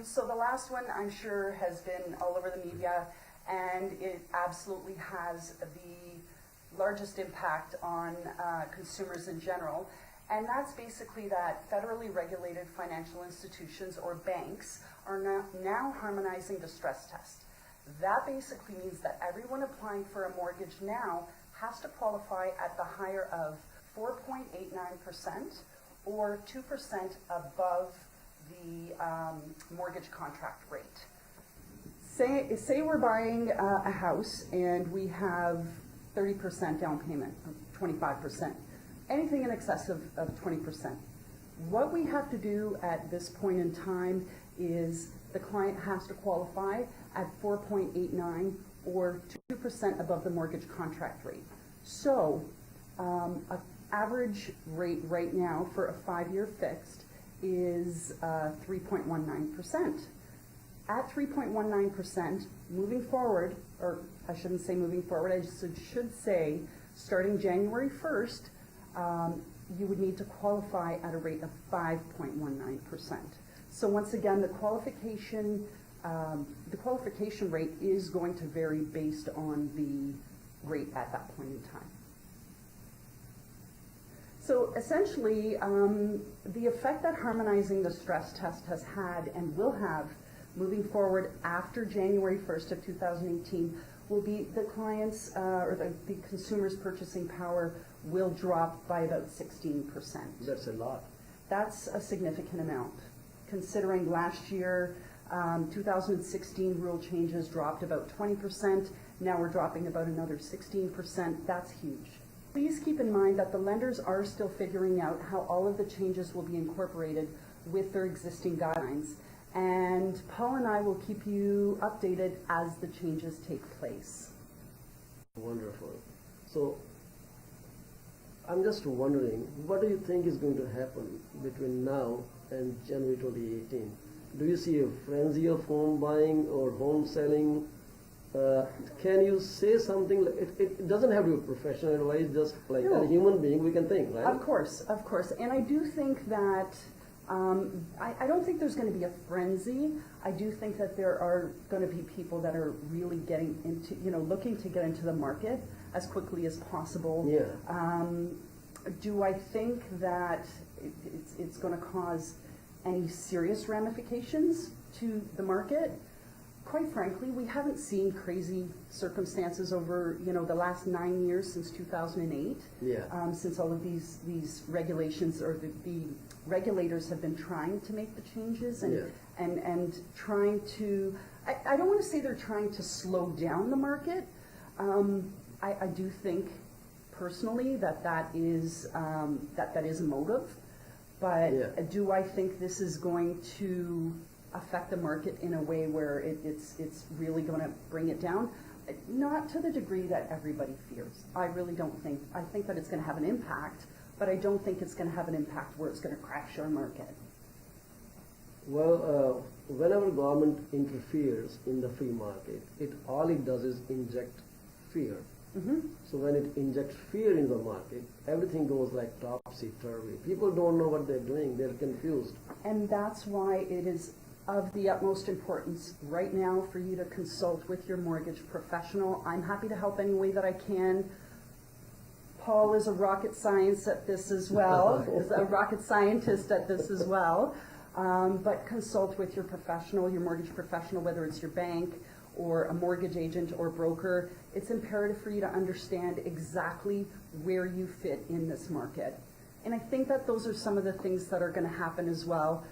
So the last one, I'm sure, has been all over the media, and it absolutely has the largest impact on consumers in general. And that's basically that federally regulated financial institutions, or banks, are now harmonizing the stress test. That basically means that everyone applying for a mortgage now has to qualify at the higher of 4.89% or 2% above the mortgage contract rate. Say we're buying a house and we have 30% down payment, or 25%, anything in excess of 20%. What we have to do at this point in time is the client has to qualify at 4.89 or 2% above the mortgage contract rate. So, an average rate right now for a 5-year fixed is 3.19%. At 3.19%, moving forward, or I shouldn't say moving forward, I should say starting January 1st, you would need to qualify at a rate of 5.19%. So once again, the qualification rate is going to vary based on the rate at that point in time. So essentially, the effect that harmonizing the stress test has had and will have moving forward after January 1st of 2018 will be the clients or the consumer's purchasing power will drop by about 16%. That's a lot. That's a significant amount. Considering last year, 2016 rule changes dropped about 20%, now we're dropping about another 16%, that's huge. Please keep in mind that the lenders are still figuring out how all of the changes will be incorporated with their existing guidelines, and Paul and I will keep you updated as the changes take place. Wonderful. So, I'm just wondering, what do you think is going to happen between now and January 2018? Do you see a frenzy of home buying or home selling? Can you say something? It doesn't have to be professional advice, just like No. a human being, we can think, right? Of course. And I do think that, I don't think there's going to be a frenzy. I do think that there are going to be people that are really getting into, looking to get into the market as quickly as possible. Yeah. Do I think that it's going to cause any serious ramifications to the market? Quite frankly, we haven't seen crazy circumstances over, the last 9 years since 2008. Yeah. Since all of these regulations or the regulators have been trying to make the changes and Yeah. and trying to, I don't want to say they're trying to slow down the market. I do think personally that is a motive, but Yeah. do I think this is going to affect the market in a way where it's really going to bring it down? Not to the degree that everybody fears. I really don't think. I think that it's going to have an impact, but I don't think it's going to have an impact where it's going to crash our market. Well, whenever government interferes in the free market, all it does is inject fear. Mm-hmm. So when it injects fear in the market, everything goes like topsy-turvy. People don't know what they're doing. They're confused. And that's why it is of the utmost importance right now for you to consult with your mortgage professional. I'm happy to help any way that I can. Paul is a rocket science at this as well, is a rocket scientist at this as well. But consult with your professional, your mortgage professional, whether it's your bank or a mortgage agent or broker. It's imperative for you to understand exactly where you fit in this market. And I think that those are some of the things that are going to happen as well.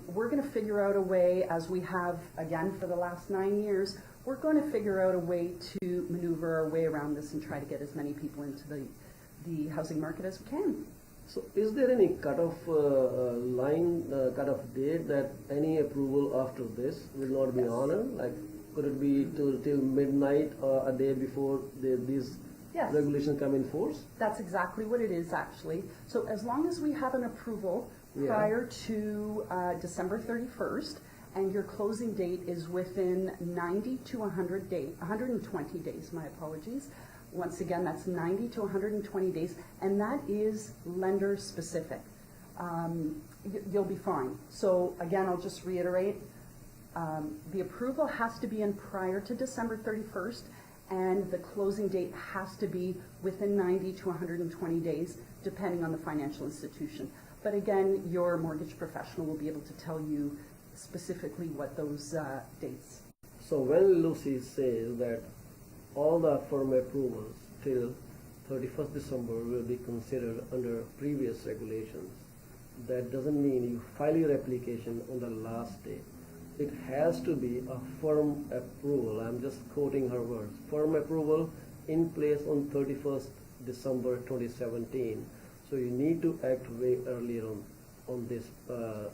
We're going to figure out a way, as we have, again, for the last 9 years, we're going to figure out a way to maneuver our way around this and try to get as many people into the housing market as we can. So is there any cutoff line, cutoff date that any approval after this will not be honored? Like, could it be till midnight or a day before these Yes. regulations come in force? That's exactly what it is, actually. So as long as we have an approval Yeah. prior to December 31st, and your closing date is within 90 to 120 days, my apologies. Once again, that's 90 to 120 days, and that is lender specific. You'll be fine. So again, I'll just reiterate, the approval has to be in prior to December 31st, and the closing date has to be within 90 to 120 days, depending on the financial institution. But again, your mortgage professional will be able to tell you specifically what those dates. So when Lucy says that all the firm approvals till 31st December will be considered under previous regulations, that doesn't mean you file your application on the last day. It has to be a firm approval. I'm just quoting her words. Firm approval in place on 31st December 2017. So you need to act way earlier on this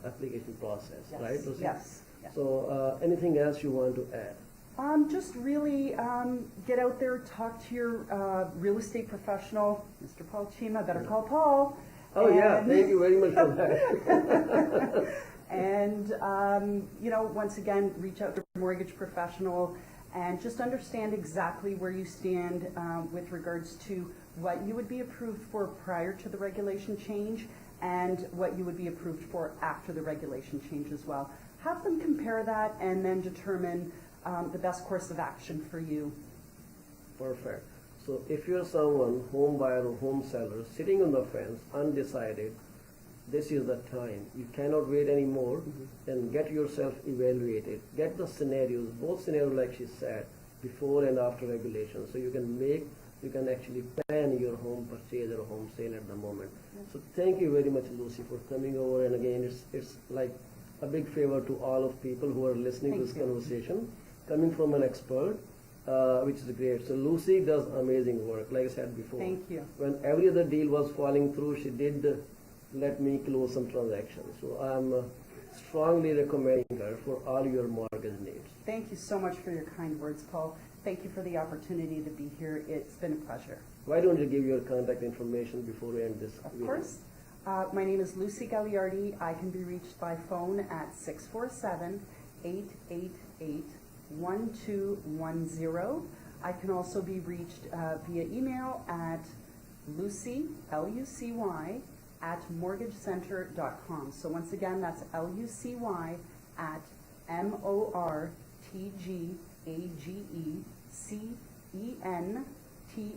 application process, Yes. right, Lucy? Yes. Yes. So anything else you want to add? Just really get out there, talk to your real estate professional, Mr. Paul Chima. Better call Paul. Oh yeah, And- thank you very much for that. And, once again, reach out to a mortgage professional and just understand exactly where you stand with regards to what you would be approved for prior to the regulation change and what you would be approved for after the regulation change as well. Have them compare that and then determine the best course of action for you. Perfect. So if you're someone, home buyer or home seller, sitting on the fence, undecided, this is the time. You cannot wait anymore and get yourself evaluated. Get the scenarios, both scenarios like she said, before and after regulation. So you can actually plan your home purchase or home sale at the moment. So thank you very much, Lucy, for coming over. And again, it's like a big favor to all of people who are listening to this Thank you. conversation, coming from an expert, which is great. So Lucy does amazing work, like I said before. Thank you. When every other deal was falling through, she did let me close some transactions. So I'm strongly recommending her for all your mortgage needs. Thank you so much for your kind words, Paul. Thank you for the opportunity to be here. It's been a pleasure. Why don't you give your contact information before we end this Of video? course. My name is Lucy Gagliardi. I can be reached by phone at 647-888-1210. I can also be reached via email at Lucy, Lucy, at mortgagecenter.com. So once again, that's Lucy at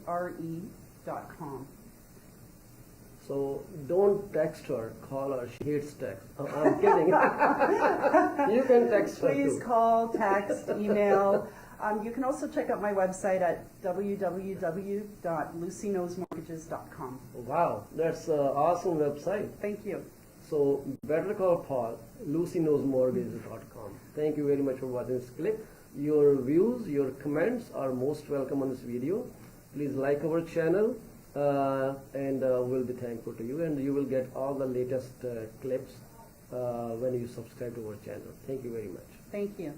mortgagecentre.com. So don't text her, call her. She hates text. I'm kidding. You can text her Please too. call, text, email. You can also check out my website at www.lucyknowsmortgages.com. Wow, that's an awesome website. Thank you. So better call Paul, lucyknowsmortgages.com. Thank you very much for watching this clip. Your views, your comments are most welcome on this video. Please like our channel and we'll be thankful to you, and you will get all the latest clips when you subscribe to our channel. Thank you very much. Thank you.